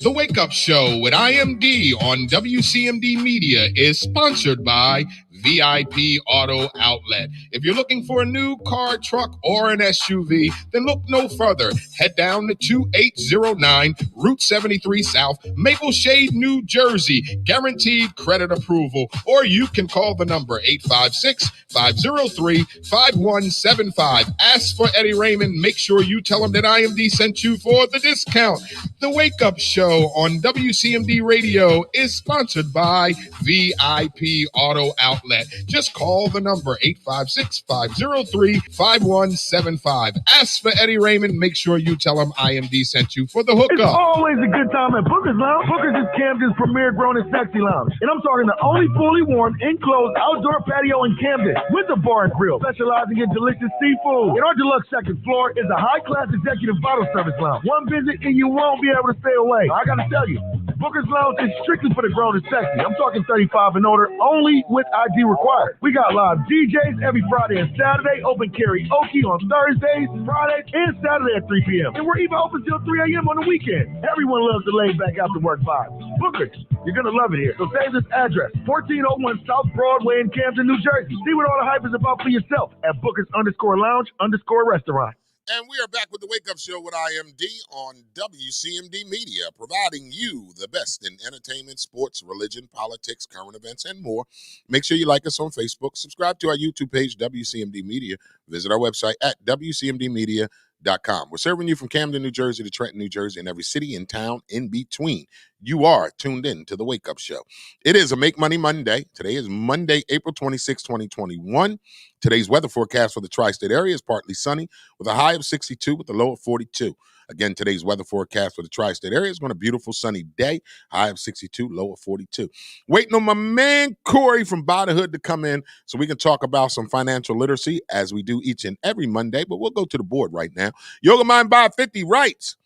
The Wake Up Show with IMD on WCMD Media is sponsored by VIP Auto Outlet. If you're looking for a new car, truck, or an SUV, then look no further. Head down to 2809 Route 73 South, Maple Shade, New Jersey. Guaranteed credit approval. Or you can call the number 856-503-5175. Ask for Eddie Raymond. Make sure you tell him that IMD sent you for the discount. The Wake Up Show on WCMD Radio is sponsored by VIP Auto Outlet. Just call the number 856-503-5175. Ask for Eddie Raymond. Make sure you tell him IMD sent you for the hookup. It's always a good time at Booker's Lounge. Booker's is Camden's premier grown and sexy lounge. And I'm talking the only fully warm, enclosed outdoor patio in Camden with a bar and grill, specializing in delicious seafood. And our deluxe second floor is a high-class executive bottle service lounge. One visit and you won't be able to stay away. I gotta tell you, Booker's Lounge is strictly for the grown and sexy. I'm talking 35 and older, only with ID required. We got live DJs every Friday and Saturday, open karaoke on Thursdays, Fridays, and Saturday at 3 p.m. And we're even open till 3 a.m. on the weekend. Everyone loves the laid back after work vibe. Bookers, you're gonna love it here. So save this address, 1401 South Broadway in Camden, New Jersey. See what all the hype is about for yourself at Bookers_Lounge_restaurant. And we are back with the Wake Up Show with IMD on WCMD Media, providing you the best in entertainment, sports, religion, politics, current events, and more. Make sure you like us on Facebook. Subscribe to our YouTube page, WCMD Media. Visit our website at WCMDmedia.com. We're serving you from Camden, New Jersey to Trenton, New Jersey, and every city and town in between. You are tuned in to the Wake Up Show. It is a Make Money Monday. Today is Monday, April 26, 2021. Today's weather forecast for the tri-state area is partly sunny with a high of 62 with a low of 42. Again, today's weather forecast for the tri-state area is going to be a beautiful sunny day, high of 62, low of 42. Waiting on my man Corey from By the Hood to come in so we can talk about some financial literacy as we do each and every Monday, but we'll go to the board right now. Yoga Mind by 50 writes,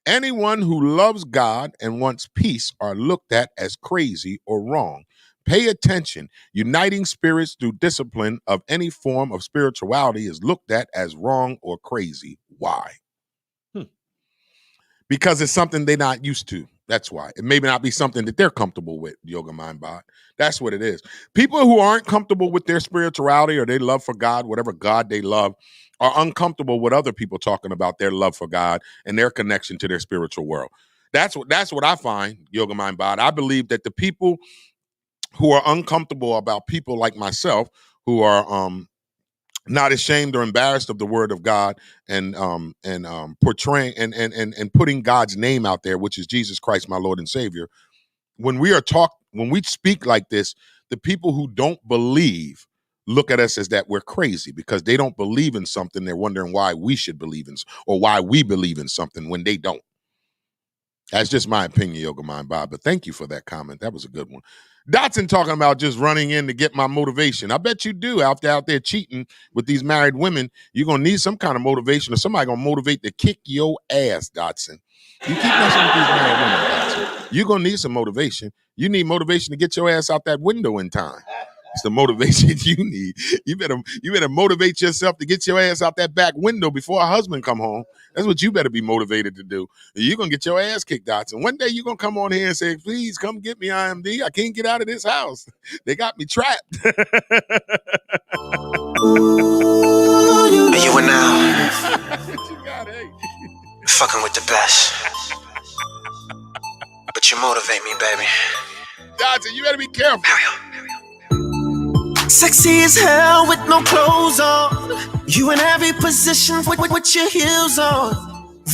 anyone who loves God and wants peace are looked at as crazy or wrong. Pay attention. Uniting spirits through discipline of any form of spirituality is looked at as wrong or crazy. Why? Because it's something they're not used to. That's why. It may not be something that they're comfortable with, Yoga Mind Bod. That's what it is. People who aren't comfortable with their spirituality or their love for God, whatever God they love, are uncomfortable with other people talking about their love for God and their connection to their spiritual world. That's what I find, Yoga Mind Bod. I believe that the people who are uncomfortable about people like myself, who are not ashamed or embarrassed of the word of God and portraying and putting God's name out there, which is Jesus Christ, my Lord and Savior. When we speak like this, the people who don't believe look at us as that we're crazy because they don't believe in something. They're wondering why we should believe in or why we believe in something when they don't. That's just my opinion, Yoga Mind Bob. But thank you for that comment. That was a good one. Dotson talking about just running in to get my motivation. I bet you do out there cheating with these married women. You're going to need some kind of motivation or somebody going to motivate to kick your ass, Dotson. You keep messing with these married women, Dotson. you're gonna need some motivation. You need motivation to get your ass out that window in time. It's the motivation you need. You better motivate yourself to get your ass out that back window before a husband come home. That's what you better be motivated to do. You're gonna get your ass kicked out. And one day you're gonna come on here and say, please come get me, IMD. I can't get out of this house. They got me trapped. You are now fucking with the best. But you motivate me, baby. Dodson, you better be careful. Sexy as hell with no clothes on. You in every position with your heels on.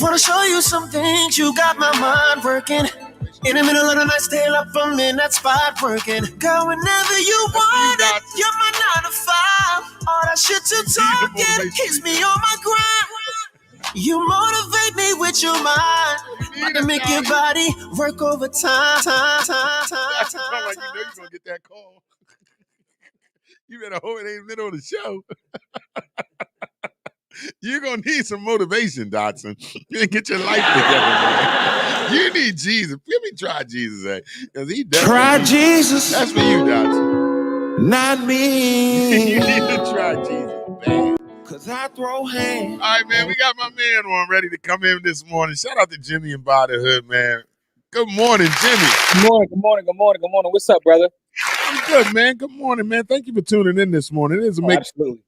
Wanna show you some things, you got my mind working. In the middle of the night, stay up from in that spot working. Girl, whenever you want it, you're my 9 to 5. All that shit you talking keeps me on my grind. You motivate me with your mind. About to make your body work overtime. Like you know you're gonna get that call. You better hope it ain't in the middle of the show. You're gonna need some motivation, Dodson. Get your life together, man. You need Jesus. Let me try Jesus, eh? Because he does. Try Jesus. That's for you, Dodson. Not me. You need to try Jesus, man. Cause I throw hands. All right, man. We got my man on ready to come in this morning. Shout out to Jimmy in By the Hood, man. Good morning, Jimmy. Good morning. What's up, brother? I'm good, man. Good morning, man. Thank you for tuning in this morning. It is amazing. Absolutely.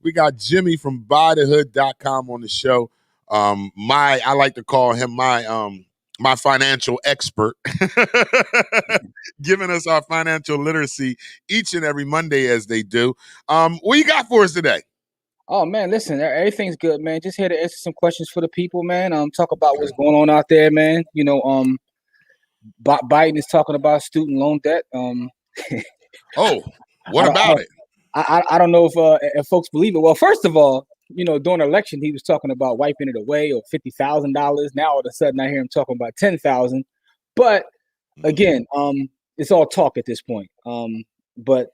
We got Jimmy from BuyTheHood.com on the show. I like to call him my financial expert, giving us our financial literacy each and every Monday as they do. What you got for us today? Oh man, listen, everything's good, man. Just here to answer some questions for the people, man. Talk about what's going on out there, man. You know, Biden is talking about student loan debt. What about it? I don't know if folks believe it. Well, first of all, you know, during the election, he was talking about wiping it away or $50,000. Now all of a sudden, I hear him talking about $10,000. But again, it's all talk at this point. But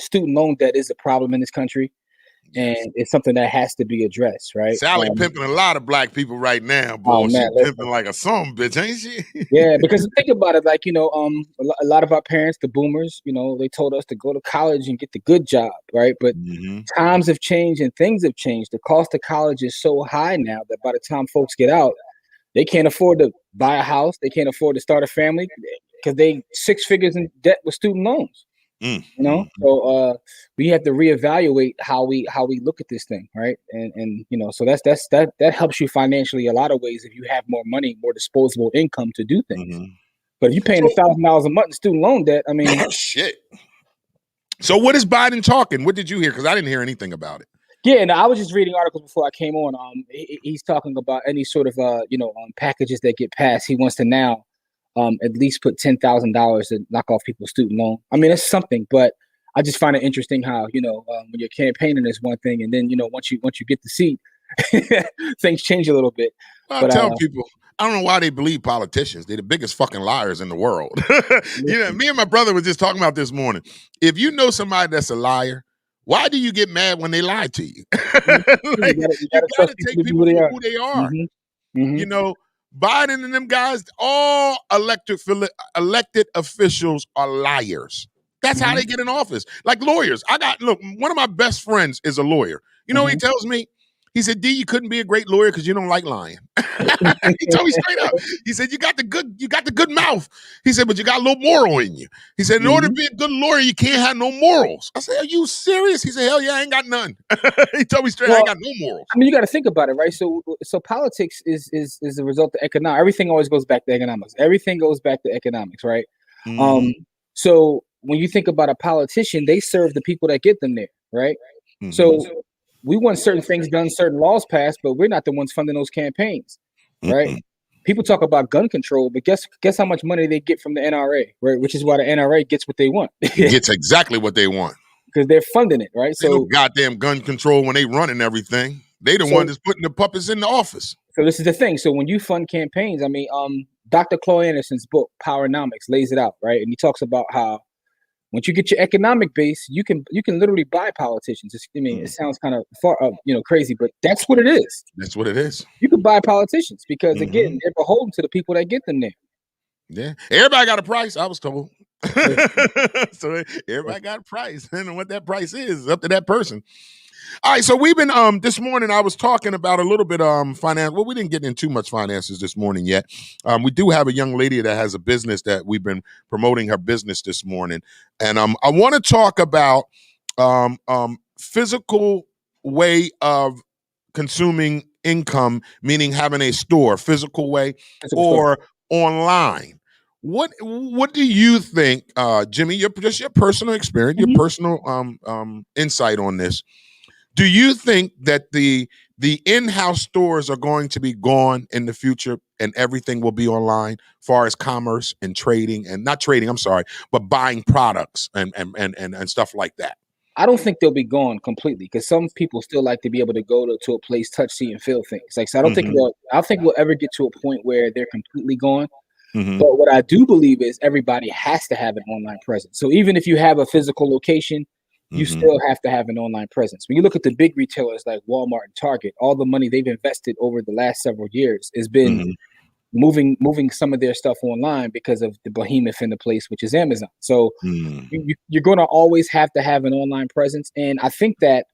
student loan debt is a problem in this country, and it's something that has to be addressed, right? Sally pimping a lot of black people right now, boy. She's pimping like a son bitch, ain't she? Yeah, because think about it, like, you know, a lot of our parents, the boomers, you know, they told us to go to college and get the good job, right? But times have changed and things have changed. The cost of college is so high now that by the time folks get out, they can't afford to buy a house. They can't afford to start a family because they 6 figures in debt with student loans. You know, so we have to reevaluate how we look at this thing, right? And you know, so that helps you financially a lot of ways if you have more money, more disposable income to do things. But if you're paying $1,000 a month in student loan debt, I mean, shit. So what is Biden talking? What did you hear? Because I didn't hear anything about it. Yeah, no, I was just reading articles before I came on. He's talking about any sort of packages that get passed. He wants to now at least put $10,000 to knock off people's student loan. I mean, it's something, but I just find it interesting how, you know, when you're campaigning is one thing, and then, you know, once you get the seat, things change a little bit. I tell people, I don't know why they believe politicians. They're the biggest fucking liars in the world. You know, me and my brother were just talking about this morning. If you know somebody that's a liar, why do you get mad when they lie to you? Like, you gotta take people for who they are. You know, Biden and them guys, all elected officials are liars. That's how they get in office. Like lawyers. One of my best friends is a lawyer. You know what he tells me? He said, D, you couldn't be a great lawyer because you don't like lying. He told me straight up. He said, you got the good mouth. He said, but you got a little moral in you. He said, in order to be a good lawyer, you can't have no morals. I said, are you serious? He said, hell yeah, I ain't got none. He told me straight, I ain't got no morals. I mean, you got to think about it, right? So politics is the result of economics. Everything always goes back to economics. Everything goes back to economics, right? So when you think about a politician, they serve the people that get them there, right? So we want certain things done, certain laws passed, but we're not the ones funding those campaigns, right? People talk about gun control, but guess how much money they get from the NRA, right? Which is why the NRA gets what they want. Gets exactly what they want. Because they're funding it, right? They no goddamn gun control when they running everything. They the one that's putting the puppets in the office. So this is the thing. So when you fund campaigns, I mean, Dr. Claude Anderson's book, Powernomics, lays it out, right? And he talks about how once you get your economic base, you can literally buy politicians. It sounds kind of crazy, but that's what it is. That's what it is. You can buy politicians because again, they're beholden to the people that get them there. Yeah, everybody got a price. I was told. So everybody got a price, and what that price is up to that person. All right, so we've been this morning. I was talking about a little bit finance. Well, we didn't get into too much finances this morning yet. We do have a young lady that has a business that we've been promoting her business this morning, and I want to talk about physical way of consuming income, meaning having a store, physical way, or online. What do you think, Jimmy? Your personal experience, your personal insight on this. Do you think that the in-house stores are going to be gone in the future and everything will be online, far as commerce and trading, and not trading, I'm sorry, but buying products and stuff like that? I don't think they'll be gone completely, because some people still like to be able to go to a place, touch, see, and feel things. Like, so I don't think we'll ever get to a point where they're completely gone. But what I do believe is everybody has to have an online presence. So even if you have a physical location, you still have to have an online presence. When you look at the big retailers like Walmart and Target, all the money they've invested over the last several years has been moving some of their stuff online because of the behemoth in the place, which is Amazon. So you're going to always have to have an online presence. And I think that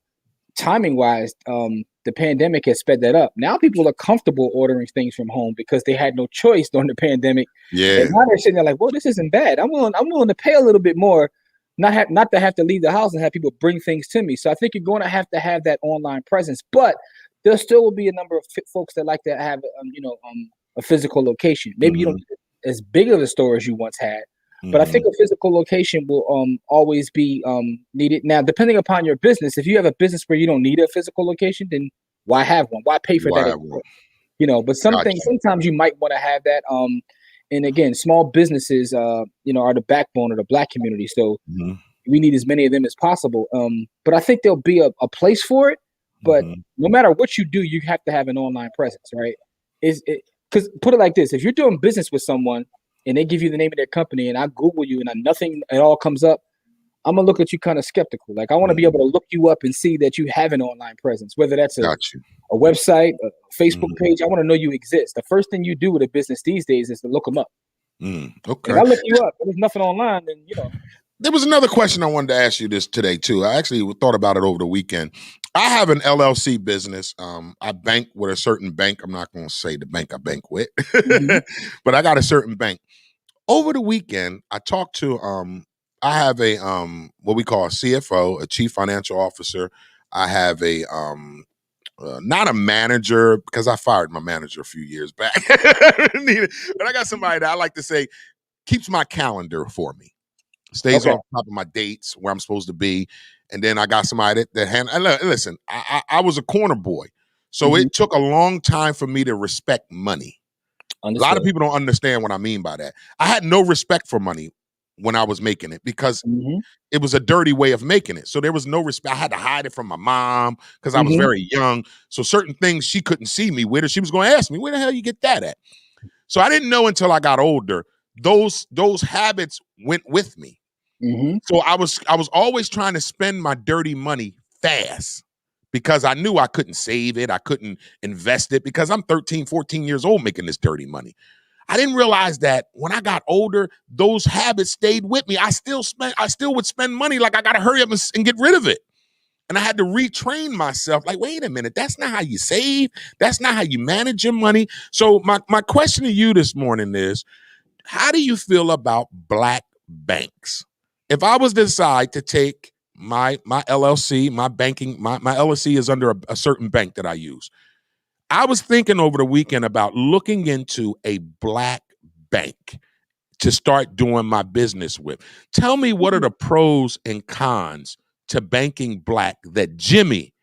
timing wise, the pandemic has sped that up. Now people are comfortable ordering things from home because they had no choice during the pandemic. Yeah. And now they're sitting there like, well, this isn't bad. I'm willing to pay a little bit more, not to have to leave the house and have people bring things to me. So I think you're going to have that online presence, but there still will be a number of folks that like to have, a physical location. Maybe you don't get as big of a store as you once had, but I think a physical location will always be needed. Now, depending upon your business, if you have a business where you don't need a physical location, then why have one? Why pay for that? But sometimes you might want to have that. And again, small businesses, are the backbone of the Black community. So we need as many of them as possible. But I think there'll be a place for it. But no matter what you do, you have to have an online presence, right? Because put it like this: if you're doing business with someone and they give you the name of their company, and I Google you and nothing at all comes up, I'm gonna look at you kind of skeptical. Like, I want to be able to look you up and see that you have an online presence, whether that's a website, a Facebook page. I want to know you exist. The first thing you do with a business these days is to look them up. Okay. If I look you up, and there's nothing online, then There was another question I wanted to ask you this today too. I actually thought about it over the weekend. I have an LLC business. I bank with a certain bank. I'm not going to say the bank I bank with, but I got a certain bank. Over the weekend, I talked to I have a what we call a CFO, a chief financial officer. I have a not a manager, because I fired my manager a few years back. But I got somebody that I like to say keeps my calendar for me, stays on top of my dates, where I'm supposed to be. And then I got somebody that listen, I was a corner boy, so it took a long time for me to respect money. Understood. A lot of people don't understand what I mean by that. I had no respect for money when I was making it, because it was a dirty way of making it. So there was no respect. I had to hide it from my mom because I was very young. So certain things she couldn't see me with, or she was going to ask me, where the hell you get that at? So I didn't know until I got older. Those habits went with me. So I was always trying to spend my dirty money fast, because I knew I couldn't save it. I couldn't invest it, because I'm 13, 14 years old making this dirty money. I didn't realize that when I got older, those habits stayed with me. I still would spend money like I got to hurry up and get rid of it. And I had to retrain myself. Like, wait a minute, that's not how you save. That's not how you manage your money. So my question to you this morning is, how do you feel about Black banks? If I was to decide to take my LLC, my banking, my LLC is under a certain bank that I use. I was thinking over the weekend about looking into a Black bank to start doing my business with. Tell me, what are the pros and cons to banking Black that Jimmy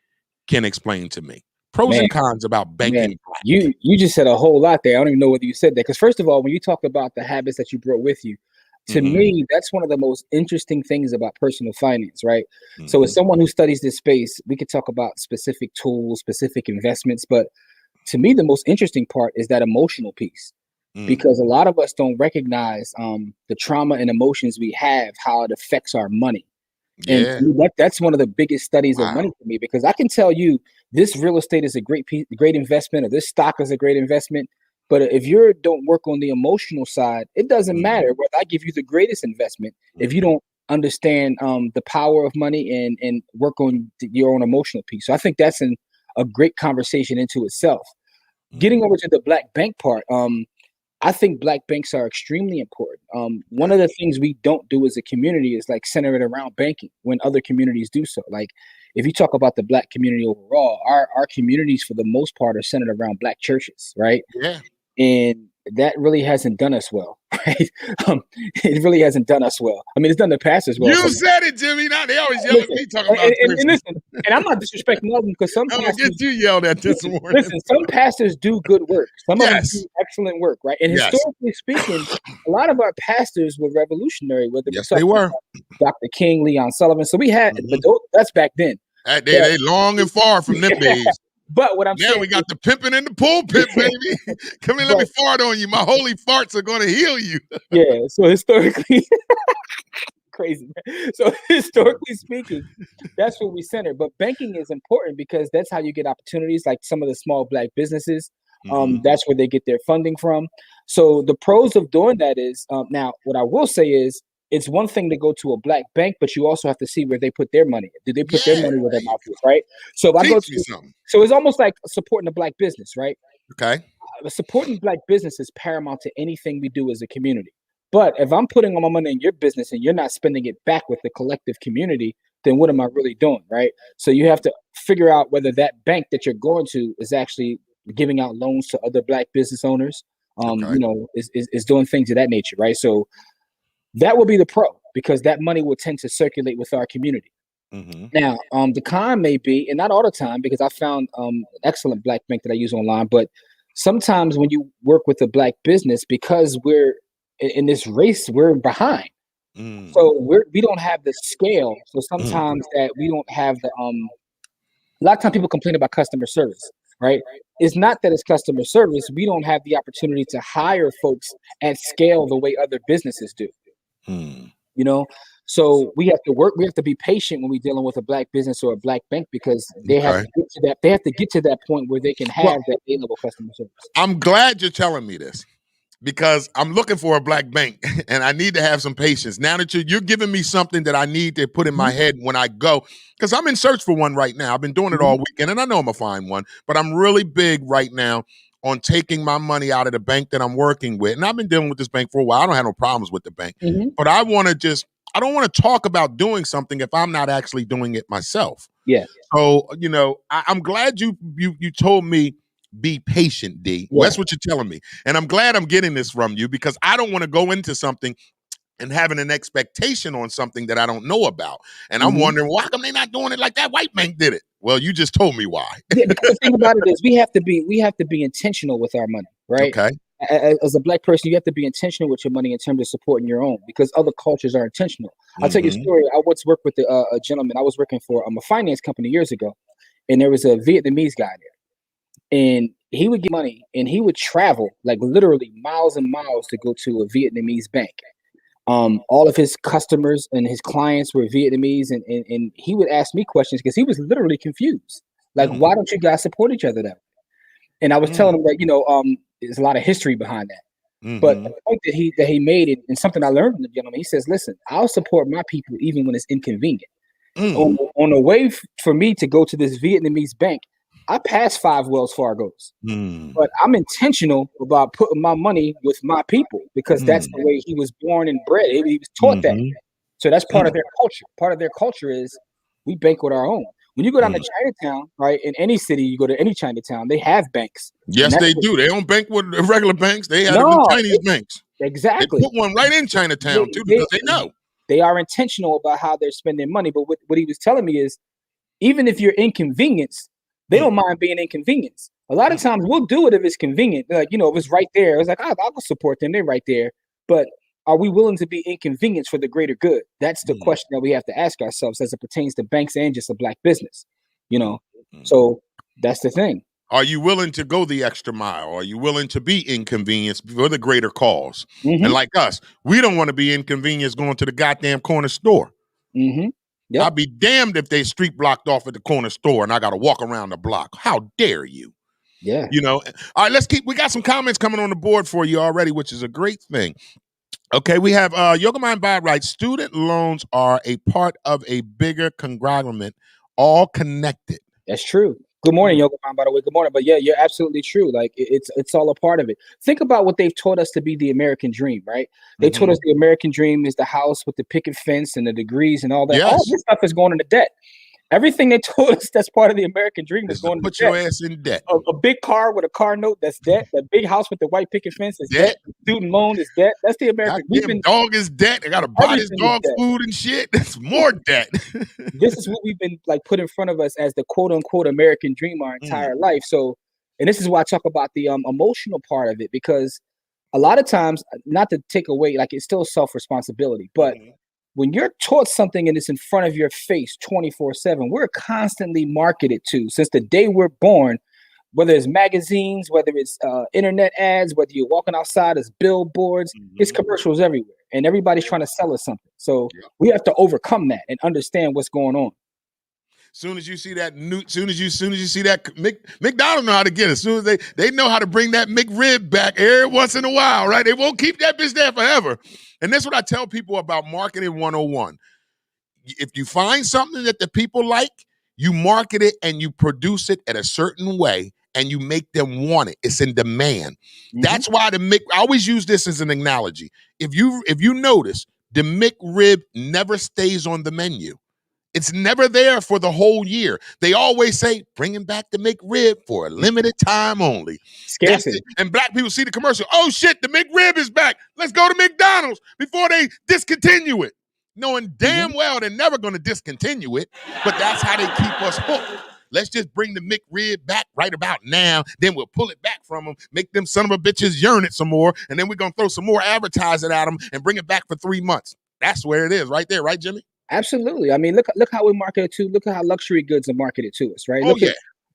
can explain to me? Pros and cons about banking Black. You just said a whole lot there. I don't even know whether you said that, because first of all, when you talk about the habits that you brought with you, to me, that's one of the most interesting things about personal finance, right? So as someone who studies this space, we could talk about specific tools, specific investments, but to me, the most interesting part is that emotional piece, because a lot of us don't recognize the trauma and emotions we have, how it affects our money. And that's one of the biggest studies of money for me, because I can tell you this real estate is a great investment, or this stock is a great investment. But if you don't work on the emotional side, it doesn't matter whether I give you the greatest investment if you don't understand the power of money and work on your own emotional piece. So I think that's a great conversation into itself. Getting over to the black bank part, I think black banks are extremely important. One of the things we don't do as a community is like center it around banking when other communities do so. Like if you talk about the black community overall, our communities for the most part are centered around black churches, right? Yeah. And that really hasn't done us well, right? It really hasn't done us well. I mean, it's done the pastors well. You said it, Jimmy. Now they always yell at me talking about and listen, and I'm not disrespecting them because some I'm pastors gonna get you yelled at this morning. Listen, some pastors do good work. Some of them do excellent work, right? And Yes. historically speaking, a lot of our pastors were revolutionary. Whether Yes, they were. Dr. King, Leon Sullivan. So we had, but that's back then. They long and far from them days. But what I'm now saying, we got the pimping in the pulpit, baby. Come here, let me fart on you. My holy farts are going to heal you. Yeah. So historically, crazy. Man. So historically speaking, that's what we center. But banking is important because that's how you get opportunities. Like some of the small black businesses, that's where they get their funding from. So the pros of doing that is now what I will say is it's one thing to go to a black bank, but you also have to see where they put their money. Did they put their money where their mouth is, right? So if I go so it's almost like supporting a black business, right? Okay. Supporting black business is paramount to anything we do as a community. But if I'm putting all my money in your business and you're not spending it back with the collective community, then what am I really doing, right? So you have to figure out whether that bank that you're going to is actually giving out loans to other black business owners, you know, is doing things of that nature, right? So that will be the pro because that money will tend to circulate with our community. Now, the con may be, and not all the time, because I found an excellent black bank that I use online, but sometimes when you work with a black business, because we're in this race, we're behind. So we don't have the scale. So sometimes that we don't have the a lot of times people complain about customer service, right? It's not that it's customer service. We don't have the opportunity to hire folks at scale the way other businesses do. You know, so we have to work. We have to be patient when we're dealing with a black business or a black bank because they have to get to that. They have to get to that point where they can have that A-level customer service. I'm glad you're telling me this because I'm looking for a black bank and I need to have some patience. Now that you're giving me something that I need to put in my head when I go, because I'm in search for one right now. I've been doing it all weekend and I know I'm gonna find one, but I'm really big right now on taking my money out of the bank that I'm working with. And I've been dealing with this bank for a while. I don't have no problems with the bank, but I don't want to talk about doing something if I'm not actually doing it myself. Yeah. So, you know, I'm glad you told me be patient, D. Well, that's what you're telling me. And I'm glad I'm getting this from you because I don't want to go into something and having an expectation on something that I don't know about. And I'm wondering, why come they not doing it like that white bank did it? Well, you just told me why. Yeah, because the thing about it is we have to be intentional with our money, right? Okay. As a black person, you have to be intentional with your money in terms of supporting your own because other cultures are intentional. I'll tell you a story. I once worked with a gentleman. I was working for a finance company years ago, and there was a Vietnamese guy there. And he would get money and he would travel like literally miles and miles to go to a Vietnamese bank. All of his customers and his clients were Vietnamese, and he would ask me questions because he was literally confused. Like, why don't you guys support each other that way? And I was telling him that, you know, there's a lot of history behind that. But the point that he made it, and something I learned from the gentleman, he says, listen, I'll support my people even when it's inconvenient. On the way for me to go to this Vietnamese bank, I passed 5 Wells Fargos, but I'm intentional about putting my money with my people because that's the way he was born and bred. He was taught that. So that's part of their culture. Part of their culture is we bank with our own. When you go down to Chinatown, right, in any city, you go to any Chinatown, they have banks. Yes, they do. They don't bank with regular banks. They have Chinese banks. Exactly. They put one right in Chinatown, too, because they know. They are intentional about how they're spending money. But what he was telling me is, even if you're inconvenienced, they don't mind being inconvenienced. A lot of times we'll do it if it's convenient. Like, you know, if it's right there, it's like, I'll go support them. They're right there. But are we willing to be inconvenienced for the greater good? That's the question that we have to ask ourselves as it pertains to banks and just a black business, you know? So that's the thing. Are you willing to go the extra mile? Are you willing to be inconvenienced for the greater cause? And like us, we don't want to be inconvenienced going to the goddamn corner store. I'll be damned if they street blocked off at the corner store and I got to walk around the block. How dare you? Yeah. You know, all right, we got some comments coming on the board for you already, which is a great thing. Okay, we have Yoga Mind Bob writes, student loans are a part of a bigger conglomerate, all connected. That's true. Good morning, Yoga Man, by the way. Good morning. But yeah, you're absolutely true. Like it's all a part of it. Think about what they've taught us to be the American dream, right? They taught us the American dream is the house with the picket fence and the degrees and all that. Yes. All this stuff is going into debt. Everything they told us that's part of the American dream is going to put your ass in debt. A big car with a car note, that's debt. The big house with the white picket fence is debt. Student loan is debt. That's the American dream. Dog is debt. I got to buy this dog food and shit. That's more debt. This is what we've been like put in front of us as the quote unquote American dream our entire life. So, and this is why I talk about the emotional part of it, because a lot of times, not to take away, like it's still self-responsibility, but when you're taught something and it's in front of your face 24/7, we're constantly marketed to since the day we're born, whether it's magazines, whether it's internet ads, whether you're walking outside, it's billboards, it's commercials everywhere, and everybody's trying to sell us something. So we have to overcome that and understand what's going on. Soon as you see that soon as you see that McDonald's know how to get it. Soon as they know how to bring that McRib back every once in a while, right? They won't keep that bitch there forever. And that's what I tell people about marketing 101. If you find something that the people like, you market it and you produce it at a certain way and you make them want it. It's in demand. That's why I always use this as an analogy. If you notice, the McRib never stays on the menu. It's never there for the whole year. They always say, bringing back the McRib for a limited time only. Scarcity. And black people see the commercial. Oh, shit, the McRib is back. Let's go to McDonald's before they discontinue it. Knowing damn well they're never going to discontinue it, but that's how they keep us hooked. Let's just bring the McRib back right about now. Then we'll pull it back from them, make them son of a bitches yearn it some more, and then we're going to throw some more advertising at them and bring it back for 3 months. That's where it is right there, right, Jimmy? Absolutely. I mean, look how we market it to. Look at how luxury goods are marketed to us, right? Oh,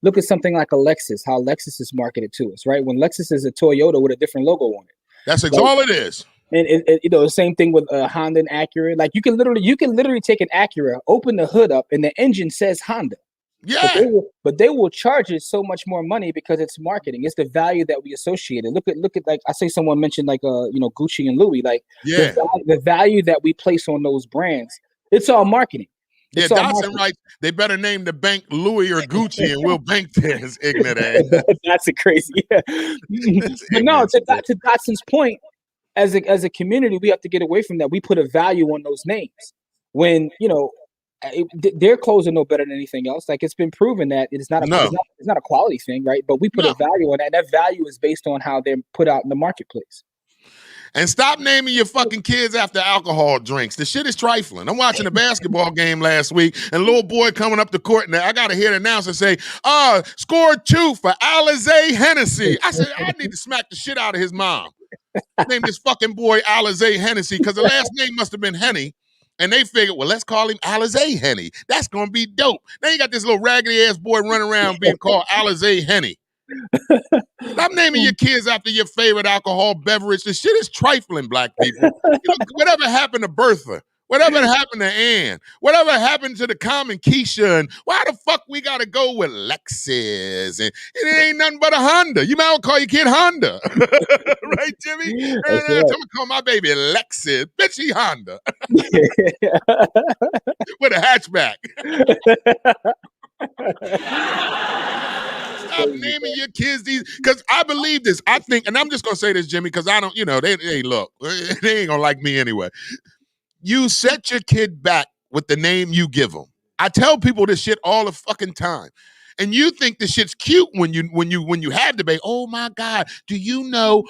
Look at something like a Lexus, how Lexus is marketed to us, right? When Lexus is a Toyota with a different logo on it. That's all it is. And the same thing with Honda and Acura. Like you can literally take an Acura, open the hood up, and the engine says Honda. Yeah. But they will charge it so much more money because it's marketing. It's the value that we associate it. Look at like I say someone mentioned like Gucci and Louis, like the value that we place on those brands. It's all marketing. Yeah, Dotson writes, they better name the bank Louis or Gucci and we'll bank theirs, ignorant ass. That's a crazy. Yeah. But no, to Dotson's point, as a community, we have to get away from that. We put a value on those names. When, their clothes are no better than anything else. Like it's been proven that it's not a quality thing, right? But we put a value on that. And that value is based on how they're put out in the marketplace. And stop naming your fucking kids after alcohol drinks. The shit is trifling. I'm watching a basketball game last week, and little boy coming up the court, and I got to hear the announcer say, scored 2 for Alizé Hennessy. I said, I need to smack the shit out of his mom. Name this fucking boy Alizé Hennessy, because the last name must have been Henny. And they figured, well, let's call him Alizé Henny. That's going to be dope. Now you got this little raggedy-ass boy running around being called Alizé Henny. Stop naming your kids after your favorite alcohol beverage. The shit is trifling, black people. Whatever happened to Bertha? Whatever happened to Ann? Whatever happened to the common Keisha? And why the fuck we got to go with Lexus? And it ain't nothing but a Honda. You might well call your kid Honda. Right, Jimmy? I'm going to call my baby Lexus. Bitch, he Honda. With a hatchback. Stop naming your kids these, because I believe this. I think, and I'm just going to say this, Jimmy, because I don't, they look, they ain't going to like me anyway. You set your kid back with the name you give them. I tell people this shit all the fucking time. And you think this shit's cute when you have debate. Oh my God, do you know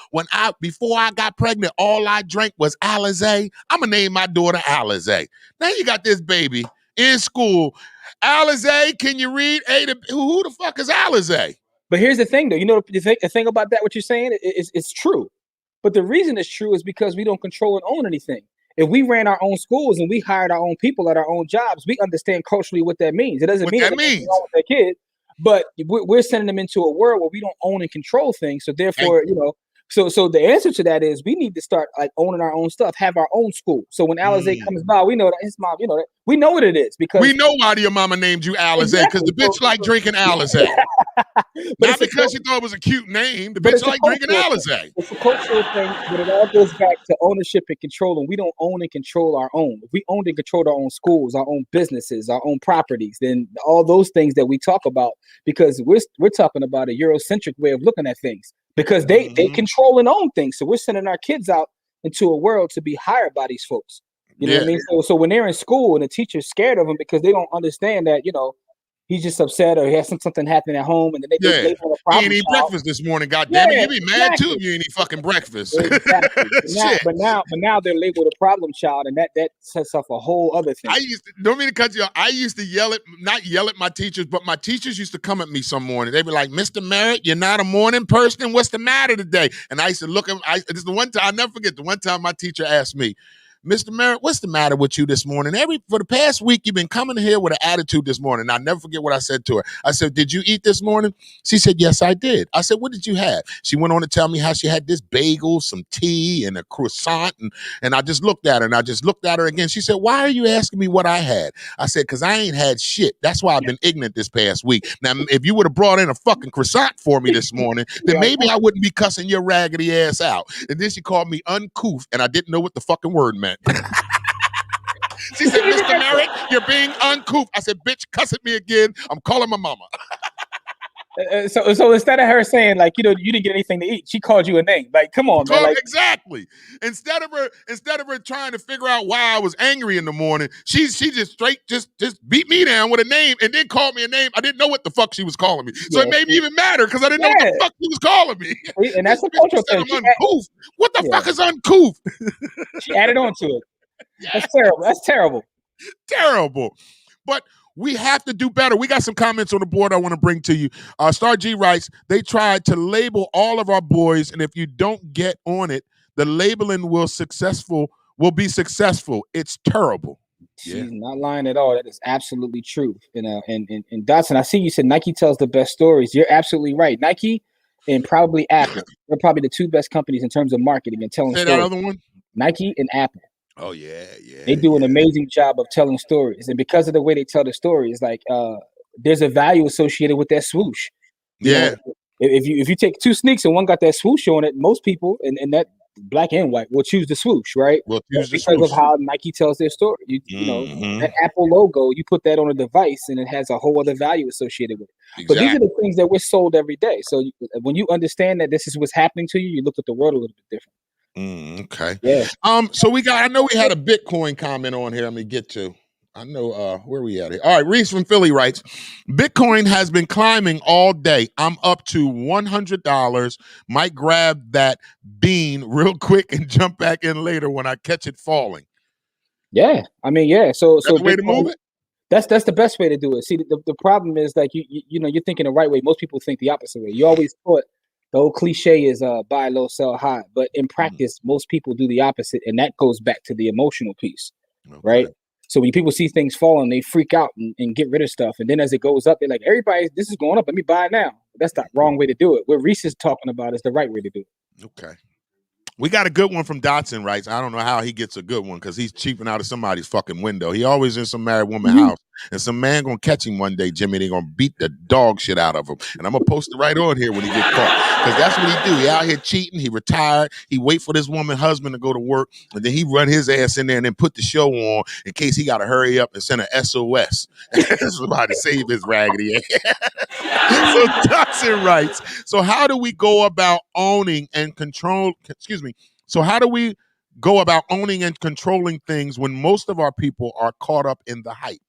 before I got pregnant, all I drank was Alizé? I'm gonna name my daughter Alizé. Now you got this baby in school. Alizé, can you read who the fuck is Alizé? But here's the thing, though. The thing about that, what you're saying, it's true. But the reason it's true is because we don't control and own anything. If we ran our own schools and we hired our own people at our own jobs, we understand culturally what that means. It doesn't mean that means wrong with that kid, but we're sending them into a world where we don't own and control things. So therefore, so the answer to that is we need to start like owning our own stuff, have our own school. So when Alizé comes by, we know that his mom, We know what it is because we know why your mama named you Alizé, because the bitch like drinking Alizé. Not because she thought it was a cute name. The bitch like drinking Alizé. It's a cultural thing, but it all goes back to ownership and control. And we don't own and control our own. If we owned and controlled our own schools, our own businesses, our own properties, then all those things that we talk about, because we're talking about a Eurocentric way of looking at things, because they control and own things. So we're sending our kids out into a world to be hired by these folks. You know what I mean? So when they're in school and the teacher's scared of them because they don't understand that, he's just upset or he has something happen at home, and then they label a problem. He ain't eat breakfast this morning, goddamn it. You be mad too if you ain't eat fucking breakfast. Exactly. But now they're labeled a problem child, and that sets off a whole other thing. Don't mean to cut you off. I used to not yell at my teachers, but my teachers used to come at me some morning. They'd be like, Mr. Merritt, you're not a morning person. What's the matter today? And I used to look at this is the one time I'll never forget. The one time my teacher asked me, Mr. Merritt, what's the matter with you this morning? For the past week, you've been coming here with an attitude this morning. I'll never forget what I said to her. I said, did you eat this morning? She said, yes, I did. I said, what did you have? She went on to tell me how she had this bagel, some tea, and a croissant. And I just looked at her, and I just looked at her again. She said, why are you asking me what I had? I said, because I ain't had shit. That's why I've been ignorant this past week. Now, if you would have brought in a fucking croissant for me this morning, then maybe I wouldn't be cussing your raggedy ass out. And then she called me uncouth, and I didn't know what the fucking word meant. She said, Mr. Merritt, you're being uncouth. I said, bitch, cuss at me again. I'm calling my mama. So instead of her saying, like, you didn't get anything to eat, she called you a name. Like, come on, man. Like, exactly. Instead of her trying to figure out why I was angry in the morning, she just straight just beat me down with a name and then called me a name. I didn't know what the fuck she was calling me. So it made me even madder because I didn't know what the fuck she was calling me. And that's the cultural thing. Uncouth. What the fuck is uncouth? She added on to it. That's terrible. That's terrible. Terrible. But we have to do better. We got some comments on the board I want to bring to you. Star G writes, they tried to label all of our boys, and if you don't get on it, the labeling will be successful. It's terrible. She's not lying at all. That is absolutely true. And Dotson, I see you said Nike tells the best stories. You're absolutely right. Nike and probably Apple. They're probably the two best companies in terms of marketing and telling stories. Say that other one? Nike and Apple. Oh, yeah. They do an amazing job of telling stories. And because of the way they tell the stories, like there's a value associated with that swoosh. You know, if you take two sneaks and one got that swoosh on it, most people, and that black and white, will choose the swoosh, right? Because of how Nike tells their story. You know, that Apple logo, you put that on a device and it has a whole other value associated with it. Exactly. But these are the things that we're sold every day. So when you understand that this is what's happening to you, you look at the world a little bit different. Okay. Yeah. So I know we had a Bitcoin comment on here. Let me get to. I know where we at here. All right, Reese from Philly writes, Bitcoin has been climbing all day. I'm up to $100. Might grab that bean real quick and jump back in later when I catch it falling. Yeah. I mean, yeah. So that's the way to move it. That's the best way to do it. See, the problem is like you're thinking the right way. Most people think the opposite way. You always thought the old cliche is buy low, sell high. But in practice, most people do the opposite. And that goes back to the emotional piece, right? So when people see things falling, they freak out and get rid of stuff. And then as it goes up, they're like, this is going up. Let me buy it now. That's the wrong way to do it. What Reese is talking about is the right way to do it. Okay. We got a good one from Dotson writes. I don't know how he gets a good one because he's cheaping out of somebody's fucking window. He always in some married woman's house. And some man gonna catch him one day, Jimmy. They gonna beat the dog shit out of him. And I'm gonna post it right on here when he get caught. Because that's what he do. He out here cheating. He retired. He wait for this woman husband to go to work. And then he run his ass in there and then put the show on in case he gotta hurry up and send an SOS. Somebody to save his raggedy ass. So Dotson writes, so how do we go about owning and controlling things when most of our people are caught up in the hype?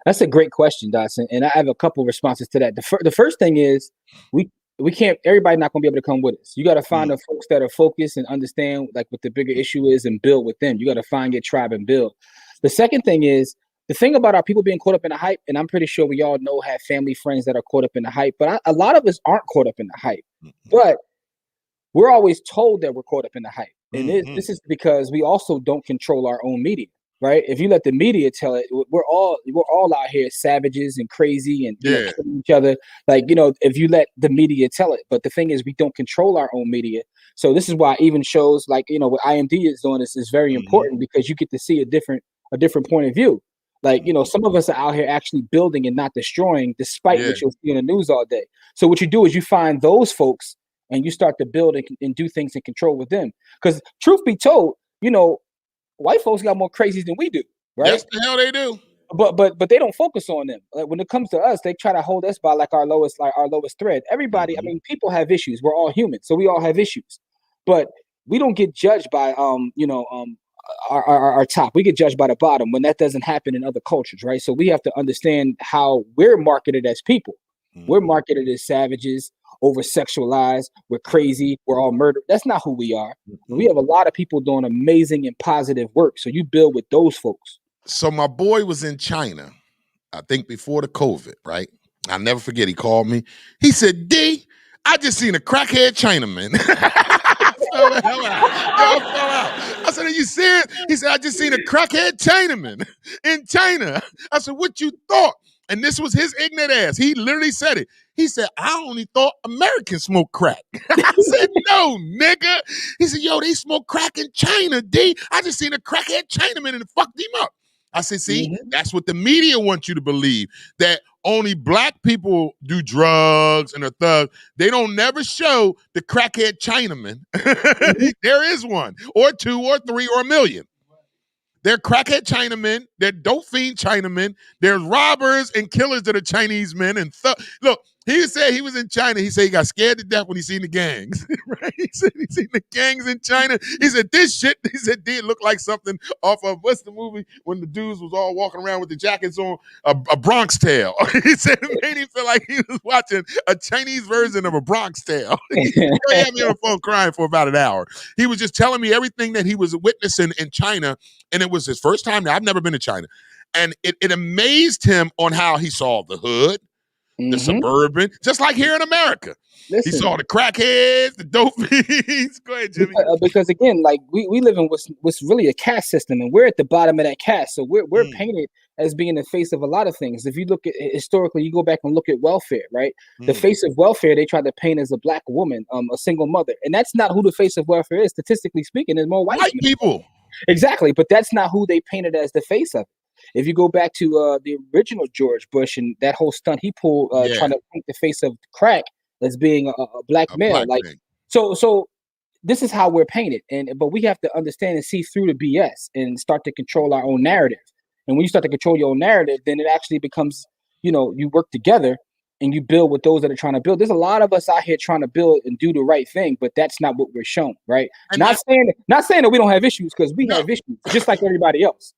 That's a great question, Dotson, and I have a couple responses to that. The first thing is we can't. Everybody not going to be able to come with us. You got to find the folks that are focused and understand like what the bigger issue is and build with them. You got to find your tribe and build. The second thing is the thing about our people being caught up in the hype, and I'm pretty sure we all know have family friends that are caught up in the hype, but a lot of us aren't caught up in the hype. But we're always told that we're caught up in the hype, and this is because we also don't control our own media. Right? If you let the media tell it, we're all out here savages and crazy and killing each other. Like, if you let the media tell it. But the thing is, we don't control our own media. So this is why even shows like, what IMD is doing is very important because you get to see a different point of view. Like, you know, some of us are out here actually building and not destroying, despite what you'll see in the news all day. So what you do is you find those folks and you start to build and do things in control with them. Because truth be told, you know, white folks got more crazies than we do, right? Yes, the hell they do. But they don't focus on them. Like when it comes to us, they try to hold us by like our lowest thread. Everybody, I mean, people have issues. We're all human, so we all have issues. But we don't get judged by our top. We get judged by the bottom when that doesn't happen in other cultures, right? So we have to understand how we're marketed as people. We're marketed as savages, over sexualized, we're crazy, we're all murdered. That's not who we are. We have a lot of people doing amazing and positive work. So you build with those folks. So my boy was in China, I think before the COVID, right? I'll never forget, he called me. He said, D, I just seen a crackhead Chinaman. I fell the hell out. Yo, I fell out. I said, are you serious? He said, I just seen a crackhead Chinaman in China. I said, what you thought? And this was his ignorant ass. He literally said it. He said, I only thought Americans smoke crack. I said, no, nigga. He said, yo, they smoke crack in China, D. I just seen a crackhead Chinaman and it fucked him up. I said, see, that's what the media wants you to believe, that only black people do drugs and are thugs. They don't never show the crackhead Chinaman. There is one, or two, or three, or a million. They're crackhead Chinamen. They're dope fiend Chinamen. There's robbers and killers that are Chinese men. And look, he said he was in China. He said he got scared to death when he seen the gangs. Right? He said he seen the gangs in China. He said this shit, he said, did look like something off of, what's the movie when the dudes was all walking around with the jackets on? A Bronx Tale. He said it made him feel like he was watching a Chinese version of a Bronx Tale. He had me on the phone crying for about an hour. He was just telling me everything that he was witnessing in China. And it was his first time. Now, I've never been to China. And it amazed him on how he saw the hood, the suburban, just like here in America. Listen, he saw the crackheads, the dope fiends. Go ahead, Jimmy. Because again, like we live in what's really a caste system, and we're at the bottom of that caste. So we're painted as being the face of a lot of things. If you look at historically, you go back and look at welfare, right? The face of welfare they tried to paint as a black woman, a single mother, and that's not who the face of welfare is. Statistically speaking, there's more white people. Exactly, but that's not who they painted as the face of it. If you go back to the original George Bush and that whole stunt he pulled, trying to paint the face of crack as being a black male, so this is how we're painted, but we have to understand and see through the BS and start to control our own narrative. And when you start to control your own narrative, then it actually becomes, you work together and you build with those that are trying to build. There's a lot of us out here trying to build and do the right thing, but that's not what we're shown, right? Not saying that we don't have issues, because we have issues just like everybody else.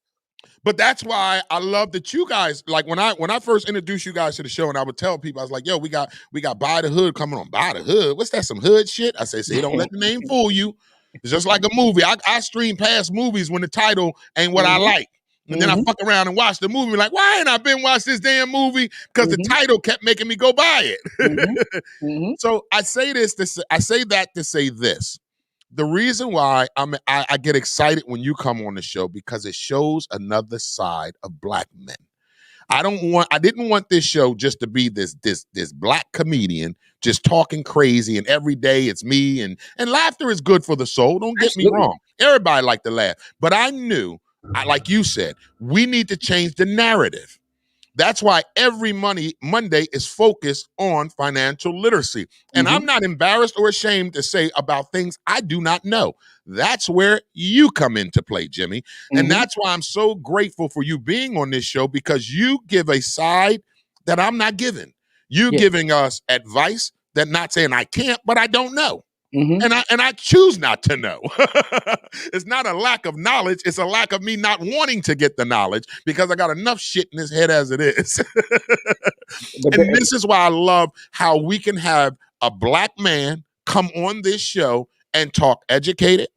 But that's why I love that you guys, like when I first introduced you guys to the show, and I would tell people, I was like, yo, we got Buy the Hood coming on. Buy the Hood? What's that, some hood shit? I say, see, don't let the name fool you. It's just like a movie. I stream past movies when the title ain't what I like. And then I fuck around and watch the movie, like, why ain't I been watch this damn movie? Because the title kept making me go buy it. So I say that to say this. The reason why I get excited when you come on the show, because it shows another side of black men. I didn't want this show just to be this black comedian just talking crazy and every day it's me, and laughter is good for the soul. Don't get me wrong. Everybody like to laugh. But I knew, like you said, we need to change the narrative. That's why every Monday is focused on financial literacy. And I'm not embarrassed or ashamed to say about things I do not know. That's where you come into play, Jimmy. And that's why I'm so grateful for you being on this show, because you give a side that I'm not giving. You giving us advice that not saying I can't, but I don't know. And I choose not to know. It's not a lack of knowledge. It's a lack of me not wanting to get the knowledge, because I got enough shit in this head as it is. And this is why I love how we can have a black man come on this show and talk educated,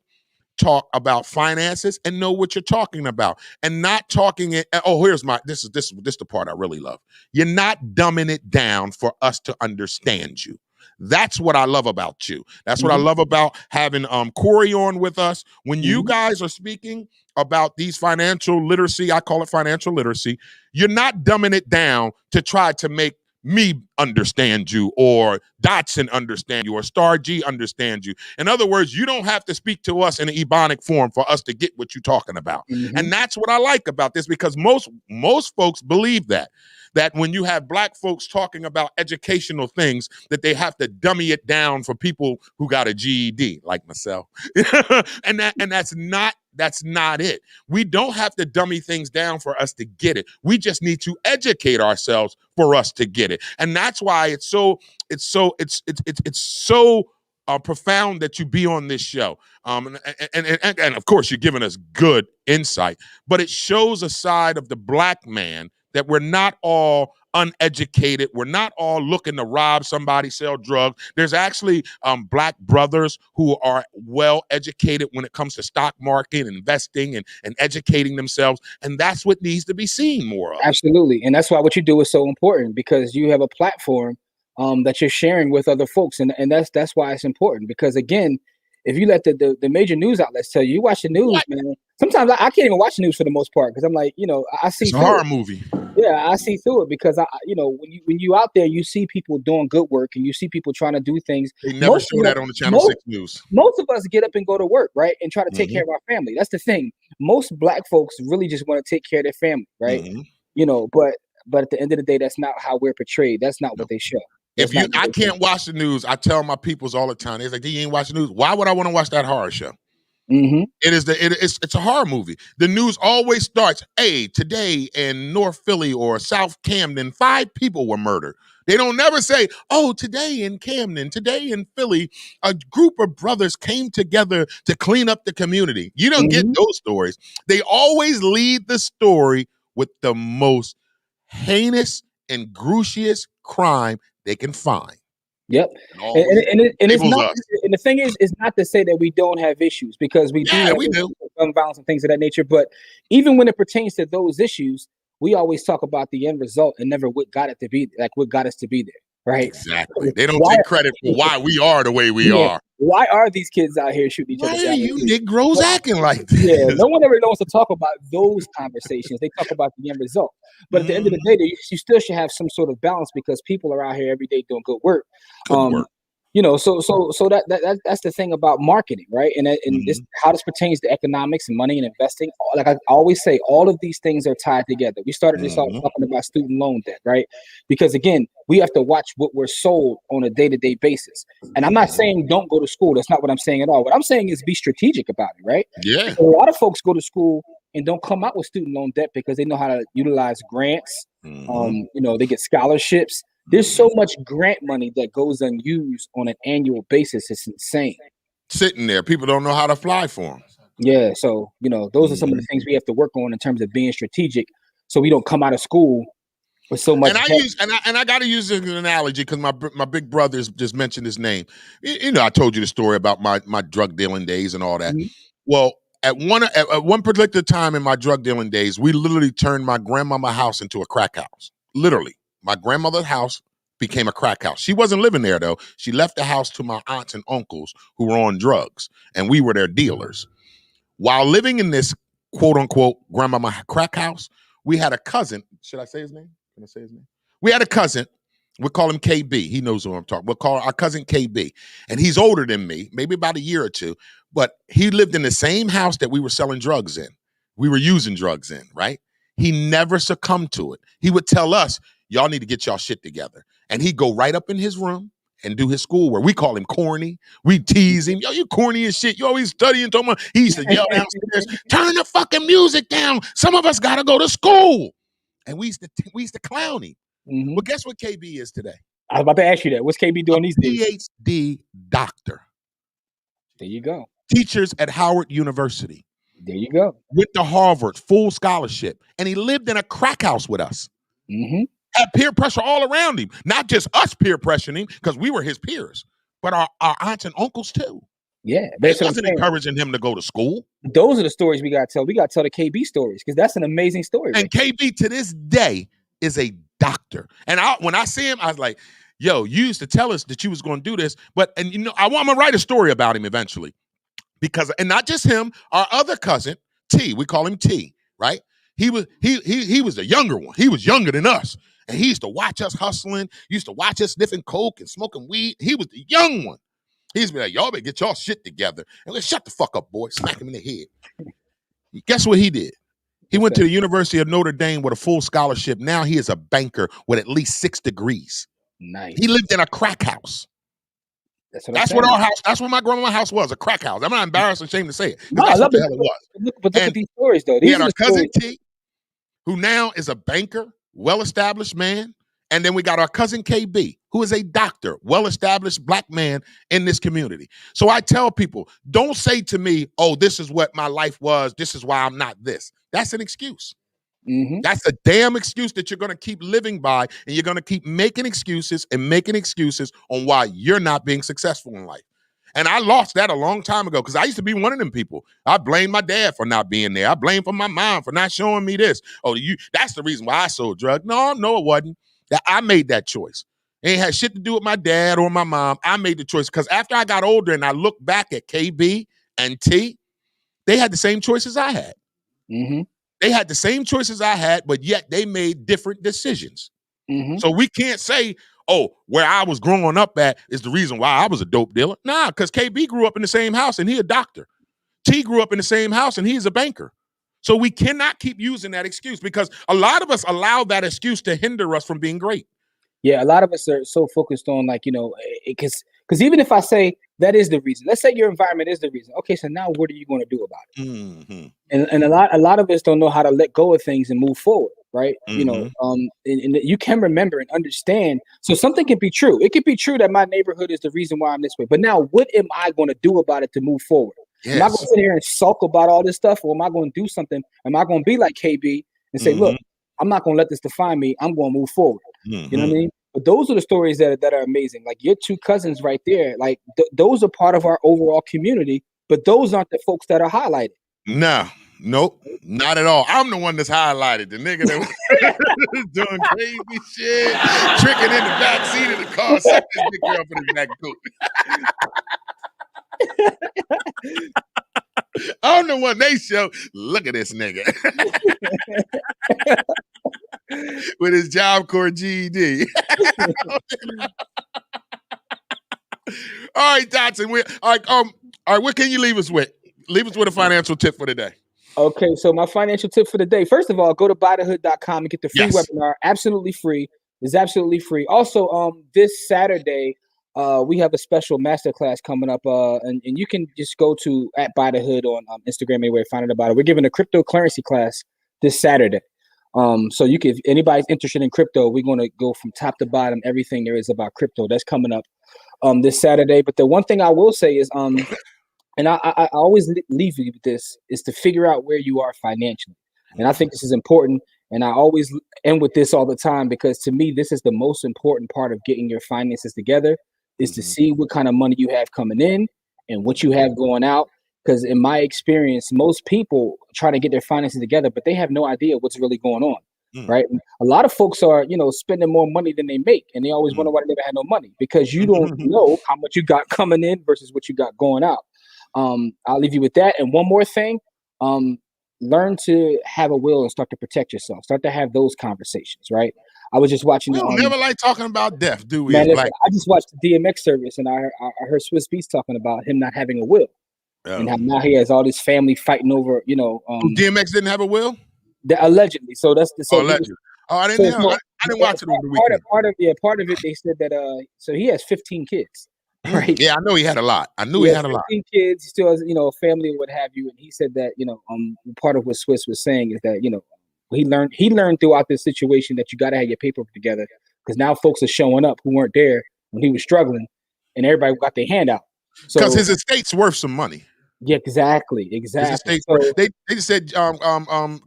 talk about finances, and know what you're talking about, and not talking it. Oh, this is the part I really love. You're not dumbing it down for us to understand you. That's what I love about you. That's what I love about having Corey on with us. When you guys are speaking about these financial literacy, I call it financial literacy, you're not dumbing it down to try to make me understand you, or Dotson understand you, or Star G understand you. In other words, you don't have to speak to us in an Ebonic form for us to get what you're talking about. And that's what I like about this, because most folks believe that when you have black folks talking about educational things, that they have to dummy it down for people who got a GED, like myself. and that's not it. We don't have to dummy things down for us to get it. We just need to educate ourselves for us to get it. And that's why it's so profound that you be on this show. And of course, you're giving us good insight, but it shows a side of the black man that we're not all uneducated. We're not all looking to rob somebody, sell drugs. There's actually black brothers who are well educated when it comes to stock market, investing, and educating themselves. And that's what needs to be seen more of. Absolutely. And that's why what you do is so important, because you have a platform that you're sharing with other folks. And that's why it's important, because again, if you let the major news outlets tell you, you watch the news, man. Sometimes I can't even watch the news for the most part, because I'm like, I see it's a horror movie. Yeah, I see through it, because when you out there, you see people doing good work, and you see people trying to do things. They never show that on the Channel 6 News. Most of us get up and go to work, right, and try to take care of our family. That's the thing. Most black folks really just want to take care of their family, right? But at the end of the day, that's not how we're portrayed. That's not what they show. I can't watch the news. I tell my peoples all the time. They're like, "You ain't watch the news. Why would I want to watch that horror show?" It's a horror movie. The news always starts, "Hey, today in North Philly or South Camden, 5 people were murdered." They don't never say, "Oh, today in Camden, today in Philly, a group of brothers came together to clean up the community." You don't get those stories. They always lead the story with the most heinous and gruesiest crime they can find. Yep. And it's not, and the thing is, it's not to say that we don't have issues, because we do have gun violence and things of that nature. But even when it pertains to those issues, we always talk about the end result and never what got it to be, like what got us to be there. Right. Exactly. They don't take credit for why we are the way we are. Why are these kids out here shooting each other? Why are you Negroes acting like this? Yeah, no one ever wants to talk about those conversations. They talk about the end result. But at the end of the day, you still should have some sort of balance, because people are out here every day doing good work. So that's the thing about marketing, right? And this, how this pertains to economics and money and investing. Like I always say, all of these things are tied together. We started this off talking about student loan debt, right? Because again, we have to watch what we're sold on a day-to-day basis. And I'm not saying don't go to school. That's not what I'm saying at all. What I'm saying is be strategic about it, right? Yeah. A lot of folks go to school and don't come out with student loan debt because they know how to utilize grants. They get scholarships. There's so much grant money that goes unused on an annual basis. It's insane. Sitting there, people don't know how to fly for them. Yeah, so those are some of the things we have to work on in terms of being strategic, so we don't come out of school with so much. And I got to use an analogy, because my big brother just mentioned his name. I told you the story about my drug dealing days and all that. Well, at one particular time in my drug dealing days, we literally turned my grandmama's house into a crack house. Literally. My grandmother's house became a crack house. She wasn't living there, though. She left the house to my aunts and uncles who were on drugs, and we were their dealers. While living in this quote-unquote grandmama crack house, we had a cousin. Should I say his name? Can I say his name? We had a cousin. We'll call him KB. He knows who I'm talking. We'll call our cousin KB. And he's older than me, maybe about a year or two. But he lived in the same house that we were selling drugs in. We were using drugs in, right? He never succumbed to it. He would tell us, "Y'all need to get y'all shit together." And he'd go right up in his room and do his schoolwork. We call him corny. We tease him. "Yo, you corny as shit. You always studying." He used to yell downstairs, "Turn the fucking music down. Some of us got to go to school." And we used to clown him. Well, guess what KB is today? I was about to ask you that. What's KB doing these days? PhD doctor. There you go. Teachers at Howard University. There you go. Went to Harvard, full scholarship. And he lived in a crack house with us. Had peer pressure all around him. Not just us peer pressuring him, because we were his peers, but our aunts and uncles too. Yeah. They wasn't encouraging him to go to school. Those are the stories we got to tell. We got to tell the KB stories, because that's an amazing story. And KB to this day is a doctor. And when I see him, I was like, "Yo, you used to tell us that you was going to do this." I'm going to write a story about him eventually. And not just him, our other cousin, T, we call him T, right? He was the younger one. He was younger than us. And he used to watch us hustling, used to watch us sniffing coke and smoking weed. He was the young one. He's be like, y'all better get y'all shit together. And let's shut the fuck up, boy. Smack him in the head. Guess what he did? He went to the University of Notre Dame with a full scholarship. Now he is a banker with at least 6 degrees. Nice. He lived in a crack house. That's what our house. That's what my grandma's house was, a crack house. I'm not embarrassed or ashamed to say it. No, That's I love what the it. hell it was. But look at these stories, though. He These had are our the cousin stories. T, who now is a banker, well-established man. And then we got our cousin KB, who is a doctor, well-established black man in this community. So I tell people, don't say to me, oh, this is what my life was. This is why I'm not this. That's an excuse. Mm-hmm. That's a damn excuse that you're going to keep living by, and you're going to keep making excuses on why you're not being successful in life. And I lost that a long time ago because I used to be one of them people. I blame my dad for not being there. I blame for my mom for not showing me this. Oh, that's the reason why I sold drugs. No, it wasn't. That I made that choice. It ain't had shit to do with my dad or my mom. I made the choice because after I got older and I looked back at KB and T, they had the same choices I had. Mm-hmm. They had the same choices I had, but yet they made different decisions. Mm-hmm. So we can't say, oh, where I was growing up at is the reason why I was a dope dealer. Nah, because KB grew up in the same house and he a doctor. T grew up in the same house and he's a banker. So we cannot keep using that excuse because a lot of us allow that excuse to hinder us from being great. Yeah, a lot of us are so focused on because even if I say that is the reason, let's say your environment is the reason. Okay, so now what are you going to do about it? Mm-hmm. And a lot of us don't know how to let go of things and move forward, right? Mm-hmm. And you can remember and understand. So something can be true. It could be true that my neighborhood is the reason why I'm this way. But now, what am I going to do about it to move forward? Yes. Am I going to sit here and sulk about all this stuff, or am I going to do something? Am I going to be like KB and say, look, I'm not going to let this define me. I'm going to move forward. Mm-hmm. You know what I mean? But those are the stories that are amazing. Like your 2 cousins right there, like those are part of our overall community, but those aren't the folks that are highlighted. Nope, not at all. I'm the one that's highlighted. The nigga that was doing crazy shit, tricking in the back seat of the car, suck this big girl for the back coat. I'm the one they show. Look at this nigga with his Job Corps GED. All right, Dotson. All right. What can you leave us with? Leave us with a financial tip for the day. Okay, so my financial tip for the day. First of all, go to buythehood.com and get the free webinar. Absolutely free. It's absolutely free. Also, this Saturday, we have a special masterclass coming up, and you can just go to @BuyTheHood on Instagram anywhere, find out about it. We're giving a cryptocurrency class this Saturday. So you can, if anybody's interested in crypto, we're going to go from top to bottom, everything there is about crypto. That's coming up this Saturday. But the one thing I will say is, and I always leave you with this, is to figure out where you are financially. And I think this is important. And I always end with this all the time, because to me, this is the most important part of getting your finances together, is to see what kind of money you have coming in and what you have going out. Because in my experience, most people try to get their finances together, but they have no idea what's really going on. Right? A lot of folks are, spending more money than they make, and they always wonder why they never had no money, because you don't know how much you got coming in versus what you got going out. I'll leave you with that. And one more thing, learn to have a will and start to protect yourself. Start to have those conversations, right? I was just watching. We don't never like talking about death, do we? Man, I just watched the DMX service, and I heard Swiss Beats talking about him not having a will, and how now he has all this family fighting over, DMX didn't have a will? Allegedly. So that's the allegedly. I didn't watch it over the weekend. Part of it, they said that so he has 15 kids. Right. Yeah, I know he had a lot. I knew he had a lot. 15 kids. He still has, a family or what have you. And he said that, part of what Swiss was saying is that, he learned throughout this situation that you got to have your paperwork together, because now folks are showing up who weren't there when he was struggling, and everybody got their hand out. Because his estate's worth some money. Yeah, exactly. So, they just said Kanye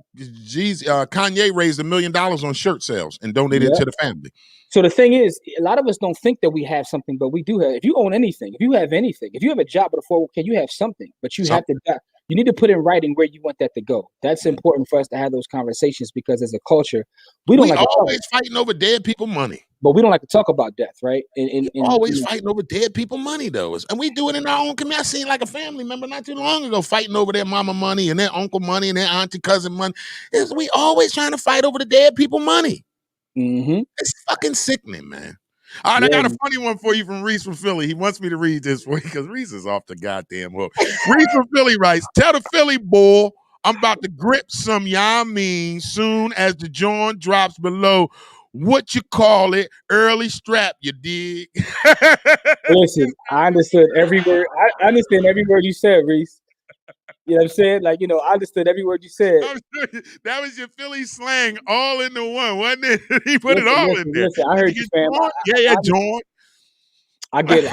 raised $1 million on shirt sales and donated it to the family. So the thing is, a lot of us don't think that we have something, but we do have. If you own anything, if you have anything, if you have a job with a 401k, you have something, but you need to put in writing where you want that to go. That's important for us to have those conversations, because as a culture, we always fighting over dead people money. But we don't like to talk about death, right? And always fighting over dead people money, though. And we do it in our own community. I seen like a family member not too long ago fighting over their mama money and their uncle money and their auntie cousin money. We always trying to fight over the dead people money. Mm-hmm. It's fucking sickening, man. All right, I got a funny one for you from Reese from Philly. He wants me to read this for you because Reese is off the goddamn hook. Reese from Philly writes, tell the Philly bull I'm about to grip some y'all mean soon as the joint drops below. What you call it? Early strap, you dig? Listen, I understood every word. I understand every word you said, Reese. You know what I'm saying? Like, I understood every word you said. That was your Philly slang all into one, wasn't it? He put it all in there. Listen, I heard you, fam. Yeah, John. I get it.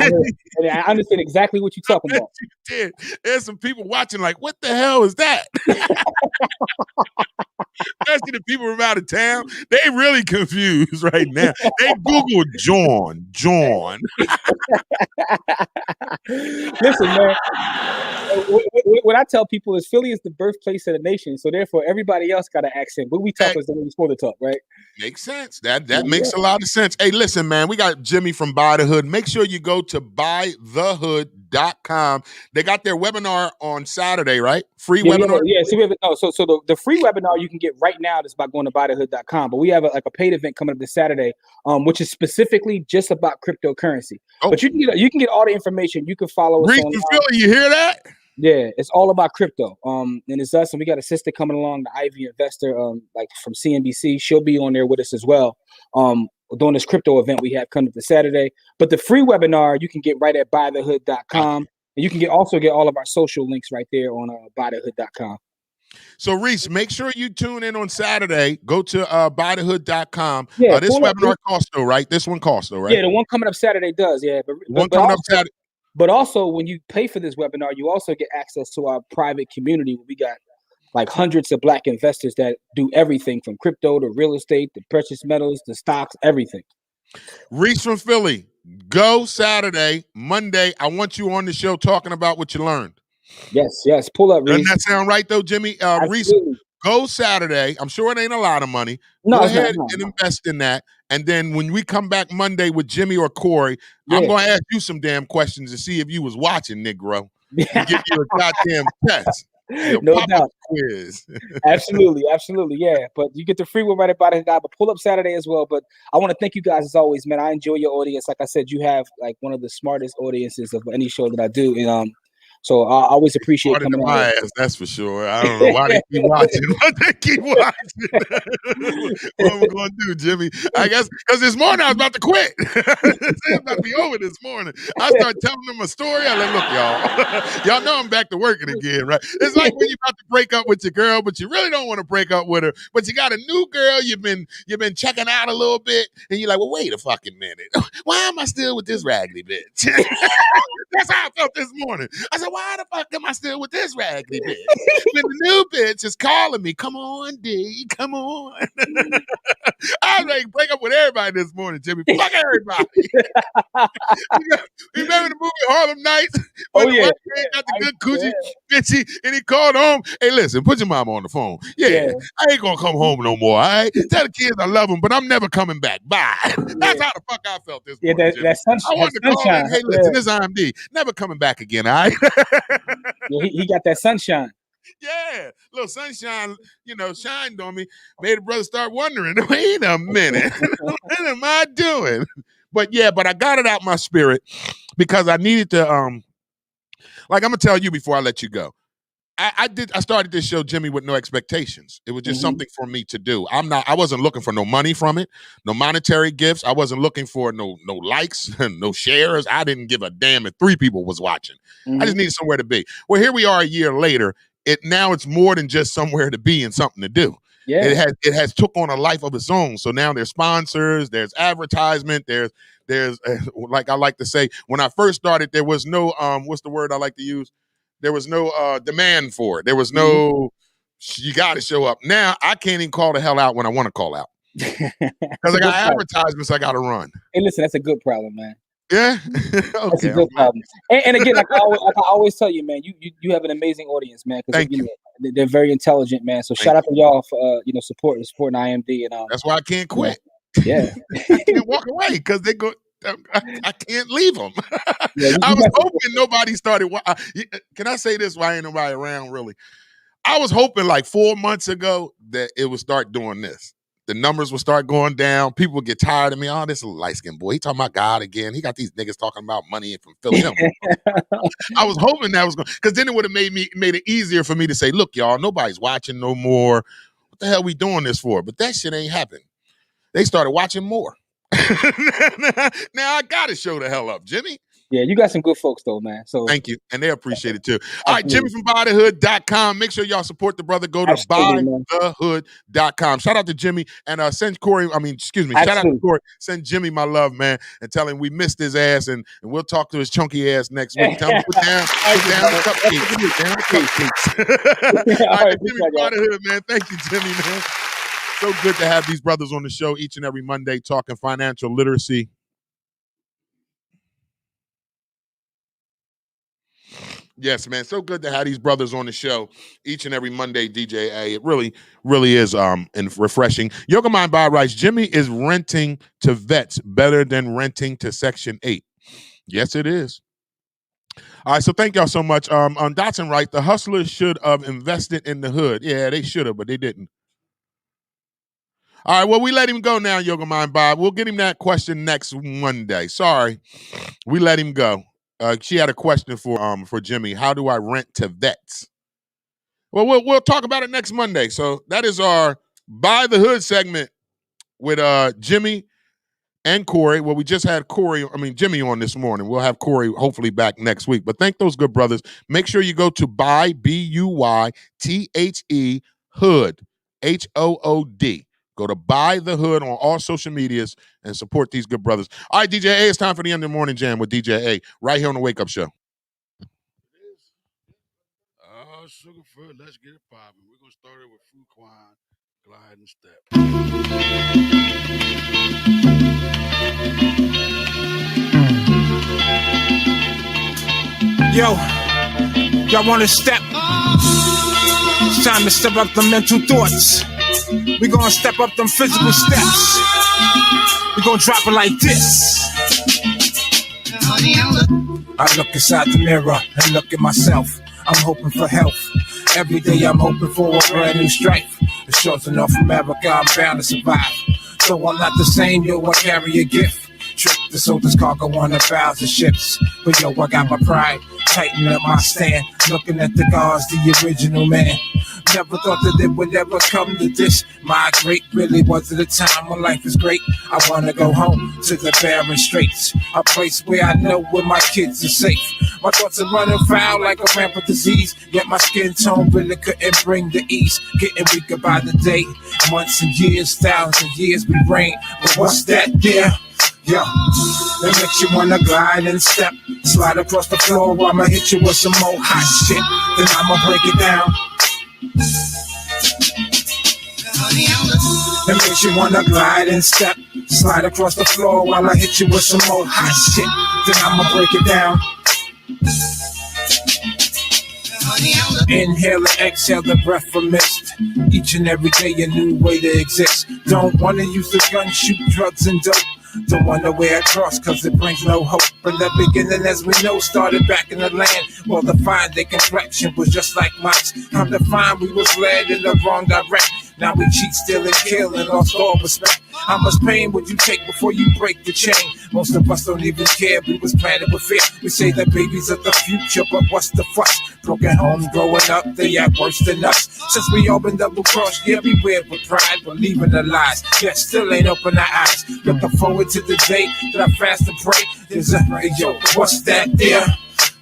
I understand exactly what you're talking about. You did. There's some people watching like, what the hell is that? Especially the people from out of town. They really confused right now. They Googled John. Listen, man. What I tell people is Philly is the birthplace of the nation, so therefore everybody else got an accent. But we talk as the way we're supposed to talk, right? Makes sense. That makes a lot of sense. Hey, listen, man, we got Jimmy from Buy the Hood. Make sure you go to buythehood.com. They got their webinar on Saturday, right? Free webinar? Yeah. So the free webinar you can get right now is by going to buythehood.com. But we have a paid event coming up this Saturday, which is specifically just about cryptocurrency. Oh. But you can get all the information. You can follow us Reese on Philly, you hear that? Yeah, it's all about crypto. And it's us, and we got a sister coming along, the Ivy Investor, like from CNBC. She'll be on there with us as well. Doing this crypto event we have coming up this Saturday. But the free webinar you can get right at buythehood.com. And you can also get all of our social links right there on buythehood.com. So, Reese, make sure you tune in on Saturday. Go to buythehood.com. Yeah, this webinar costs though, right? This one costs though, right? Yeah, the one coming up Saturday does, yeah. But coming up Saturday. But also, when you pay for this webinar, you also get access to our private community where we got like hundreds of Black investors that do everything from crypto to real estate to precious metals to stocks, everything. Reese from Philly, go Saturday. Monday, I want you on the show talking about what you learned. Yes. Pull up, Reese. Doesn't that sound right, though, Jimmy? Reese, go Saturday. I'm sure it ain't a lot of money. No, go ahead and invest in that. And then when we come back Monday with Jimmy or Corey, I'm going to ask you some damn questions to see if you was watching, Negro. And give you a goddamn test. No doubt. Quiz. Absolutely, yeah. But you get the free one right about it, guy. But pull up Saturday as well. But I want to thank you guys as always, man. I enjoy your audience. Like I said, you have like one of the smartest audiences of any show that I do. And so I always appreciate coming on. My ass, that's for sure. I don't know why they keep watching. Why they keep watching? What am I going to do, Jimmy? I guess because this morning I was about to quit. It's about to be over this morning. I started telling them a story. I like, look, y'all know I'm back to working again, right? It's like when you're about to break up with your girl, but you really don't want to break up with her, but you got a new girl you've been checking out a little bit, and you're like, well, wait a fucking minute. Why am I still with this raggedy bitch? That's how I felt this morning. I said, why the fuck am I still with this raggedy bitch? When the new bitch is calling me, come on, D, come on. I was ready to break up with everybody this morning, Jimmy. Fuck everybody. Remember the movie Harlem Nights? When the white man got the good coochie, bitchy, and he called home. Hey, listen, put your mama on the phone. Yeah, I ain't gonna come home no more, all right? Tell the kids I love them, but I'm never coming back. Bye. That's how the fuck I felt this morning, Jimmy. I wanted to call in, hey, listen, this is IMD. Never coming back again, all right? He got that sunshine. Yeah, little sunshine, shined on me. Made the brother start wondering, wait a minute, what am I doing? But I got it out my spirit because I needed to, like I'm going to tell you before I let you go. I started this show, Jimmy, with no expectations. It was just something for me to do. I wasn't looking for no money from it, no monetary gifts. I wasn't looking for no likes, no shares. I didn't give a damn if 3 people was watching. I just needed somewhere to be. Well, here we are a year later. Now it's more than just somewhere to be and something to do. Yeah. It has took on a life of its own. So now there's sponsors, there's advertisement, there's like I like to say, when I first started, there was no what's the word I like to use? There was no demand for it. There was no, you got to show up. Now, I can't even call the hell out when I want to call out. Because I got advertisements I got to run. Hey, listen, that's a good problem, man. Yeah? Okay. That's a good problem. And again, like I always tell you, man, you have an amazing audience, man. Thank you. They're very intelligent, man. So shout out to y'all for, supporting IMD. And that's why I can't quit. Yeah. I can't walk away because they go. I can't leave them. I was hoping nobody started. Can I say this? Why ain't nobody around really? I was hoping like 4 months ago that it would start doing this. the numbers will start going down. People will get tired of me. Oh, this light-skinned boy, he talking about God again. He got these niggas talking about money from Philly. I was hoping that was going, because then it would have made it easier for me to say, look, y'all, nobody's watching no more. What the hell we doing this for? But that shit ain't happened. They started watching more. Now I gotta show the hell up, Jimmy. Yeah, you got some good folks though, man. So thank you, and they appreciate it too. All right, Jimmy from buythehood.com. Make sure y'all support the brother. Go to buythehood.com. Shout out to Jimmy and send Corey. Shout out to Corey. Send Jimmy my love, man, and tell him we missed his ass, and we'll talk to his chunky ass next week. Tell him put down the cupcakes. All right, Jimmy from Buythehood, man. Thank you, Jimmy, man. So good to have these brothers on the show each and every Monday talking financial literacy. Yes, man. So good to have these brothers on the show each and every Monday, DJ A. It really, really is and refreshing. Yoga Mind Bob writes, Jimmy is renting to vets better than renting to Section 8. Yes, it is. All right, so thank y'all so much. On Dotson writes, the hustlers should have invested in the hood. Yeah, they should have, but they didn't. All right, well, we let him go now, Yoga Mind Bob. We'll get him that question next Monday. Sorry, we let him go. She had a question for Jimmy. How do I rent to vets? Well, we'll talk about it next Monday. So that is our Buy the Hood segment with Jimmy and Corey. Well, we just had Jimmy on this morning. We'll have Corey hopefully back next week. But thank those good brothers. Make sure you go to Buy, BUYTHE, Hood, HOOD. Go to Buy the Hood on all social medias and support these good brothers. All right, DJ A, it's time for the end of the morning jam with DJ A right here on the Wake Up Show. Sugar Fruit, let's get it popping. We're going to start it with Fuquan, Glide and Step. Yo, y'all want to step? It's time to step up the mental thoughts. We gonna step up them physical steps. We gonna drop it like this. I look inside the mirror and look at myself. I'm hoping for health. Every day I'm hoping for a brand new strife. The shorts enough from America, I'm bound to survive. So I'm not the same, yo, I carry a gift. Trip the soldiers cargo on the bows of ships. But yo, I got my pride, tighten up my stand. Looking at the gods, the original man. Never thought that it would ever come to this. My great really was at a time when life is great. I wanna go home to the barren straits, a place where I know where my kids are safe. My thoughts are running foul like a rampant disease, yet my skin tone really couldn't bring the ease. Getting weaker by the day, months and years, thousands of years we reign. But what's that there? Yo, that makes you wanna glide and step, slide across the floor while I'ma hit you with some more hot shit. Then I'ma break it down. That makes you wanna glide and step, slide across the floor while I hit you with some more hot shit. Then I'ma break it down. Inhale and exhale the breath from mist. Each and every day a new way to exist. Don't wanna use the gun, shoot drugs and dope. Don't wanna wear a cross cause it brings no hope. From the beginning, as we know, started back in the land. Well, the fine, their complexion was just like mice. Come to find we was led in the wrong direction. Now we cheat, steal, and kill, and lost all respect. How much pain would you take before you break the chain? Most of us don't even care, we was planted with fear. We say that babies are the future, but what's the fuss? Broken homes growing up, they act worse than us. Since we all been double crossed, yeah, we wear with pride, believing the lies, yet still ain't open our eyes. Looking forward to the day that I fast and pray. There's a yo, what's that there?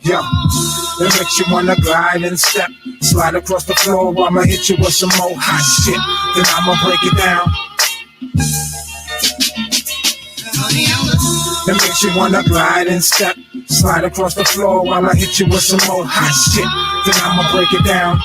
Yo, that makes you wanna glide and step, slide across the floor while I'ma hit you with some more hot shit. Then I'ma break it down. That makes you wanna glide and step, slide across the floor while I hit you with some more hot shit. Then I'ma break it down.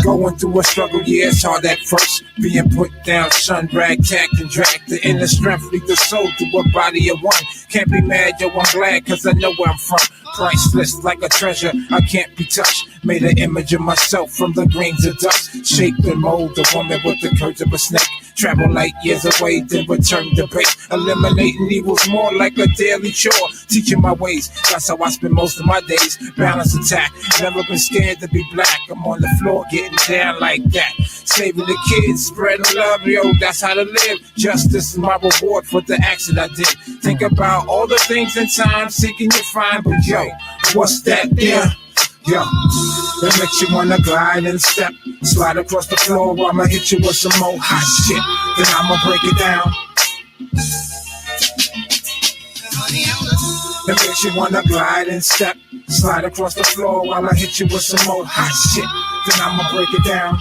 Going through a struggle, yeah, it's hard at first. Being put down, shunned, ragged, tagged, and dragged. The inner strength lead the soul to a body of one. Can't be mad, yo, I'm glad, cause I know where I'm from. Priceless like a treasure, I can't be touched. Made an image of myself from the grains of dust. Shaped and molded a woman with the curves of a snake. Travel light years away, then return to base. Eliminating evils more like a daily chore. Teaching my ways, that's how I spend most of my days. Balance attack, never been scared to be black. I'm on the floor getting down like that. Saving the kids, spreading love, yo, that's how to live. Justice is my reward for the action I did. Think about all the things in time, seeking you find, but yo, what's that there? Yo, that makes you wanna glide and step. Slide across the floor, I'ma hit you with some more hot shit. Then I'ma break it down. That makes you wanna glide and step. Slide across the floor, I'ma hit you with some more hot shit. Then I'ma break it down.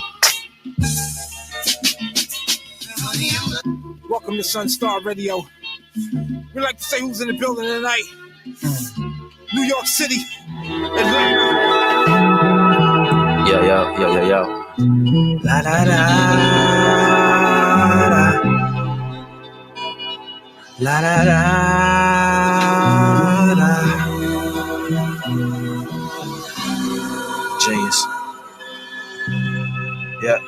Welcome to Sunstar Radio. We like to say who's in the building tonight. New York City, Atlanta. Yo. La da da da. La da da da. Genius. Yeah.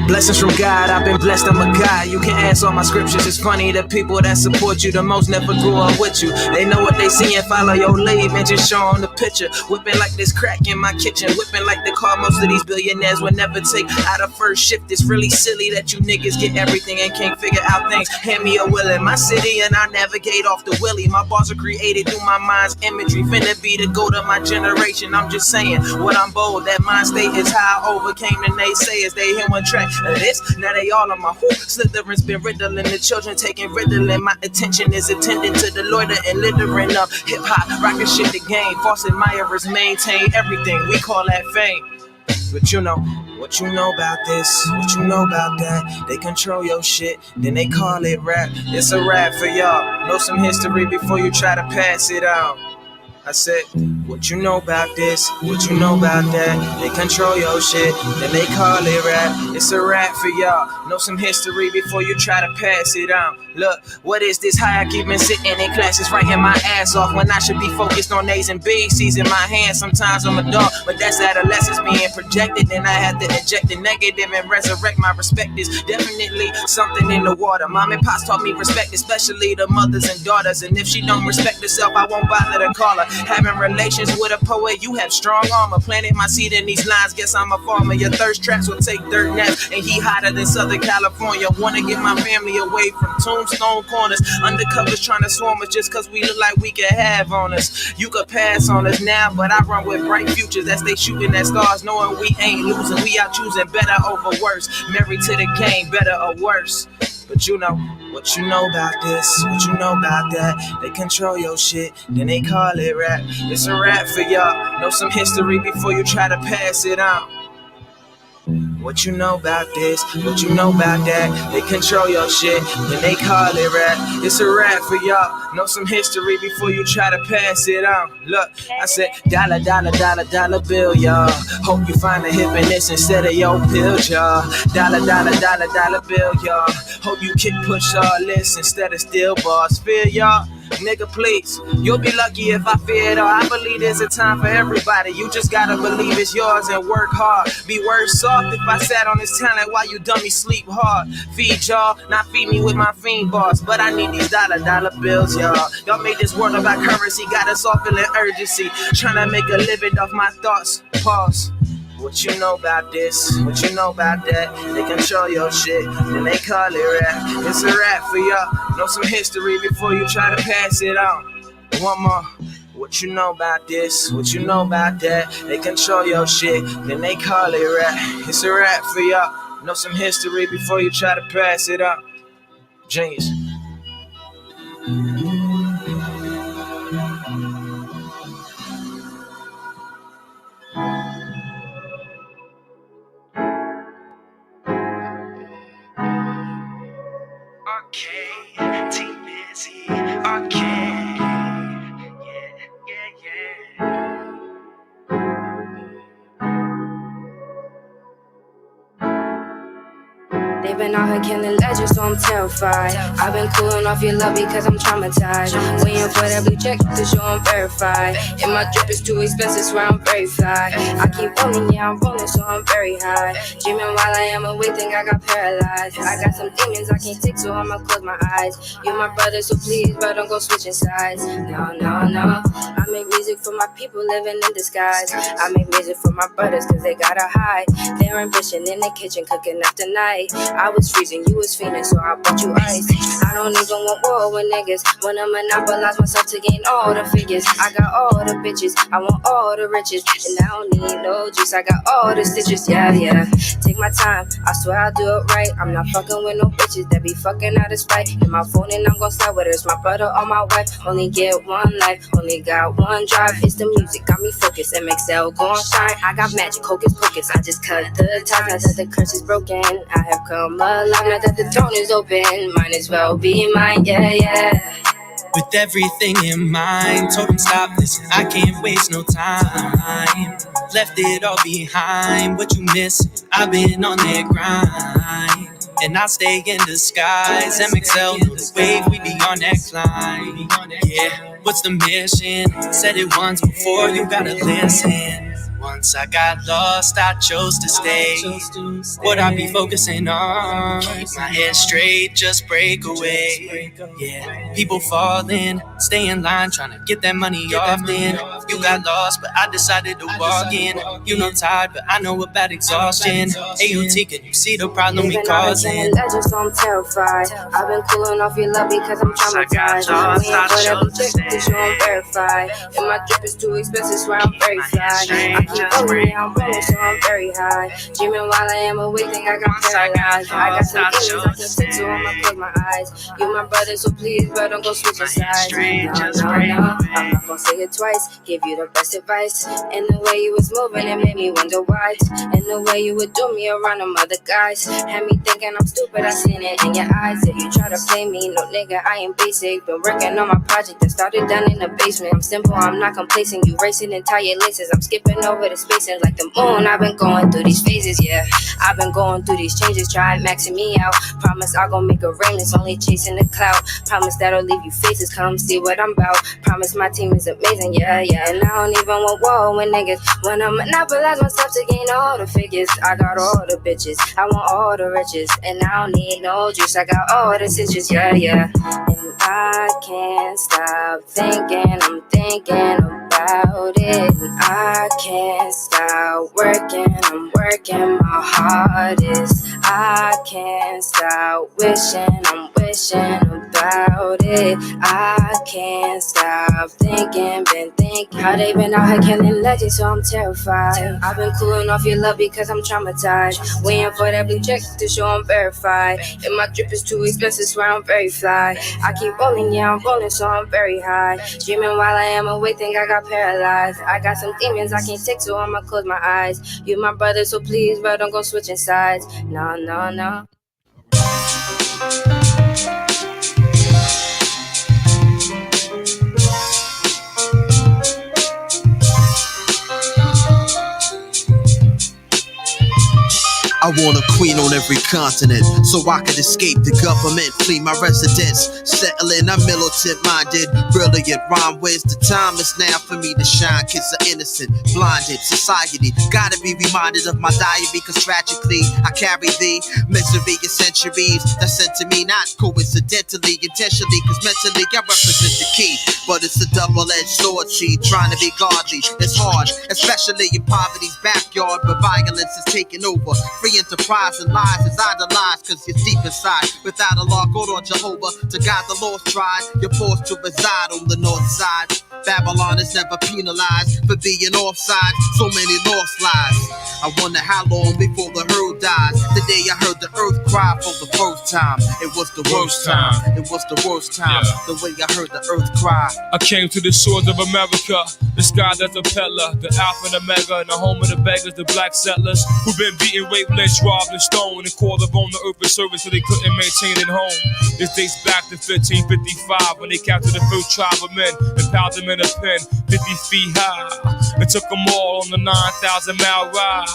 Blessings from God, I've been blessed, I'm a guy. You can ask all my scriptures. It's funny, the people that support you the most never grew up with you. They know what they see and follow your lead, man, just show them the picture. Whipping like this crack in my kitchen, whipping like the car most of these billionaires would never take out of first shift. It's really silly that you niggas get everything and can't figure out things. Hand me a will in my city and I navigate off the willy. My bars are created through my mind's imagery. Finna be the goat of my generation. I'm just saying, what I'm bold, that mind state is how I overcame the naysayers. They hear one track of this, now they all on my hoop. Slytherin's been riddling the children, taking Ritalin. My attention is attending to the loiter and littering up hip-hop, rockin' shit the game. False admirers maintain everything, we call that fame. But you know, what you know about this, what you know about that. They control your shit, then they call it rap. It's a rap for y'all, know some history before you try to pass it on. I said, what you know about this, what you know about that. They control your shit, then they call it rap. It's a rap for y'all, know some history before you try to pass it on. Look, what is this hierarchy? Been sitting in classes writing my ass off when I should be focused on A's and B's. C's in my hands, sometimes I'm a dog, but that's adolescence being projected. And I have to inject the negative and resurrect my respect. Is definitely something in the water. Mom and pops taught me respect, especially the mothers and daughters. And if she don't respect herself, I won't bother to call her. Having relations with a poet, you have strong armor. Planting my seed in these lines, guess I'm a farmer. Your thirst traps will take dirt naps, and he hotter than Southern California. Wanna get my family away from tombstone corners. Undercovers trying to swarm us just cause we look like we can have on us. You could pass on us now, but I run with bright futures as they shooting at stars, knowing we ain't losing. We out choosing better over worse. Married to the game, better or worse. But you know, what you know about this, what you know about that. They control your shit, then they call it rap. It's a rap for y'all, know some history before you try to pass it on. What you know about this, what you know about that. They control your shit, then they call it rap. It's a rap for y'all, know some history before you try to pass it on. Look, I said dollar, dollar, dollar, dollar bill, y'all. Hope you find the hip in this instead of your pills, y'all. Dollar, dollar, dollar, dollar bill, y'all. Hope you kick push all this instead of steel bars. Feel y'all? Nigga, please, you'll be lucky if I fear it all. I believe there's a time for everybody. You just gotta believe it's yours and work hard. Be worse off if I sat on this talent while you dummies sleep hard. Feed y'all, not feed me with my fiend bars. But I need these dollar, dollar bills, y'all. Y'all made this world about currency, got us all feeling urgency. Tryna make a living off my thoughts. Pause. What you know about this, what you know about that. They control your shit, then they call it rap. It's a rap for y'all, know some history before you try to pass it on. One more. What you know about this, what you know about that. They control your shit, then they call it rap. It's a rap for y'all, know some history before you try to pass it on. Genius. They've been out here killing legends, so I'm terrified. I've been cooling off your love because I'm traumatized. Waiting for that blue check to show I'm verified. And my drip is too expensive, swear I'm very fly. I keep rolling, yeah, I'm rolling, so I'm very high. Dreaming while I am awake, think I got paralyzed. I got some demons I can't take, so I'ma close my eyes. You my brother, so please, bro, don't go switching sides. No, no, no. I make music for my people living in disguise. I make music for my brothers, cause they gotta hide their ambition in the kitchen, cooking up the night. I was freezing, you was feeling, so I bought you ice. I don't even want war with niggas. Wanna monopolize myself to gain all the figures. I got all the bitches, I want all the riches. And I don't need no juice, I got all the stitches, yeah, yeah. Take my time, I swear I'll do it right. I'm not fucking with no bitches that be fucking out of spite. In my phone and I'm gon' slide with her, it's my brother or my wife. Only get one life, only got one drive. It's the music, got me focused, MXL gon' shine. I got magic, hocus pocus, I just cut the ties. Now that the curse is broken, I have come alive. Now that the throne is open, might as well be mine, yeah, yeah. With everything in mind, told him stop this, I can't waste no time. Left it all behind, what you miss, I've been on that grind. And I stay in disguise, MXL, know the wave, we be on that climb. Yeah, what's the mission? Said it once before, you gotta listen. Once I got lost, I chose to stay. What I be focusing on, keep my head straight, just break away. Yeah, people falling, stay in line, trying to get that money off then. You got lost, but I decided to walk in. You know tired, but I know about exhaustion. AUT, can you see the problem we causing? Legends, so I'm terrified. I've been cooling off your love because I'm traumatized. Waiting for that blue check to show I'm verified. And my drip is too expensive, swear I'm very fly. I keep rolling, yeah, I'm rolling, so I'm very high. Dreaming while I am awake, think I got paralyzed. I got some demons I can't take, so I'ma close my eyes. You my brother, so please, bro, don't go switching sides. No, no, no, I'm not gonna say it twice. Give you the best advice. And the way you was moving, it made me wonder why. And the way you would do me around them other guys had me thinking I'm stupid, I seen it in your eyes. If you try to play me, no nigga, I ain't basic. Been working on my project that started down in the basement. I'm simple, I'm not complacent. You racing entire laces, I'm skipping over the spaces like the moon. I've been going through these phases, yeah. I've been going through these changes, trying maxing me out. Promise I'll go make a rain, it's only chasing the clout. Promise that'll leave you faces, come see what I'm about. Promise my team is amazing, yeah, yeah. And I don't even want war with niggas. When I monopolize myself to gain all the figures, I got all the bitches, I want all the riches. And I don't need no juice, I got all the stitches, yeah, yeah. And I can't stop thinking, I'm thinking about it. And I can't stop working, I'm working my hardest. I can't stop wishing, I'm wishing about it. I can't stop thinking, been thinking how they been out here killing legends, so I'm terrified. I've been cooling off your love because I'm traumatized. Waiting for that blue check to show I'm verified. And my drip is too expensive, swear I'm very fly. I keep rolling, yeah, I'm rolling, so I'm very high. Dreaming while I am awake, think I got paralyzed. I got some demons I can't take, so I'ma close my eyes. You my brother, so please, bro, don't go switching sides. No, no, no. I want a queen on every continent, so I could escape the government, flee my residence, settle in. I'm militant minded, brilliant rhyme. Where's the time? It's now for me to shine. Kids are innocent, blinded. Society gotta be reminded of my diary, cause tragically I carry the misery of centuries that's sent to me, not coincidentally, intentionally, cause mentally I represent the key. But it's a double-edged sword, she trying to be godly. It's hard, especially in poverty's backyard, where violence is taking over. Free enterprise and lies is idolized, cause you're deep inside. Without a law, go on Jehovah to guide the lost tribe. You're forced to reside on the north side. Babylon is never penalized for being offside. So many lost lives. I wonder how long before the herd dies. The day I heard the earth cry for the first time, it was the worst time. It was the worst time. The way I heard the earth cry. I came to the shores of America, the sky that's a pillar, the Alpha and Omega, and the home of the beggars, the black settlers who've been beaten, raped, lynched, robbed, and stoned, and called upon the earth for service so they couldn't maintain it home. This dates back to 1555 when they captured the first tribe of men and piled them in a pen 50 feet high and took them all on the 9,000-mile ride.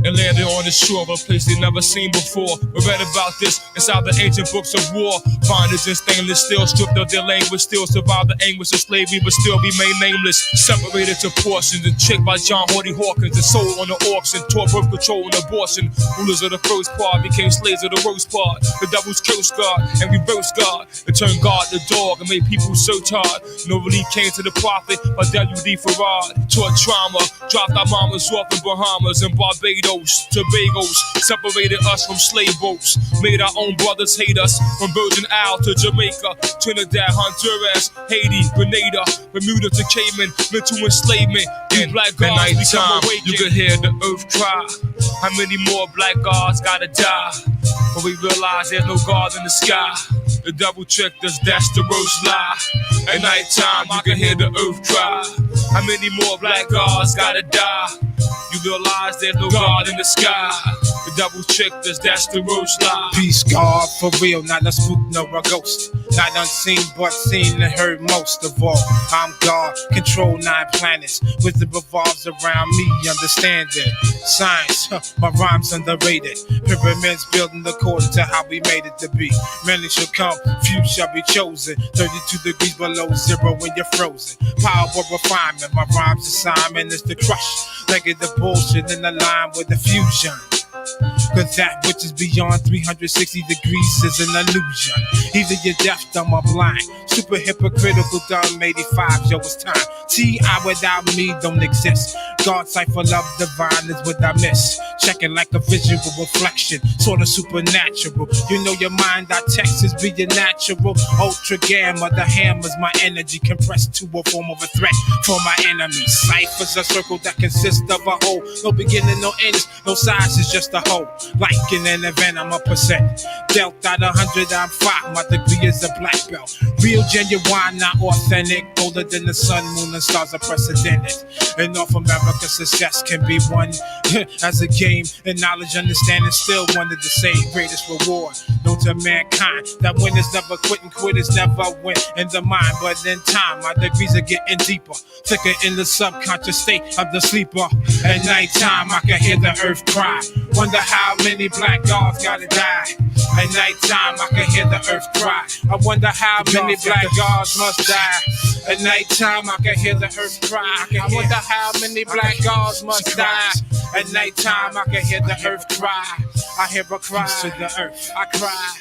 and landed on the shore of a place they never seen before. We read about this inside the ancient books of war. Bondage in stainless steel, stripped of their language, still survive the anguish of slavery, but still remain nameless. Separated to portions and tricked by John Horty Hawkins and sold on the auction. Taught birth control and abortion. Rulers of the first part became slaves of the worst part. The devils cursed God and reversed God. It turned God to dog and made people search hard. No relief came to the prophet by W.D. Farad. Taught trauma, dropped our mamas off in Bahamas and Barbados, Tobagos. Separated us from slave boats. Made our own brothers hate us. From Virgin Isle to Jamaica, Trinidad, Honduras, Haiti, Grenada, Bermuda to Cayman, mental enslavement. You black gods become awakened. You could hear the earth cry. How many more black gods gotta die? But we realize there's no God in the sky. The devil tricked us, that's the worst lie. At nighttime, you can hear the earth cry. How many more black gods gotta die? You realize there's no God in the sky. The devil tricked us, that's the worst lie. Peace, God, for real, not a spook nor a ghost. Not unseen, but seen and heard most of all. I'm God, control 9 planets. Wisdom revolves around me, understand it. Science, my rhymes underrated. Pyramids building according to how we made it to be. Many shall come, few shall be chosen. 32 degrees below zero when you're frozen. Power of refinement, my rhymes assignment is to crush negative bullshit in the line with the fusion. Cause that which is beyond 360 degrees is an illusion. Either you're deaf, dumb, or blind. Super hypocritical, dumb, 85, yo, it's time. T.I. without me don't exist. God's cipher love divine is what I miss. Checking like a visual reflection, sort of supernatural. You know your mind, our text is being natural. Ultra gamma, the hammer's my energy compressed to a form of a threat for my enemies. Cipher's a circle that consists of a whole. No beginning, no end, no size, is just a whole. Like in an event, I'm a percent. Dealt out 100, I'm 5. My degree is a black belt. Real, genuine, not authentic. Older than the sun, moon, and stars are precedented. In North America, success can be won as a game. And knowledge, understanding, still one of the same greatest reward. Known to mankind, that winners never quit and quitters never win in the mind. But in time, my degrees are getting deeper. Thicker in the subconscious state of the sleeper. At nighttime, I can hear the earth cry. Wonder how many black gods gotta die. At nighttime, I can hear the earth cry. I wonder how many black gods must die. At nighttime, I can hear the earth cry. I wonder how many black gods must die. At nighttime, I can hear the earth cry. I hear a cry to the earth. I cry.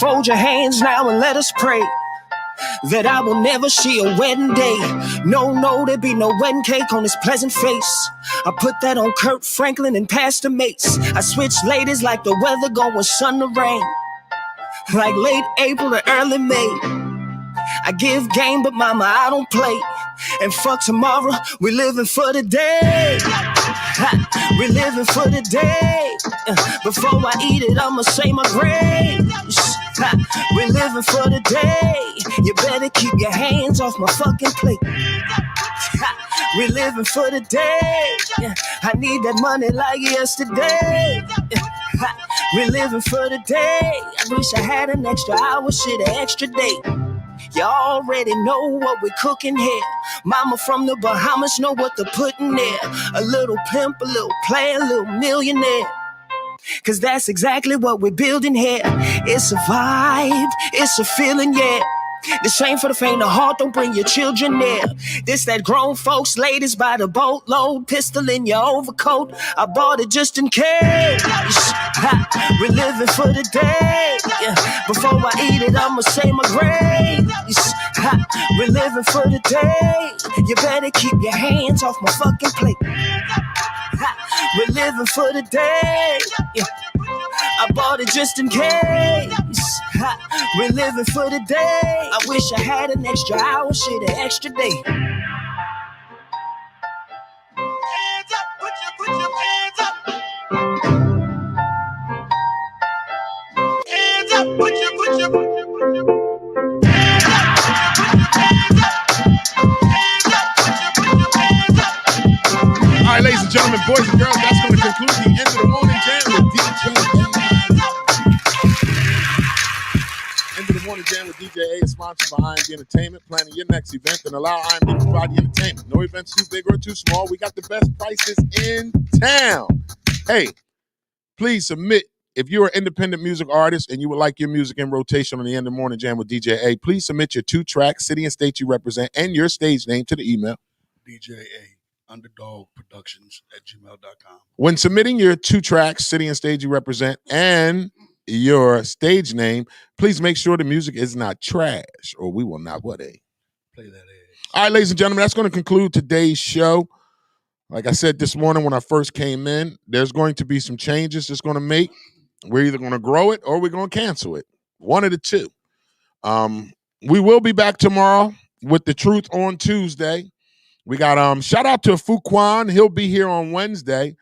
Fold your hands now and let us pray that I will never see a wedding day. No, there be no wedding cake on his pleasant face. I put that on Kurt Franklin and Pastor Mace. I switch ladies like the weather going sun to rain, like late April to early May. I give game, but mama, I don't play. And fuck tomorrow, we living for the day. We living for the day. Before I eat it, I'ma say my grace. We living for the day. You better keep your hands off my fucking plate. We living for the day. I need that money like yesterday. We living for the day. I wish I had an extra hour, shit, an extra day. You already know what we're cooking here. Mama from the Bahamas know what to put in there. A little pimp, a little player, a little millionaire. Cause that's exactly what we're building here. It's a vibe, it's a feeling, yeah. This ain't for the faint of heart, don't bring your children near. This that grown folks, ladies by the boatload. Pistol in your overcoat, I bought it just in case. We're living for the day. Before I eat it, I'ma say my grace. We're living for the day. You better keep your hands off my fucking plate. We're living for the day. I bought it just in case. We're living for the day. I wish I had an extra hour, shit, an extra day. Hands up, put your hands up. Hands up, put your hands up. All right, ladies boys and girls, that's going to conclude the end of the morning jam with DJ A. End of the morning jam with DJ A is sponsored by IMD Entertainment. Planning your next event and allow IMD to provide the entertainment. No event's too big or too small. We got the best prices in town. Hey, please submit. If you're an independent music artist and you would like your music in rotation on the end of the morning jam with DJ A, please submit your 2 tracks, city and state you represent, and your stage name to the email DJA_Productions@gmail.com. When submitting your 2 tracks, city and stage you represent, and your stage name, please make sure the music is not trash, or we will not Play that. All right, ladies and gentlemen, that's going to conclude today's show. Like I said this morning when I first came in, there's going to be some changes it's going to make. We're either going to grow it or we're going to cancel it. One of the two. We will be back tomorrow with The Truth on Tuesday. We got shout out to Fuquan. He'll be here on Wednesday.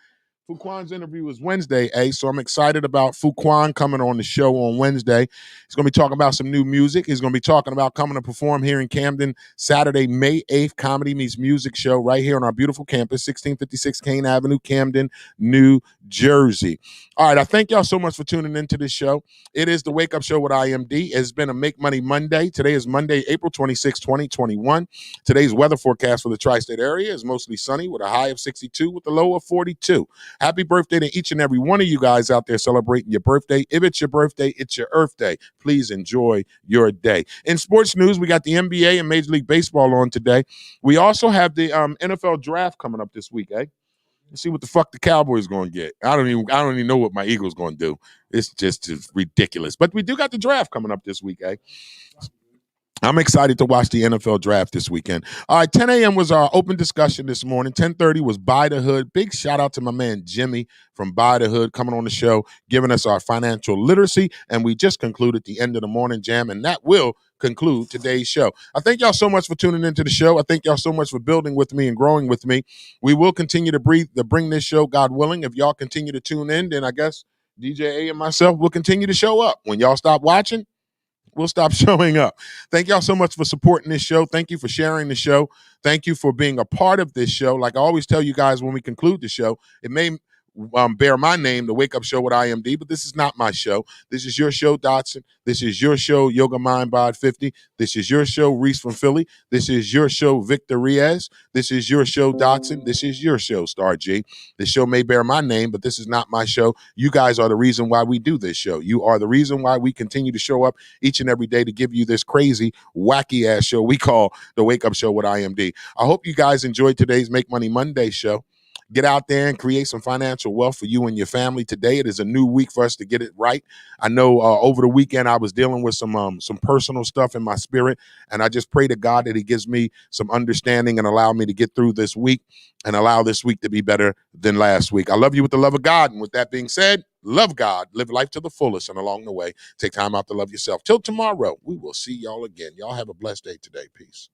Fuquan's interview is Wednesday, so I'm excited about Fuquan coming on the show on Wednesday. He's going to be talking about some new music. He's going to be talking about coming to perform here in Camden Saturday, May 8th, Comedy Meets Music show right here on our beautiful campus, 1656 Kane Avenue, Camden, New Jersey. All right, I thank y'all so much for tuning into this show. It is the Wake Up Show with IMD. It's been a Make Money Monday. Today is Monday, April 26, 2021. Today's weather forecast for the tri-state area is mostly sunny with a high of 62 with a low of 42. Happy birthday to each and every one of you guys out there celebrating your birthday. If it's your birthday, it's your Earth Day. Please enjoy your day. In sports news, we got the NBA and Major League Baseball on today. We also have the NFL draft coming up this week, Let's see what the fuck the Cowboys going to get. I don't even know what my Eagles going to do. It's just ridiculous. But we do got the draft coming up this week, I'm excited to watch the NFL draft this weekend. All right, 10 a.m. was our open discussion this morning. 10:30 was Buy the Hood. Big shout out to my man Jimmy from Buy the Hood coming on the show, giving us our financial literacy. And we just concluded the end of the morning jam, and that will conclude today's show. I thank y'all so much for tuning into the show. I thank y'all so much for building with me and growing with me. We will continue to bring this show, God willing. If y'all continue to tune in, then I guess DJ A and myself will continue to show up. When y'all stop watching, we'll stop showing up. Thank y'all so much for supporting this show. Thank you for sharing the show. Thank you for being a part of this show. Like I always tell you guys when we conclude the show, it may bear my name, the Wake Up Show with IMD, but this is not my show. This is your show, Dotson. This is your show, Yoga Mind Bod 50. This is your show, Reese from Philly. This is your show, Victor Riaz. This is your show, Dotson. This is your show, Star G. This show may bear my name, but this is not my show. You guys are the reason why we do this show. You are the reason why we continue to show up each and every day to give you this crazy, wacky-ass show we call the Wake Up Show with IMD. I hope you guys enjoyed today's Make Money Monday show. Get out there and create some financial wealth for you and your family. Today, it is a new week for us to get it right. I know over the weekend, I was dealing with some personal stuff in my spirit, and I just pray to God that he gives me some understanding and allow me to get through this week and allow this week to be better than last week. I love you with the love of God, and with that being said, love God, live life to the fullest, and along the way, take time out to love yourself. Till tomorrow, we will see y'all again. Y'all have a blessed day today. Peace.